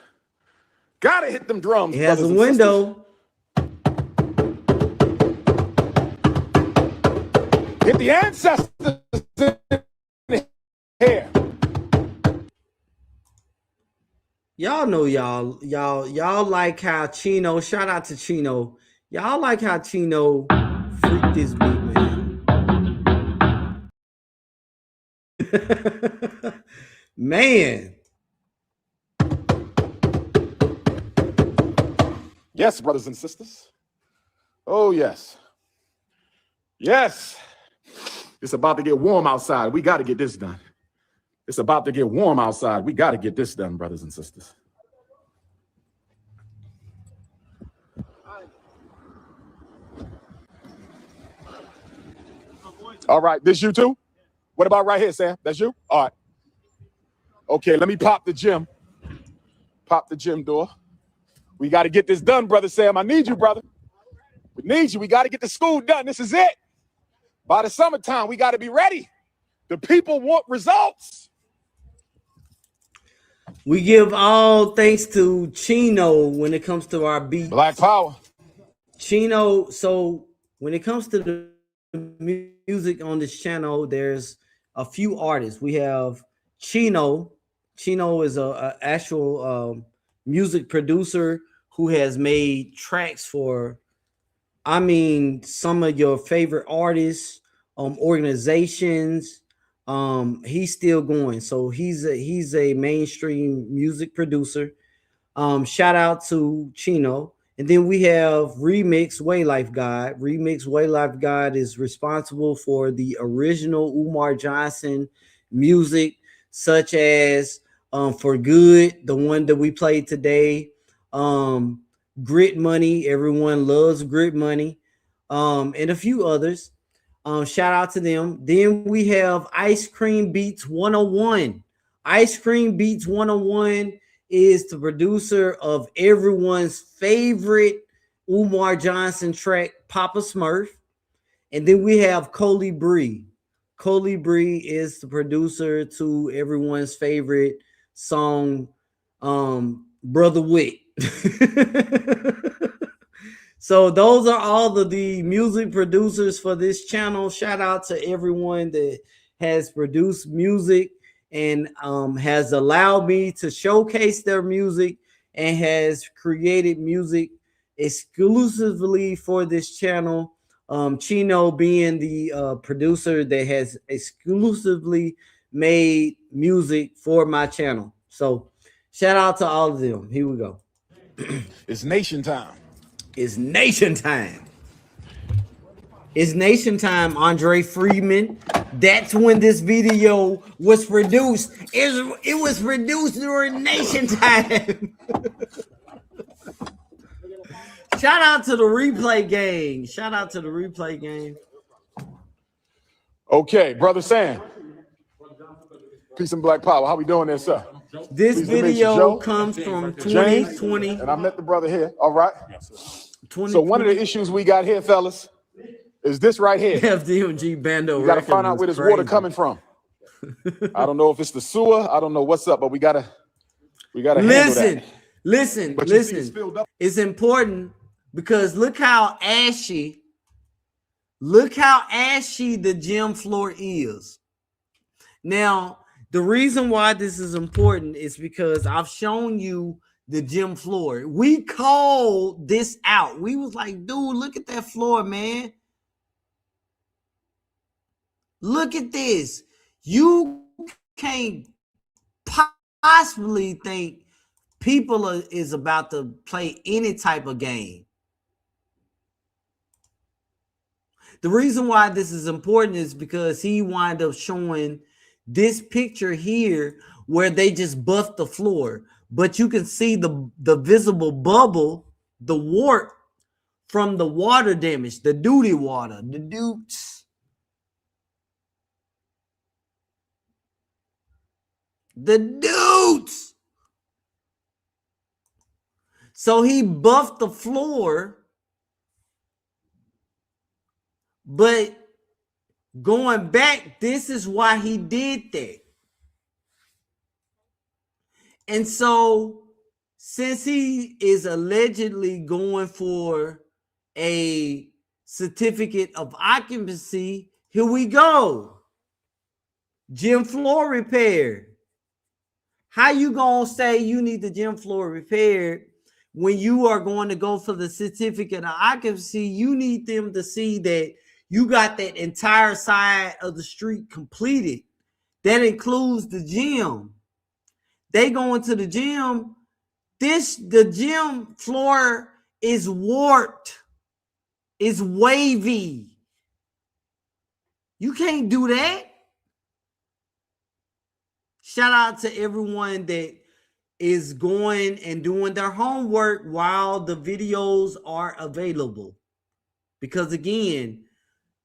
Gotta hit them drums, It has brothers a and window. sisters. Hit the ancestors in here. Y'all know y'all like how Chino, shout out to Chino. Y'all like how Chino freaked this beat, man. Man. Yes, brothers and sisters. Oh, yes. Yes. It's about to get warm outside. We got to get this done. It's about to get warm outside. We got to get this done, brothers and sisters. All right, this you too? What about right here, Sam? That's you? All right. Okay, let me pop the gym. Pop the gym door. We got to get this done, brother Sam. I need you, brother. We need you. We got to get the school done. This is it. By the summertime, we got to be ready. The people want results. We give all thanks to Chino when it comes to our beats. Black Power. Chino, so when it comes to the music on this channel, there's a few artists. We have Chino. Chino is a actual music producer who has made tracks for, I mean, some of your favorite artists, organizations. He's still going, so he's a mainstream music producer. Shout out to Chino. And then we have Remix Waylife God. Remix Waylife God is responsible for the original Umar Johnson music, such as For Good, the one that we played today, Grit Money, everyone loves Grit Money, and a few others. Shout out to them. Then we have Ice Cream Beats 101. Ice Cream Beats 101 is the producer of everyone's favorite Umar Johnson track, Papa Smurf. And then we have Colibri. Colibri is the producer to everyone's favorite song, Brother Wick. So those are all of the music producers for this channel. Shout out to everyone that has produced music and has allowed me to showcase their music and has created music exclusively for this channel. Chino being the producer that has exclusively made music for my channel. So shout out to all of them. Here we go. It's nation time. It's nation time. It's nation time, Andre Freeman. That's when this video was produced. It was produced during nation time. Shout out to the replay gang. Shout out to the replay gang. Okay, brother Sam. Peace and Black Power. How we doing there, sir? This Pleased to meet you, video Joe. comes from James, 2020. and I met the brother here. All right. So one of the issues we got here, fellas, is this right here. FDMG Bando. We got to find out where this water coming from. I don't know if it's the sewer. I don't know what's up, but we gotta listen. Listen. It's important because look how ashy the gym floor is. Now, the reason why this is important is because I've shown you the gym floor. We called this out. We was like, dude, look at that floor, man. Look at this. You can't possibly think people is about to play any type of game. The reason why this is important is because he wound up showing this picture here where they just buffed the floor, but you can see the visible bubble, the wart from the water damage, the duty water, the dudes. The dudes. So he buffed the floor, but Going back, this is why he did that. And so, since he is allegedly going for a certificate of occupancy, here we go. Gym floor repair. How you gonna say you need the gym floor repaired when you are going to go for the certificate of occupancy? You need them to see that you got that entire side of the street completed. That includes the gym. They go into the gym. The gym floor is warped. It's wavy. You can't do that. Shout out to everyone that is going and doing their homework while the videos are available. Because again,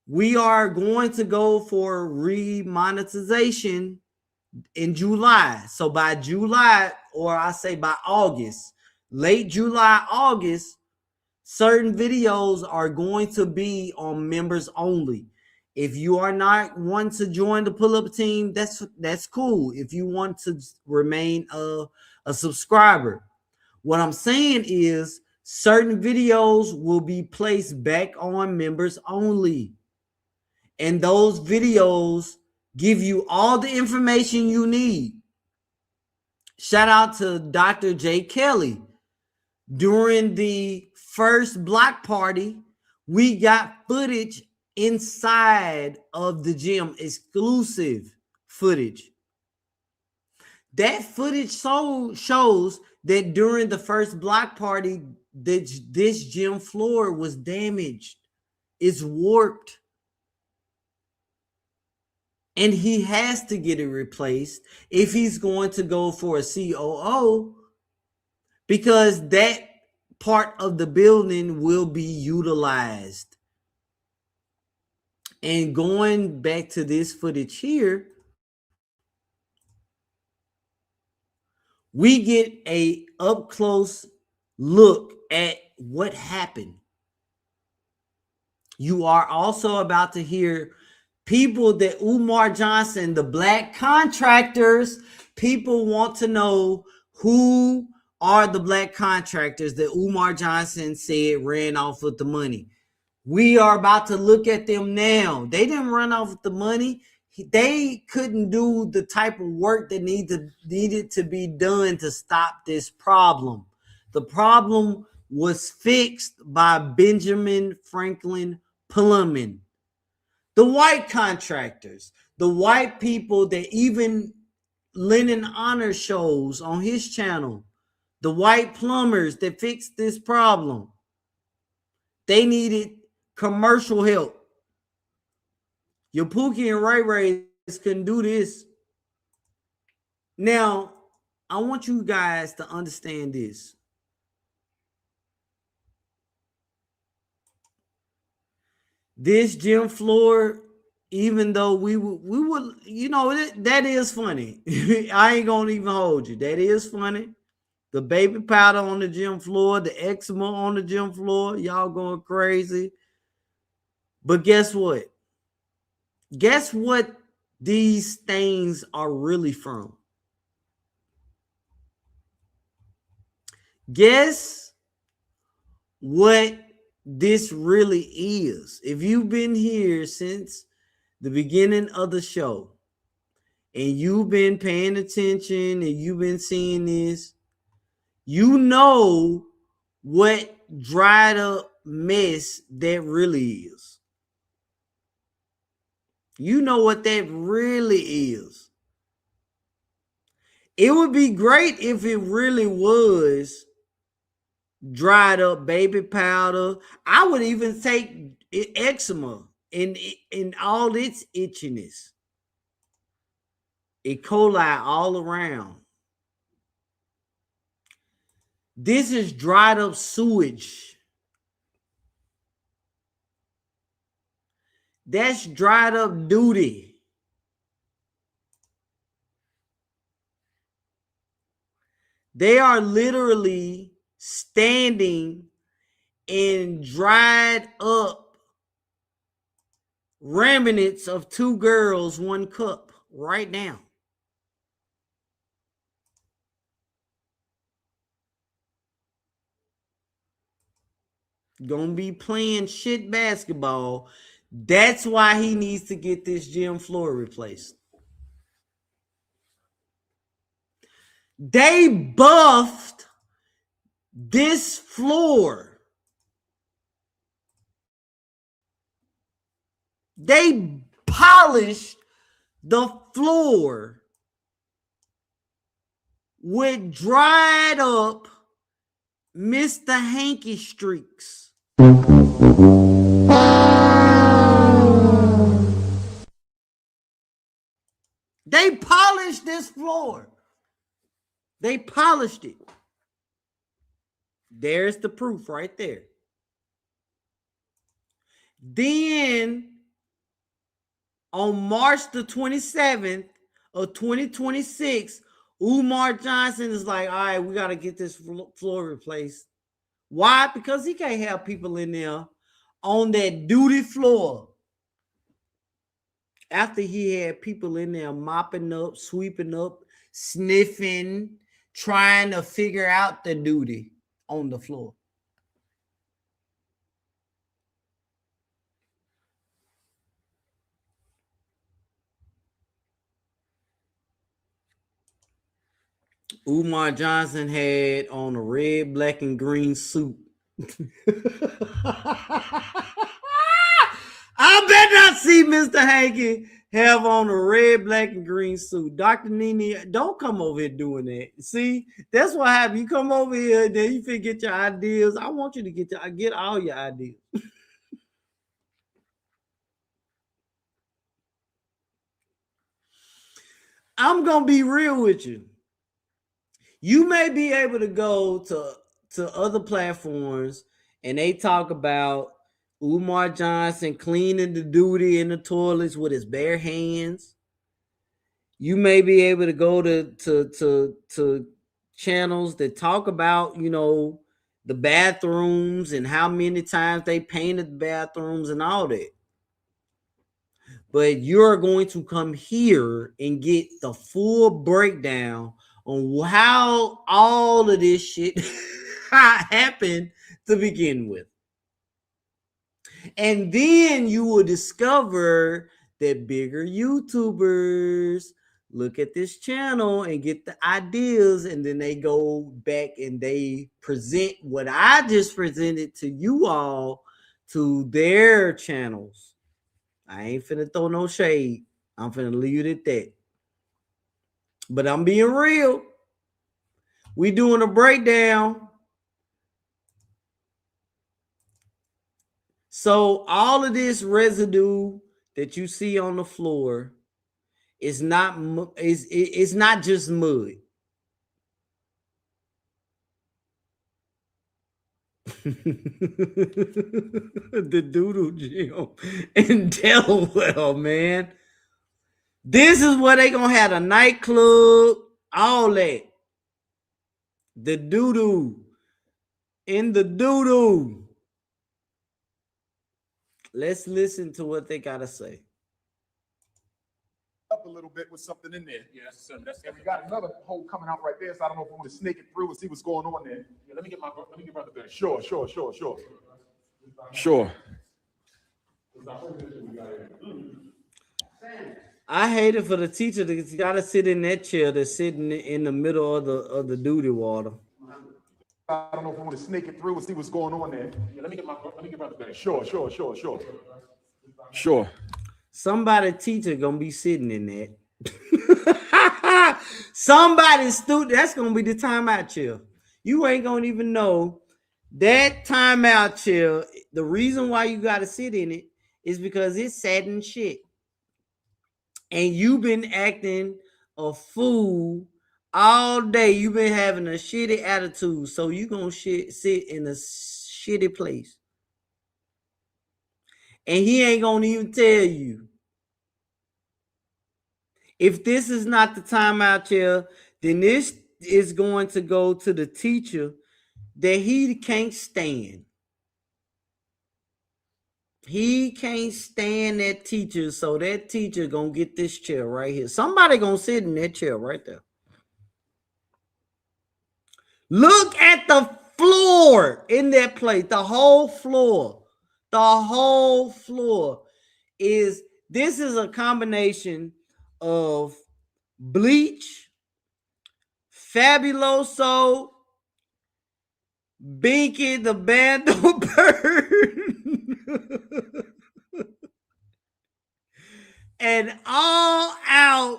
we are going to go for remonetization in July. So by July, or I say by August, late July, August, certain videos are going to be on members only. If you are not wanting to join the pull-up team, that's cool. If you want to remain a subscriber, what I'm saying is certain videos will be placed back on members only. And those videos give you all the information you need. Shout out to Dr. J. Kelly. During the first block party, we got footage inside of the gym, exclusive footage. That footage shows that during the first block party, this gym floor was damaged. It's warped. And he has to get it replaced if he's going to go for a COO, because that part of the building will be utilized. And going back to this footage here, we get a up close look at what happened. You are also about to hear people that Umar Johnson, the black contractors, people want to know who are the black contractors that Umar Johnson said ran off with the money. We are about to look at them now. They didn't run off with the money. They couldn't do the type of work that needed to be done to stop this problem. The problem was fixed by Benjamin Franklin Plumbing. The white contractors, the white people that even Lennon Honor shows on his channel, the white plumbers that fixed this problem, they needed commercial help. Your Pookie and Ray Rays couldn't do this. Now, I want you guys to understand this. This gym floor, even though we would, you know, that is funny. I ain't gonna even hold you. That is funny. The baby powder on the gym floor, the eczema on the gym floor, y'all going crazy. But guess what? Guess what these stains are really from? Guess what this really is. If you've been here since the beginning of the show and you've been paying attention and you've been seeing this, you know what dried up mess that really is. You know what that really is. It would be great if it really was dried up baby powder. I would even take eczema and all its itchiness, E. coli all around. This is dried up sewage. That's dried up duty. They are literally standing in dried up remnants of 2 girls, 1 cup right now. Gonna be playing shit basketball. That's why he needs to get this gym floor replaced. They buffed this floor. They polished the floor with dried up Mr. Hanky streaks. They polished this floor. They polished it. There's the proof right there. Then on March the 27th of 2026, Umar Johnson is like, all right, we got to get this floor replaced. Why? Because he can't have people in there on that duty floor after he had people in there mopping up, sweeping up, sniffing, trying to figure out the duty on the floor. Umar Johnson had on a red, black, and green suit. I bet not see Mr. Hanky have on a red, black, and green suit. Dr. Nene, don't come over here doing that. See, that's what happens. You come over here, then you forget your ideas. I want you to get all your ideas. I'm going to be real with you. You may be able to go to other platforms and they talk about Umar Johnson cleaning the duty in the toilets with his bare hands. You may be able to go to channels that talk about, the bathrooms and how many times they painted the bathrooms and all that. But you're going to come here and get the full breakdown on how all of this shit happened to begin with. And then you will discover that bigger YouTubers look at this channel and get the ideas, and then they go back and they present what I just presented to you all to their channels. I ain't finna throw no shade. I'm finna leave it at that. But I'm being real. We doing a breakdown. So all of this residue that you see on the floor is not it's not just mud. The Doodle Gym in Delaware, man. This is where they gonna have a nightclub, all that. The doo-doo in the doo-doo. Let's listen to what they gotta say. Up a little bit with something in there. Yeah, and we got another hole coming out right there, so I don't know if we want to snake it through and see what's going on there. Yeah, let me get brother there. Sure. I hate it for the teacher to gotta sit in that chair that's sitting in the middle of the duty water. I don't know if we want to snake it through and see what's going on there. Yeah, let me get brother there. Sure. Somebody teacher gonna be sitting in that. Somebody student, that's gonna be the timeout chair. You ain't gonna even know that timeout chair. The reason why you gotta sit in it is because it's sad and shit. And you've been acting a fool all day. You've been having a shitty attitude. So you gonna sit in a shitty place. And he ain't gonna even tell you. If this is not the timeout chair, then this is going to go to the teacher that he can't stand. He can't stand that teacher, so that teacher gonna get this chair right here. Somebody gonna sit in that chair right there. Look at the floor in that place. The whole floor. The whole floor is, this is a combination of bleach, Fabuloso, Binky the Bando Bird, and all out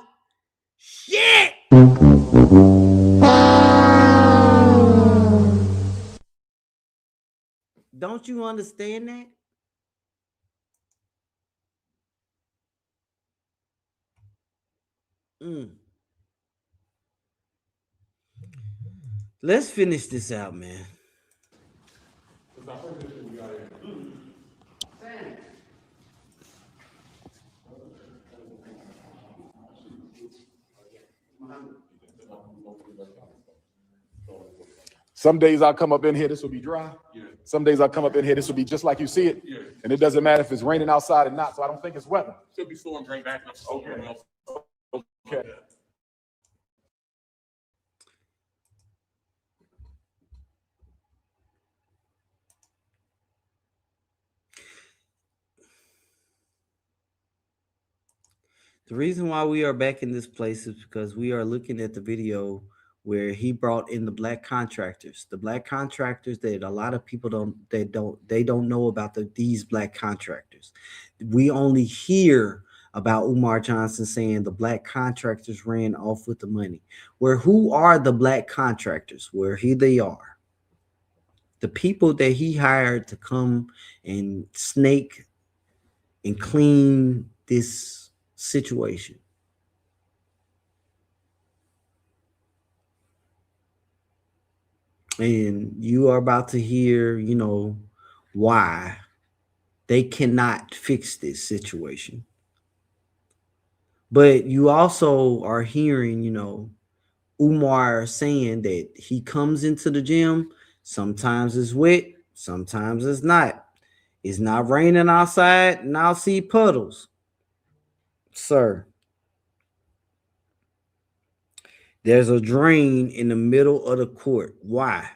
shit. Don't you understand that? Let's finish this out, man. Some days I'll come up in here, this will be dry. Some days I'll come up in here, this will be just like you see it. And it doesn't matter if it's raining outside or not, so I don't think it's weather. Should be storm drain back up. Okay. Okay. The reason why we are back in this place is because we are looking at the video where he brought in the black contractors that a lot of people don't know about these black contractors. We only hear about Umar Johnson saying the black contractors ran off with the money. Who are the black contractors? Here they are. The people that he hired to come and snake and clean this situation. And you are about to hear, why they cannot fix this situation. But you also are hearing, Umar saying that he comes into the gym. Sometimes it's wet, sometimes it's not. It's not raining outside, and I'll see puddles. Sir, there's a drain in the middle of the court. Why?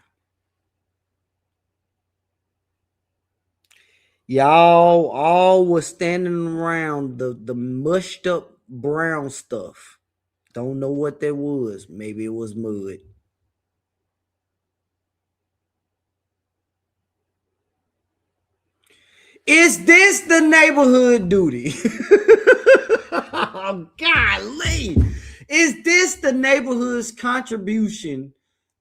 Y'all all was standing around the mushed up brown stuff. Don't know what that was. Maybe it was mud. Is this the neighborhood duty? Oh, golly. Is this the neighborhood's contribution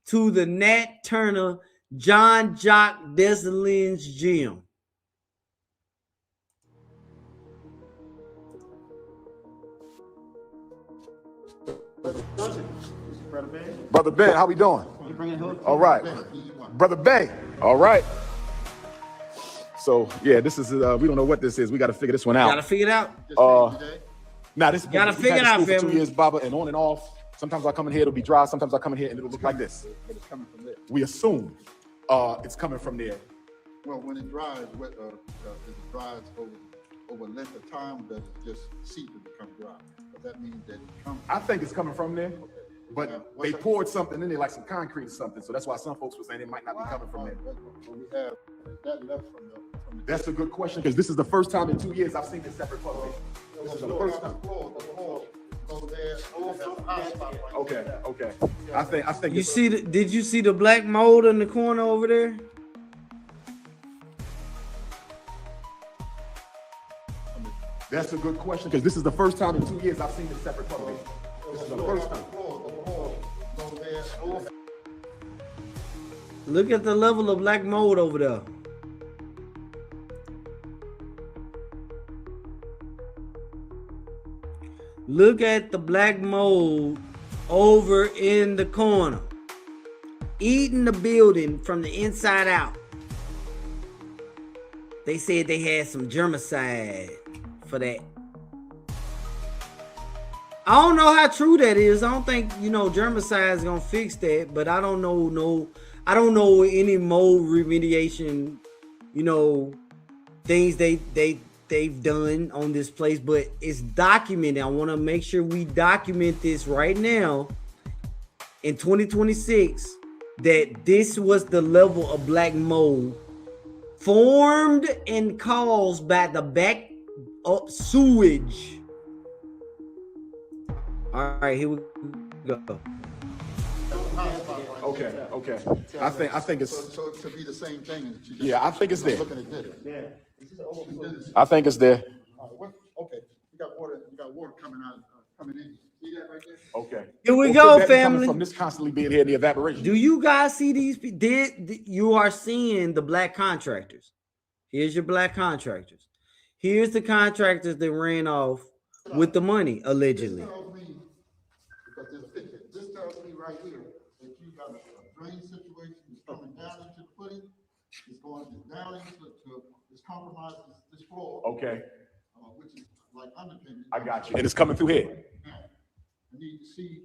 to the Nat Turner John Jock Deslin's gym? Brother Ben, how we doing? All right. Brother Ben. All right. So, yeah, this is, we don't know what this is. We got to figure this one out. Got to figure it out? This got to figure it out, for 2 family. years, Baba, and on and off. Sometimes I come in here, it'll be dry. Sometimes I come in here and it'll look like this. It's coming from there. We assume it's coming from there. Well, when it dries, it dries over length of time, does it just cease to become dry? But that means that it comes. I think it's coming from there, but they poured something in there, like some concrete or something. So that's why some folks were saying it might not be coming from there. We have that left from the. That's a good question, because this is the first time in 2 years I've seen this separate public. This is the first time. Okay. I think you see did you see the black mold in the corner over there? That's a good question, because this is the first time in 2 years I've seen this separate public. This is the first time. Look at the level of black mold over there. Look at the black mold over in the corner, eating the building from the inside out. They said they had some germicide for that. I don't know how true that is. I don't think, germicide is gonna fix that, but I don't know any mold remediation, things they've done on this place, but it's documented. I want to make sure we document this right now in 2026 that this was the level of black mold formed and caused by the back up sewage. All right, here we go. Okay. I think it's So to be the same thing. I think it's there. Looking at this. Yeah. I think it's there. Okay, you got water coming out, coming in. See that right there? Okay. Here we Well, go, could that be coming family. from this constantly being here in the evaporation? Do you guys see these? You are seeing the black contractors. Here's your black contractors. Here's the contractors that ran off with the money, allegedly. This tells me right here that you got a drain situation that's coming down into the footing. It's going down into it's compromised this floor. Okay. Which is like underpinning. I got you. And it's coming through here. I need to see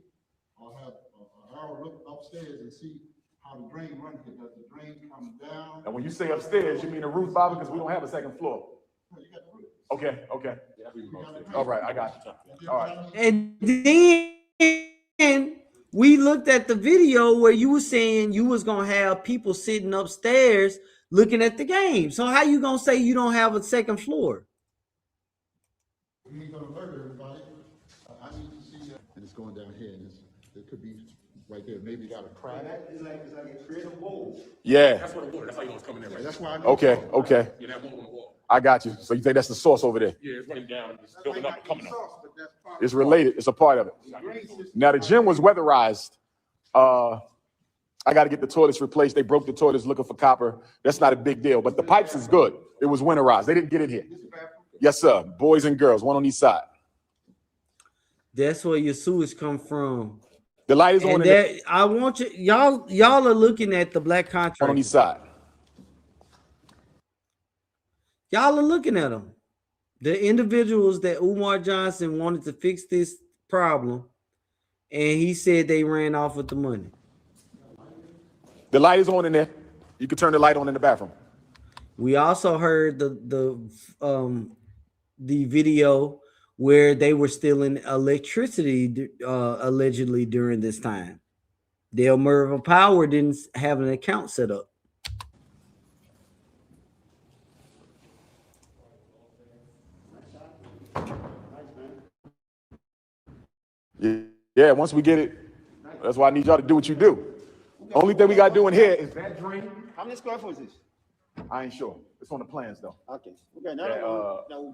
or have an arrow look upstairs and see how the drain runs. Does the drain come down? And when you say upstairs, you mean the roof, Bobby? Because we don't have a second floor. No, you got the roof. Okay. All right, I got you. All right. And then we looked at the video where you were saying you was gonna have people sitting upstairs looking at the game. So how you gonna say you don't have a second floor? We ain't gonna alert everybody. I need to see and it's going down here, and it could be right there. Maybe you got a crack. It's like a creative mold. Yeah. That's what the water. That's how you know it's coming in, right? That's why I know. Okay. Yeah, that mold on the wall. I got you. So you think that's the source over there? Yeah, it's running down, it's building up and coming up. It's related. It's a part of it. Now the gym was weatherized. I got to get the toilets replaced. They broke the toilets looking for copper. That's not a big deal. But the pipes is good. It was winterized. They didn't get in here. Yes, sir. Boys and girls, one on each side. That's where your sewage come from. The light is on. I want y'all are looking at the black contract. One on each side. Y'all are looking at them. The individuals that Umar Johnson wanted to fix this problem, and he said they ran off with the money. The light is on in there. You can turn the light on in the bathroom. We also heard the video where they were stealing electricity allegedly during this time. Delmarva Power didn't have an account set up. Yeah, once we get it, that's why I need y'all to do what you do. Only thing we got to do in here is that drain. How many square foot is this? I ain't sure. It's on the plans though. Okay. Okay.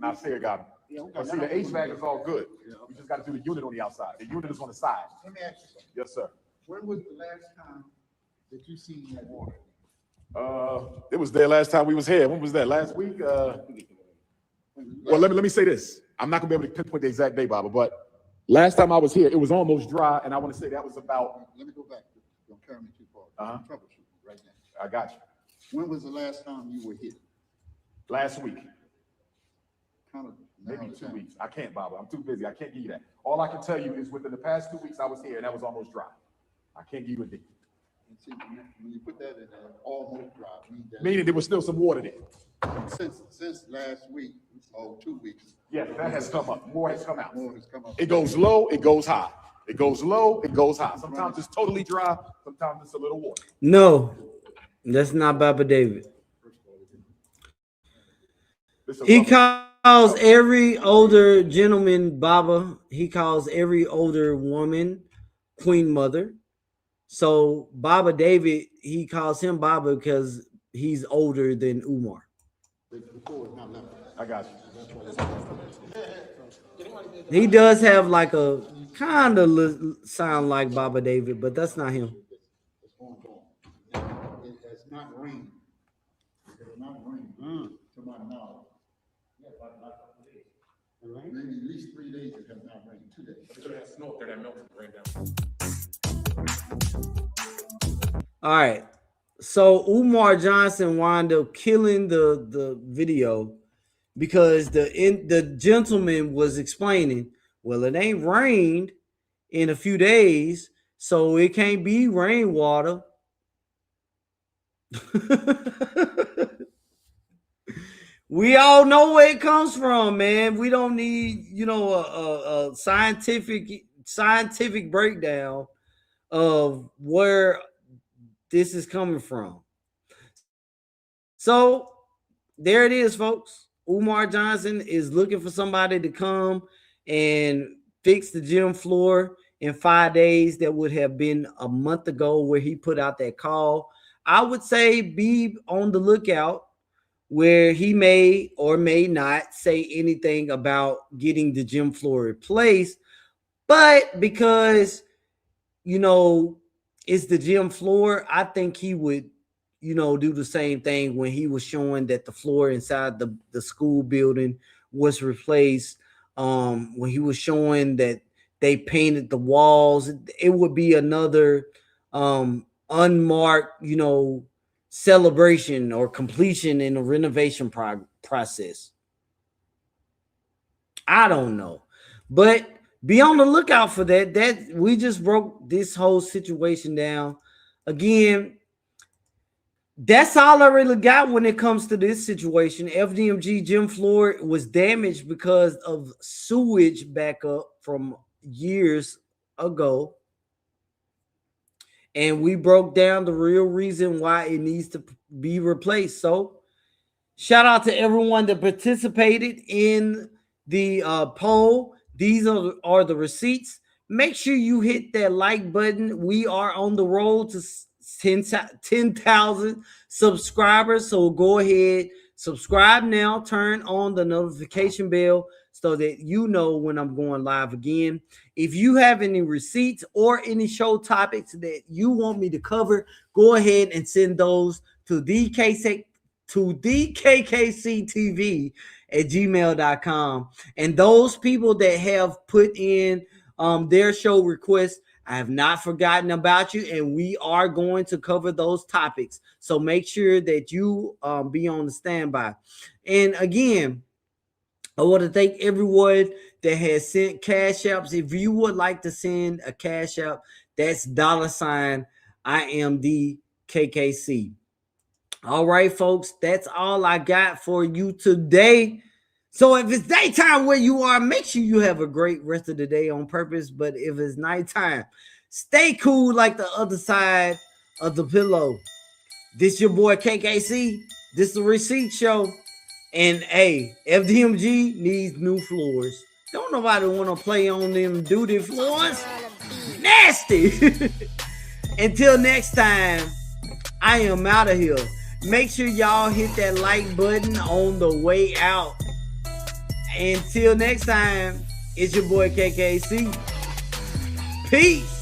Nasir got them. Yeah, okay. But see, the HVAC is all good. We just got to do the unit on the outside. The unit is on the side. Let me ask you something. Yes, sir. When was the last time that you seen that water? It was there last time we was here. When was that? Last week? Well, let me say this. I'm not gonna be able to pinpoint the exact day, Baba, but last time I was here, it was almost dry, and I want to say that was about. Let me go back. Don't carry me too far. Uh-huh. Troubleshooting right now. I got you. When was the last time you were here? Last week. Kind of Maybe 2 weeks. I can't, Baba. I'm too busy. I can't give you that. All I can tell you is within the past 2 weeks I was here, and that was almost dry. I can't give you a date. And see, when you put that in there, almost dry, Meaning there was still some water there. Since last week, or 2 weeks. Yes, that has come up. More has come out. More has come up. It goes low, it goes high. It goes low, it goes high. Sometimes it's totally dry, sometimes it's a little water. No, that's not Baba David. He calls every older gentleman Baba. He calls every older woman Queen Mother. So Baba David, he calls him Baba because he's older than Umar. I got you. He does have like a kind of sound like Baba David, but that's not him. It has not rained. It has not rained to my knowledge. Maybe at least 3 days it has not rained. 2 days. So that snow up there that melted and ran down. All right. So Umar Johnson wound up killing the video because the gentleman was explaining, well, it ain't rained in a few days, so it can't be rainwater. We all know where it comes from, man. We don't need, a scientific breakdown of where this is coming from. So there it is, folks. Umar Johnson is looking for somebody to come and fix the gym floor in 5 days. That would have been a month ago where he put out that call. I would say be on the lookout where he may or may not say anything about getting the gym floor replaced. But because, it's the gym floor, I think he would, do the same thing when he was showing that the floor inside the school building was replaced. When he was showing that they painted the walls, it would be another unmarked, celebration or completion in the renovation process. I don't know, but be on the lookout for that. That we just broke this whole situation down. Again, that's all I really got when it comes to this situation. FDMG gym floor was damaged because of sewage backup from years ago. And we broke down the real reason why it needs to be replaced. So shout out to everyone that participated in the poll. These are the receipts. Make sure you hit that like button. We are on the road to 10,000 subscribers. So go ahead, subscribe now, turn on the notification bell so that you know when I'm going live again. If you have any receipts or any show topics that you want me to cover, go ahead and send those to DKKCTV@gmail.com. And those people that have put in their show requests, I have not forgotten about you, and we are going to cover those topics. So make sure that you be on the standby. And again, I want to thank everyone that has sent cash apps. If you would like to send a cash app, that's $IMDKKC. All right, folks, that's all I got for you today. So if it's daytime where you are, make sure you have a great rest of the day on purpose. But if it's nighttime, stay cool like the other side of the pillow. This your boy KKC. This the Receipt Show. And hey, FDMG needs new floors. Don't nobody want to play on them duty floors. Nasty. Until next time, I am out of here. Make sure y'all hit that like button on the way out. Until next time, it's your boy KKC. Peace.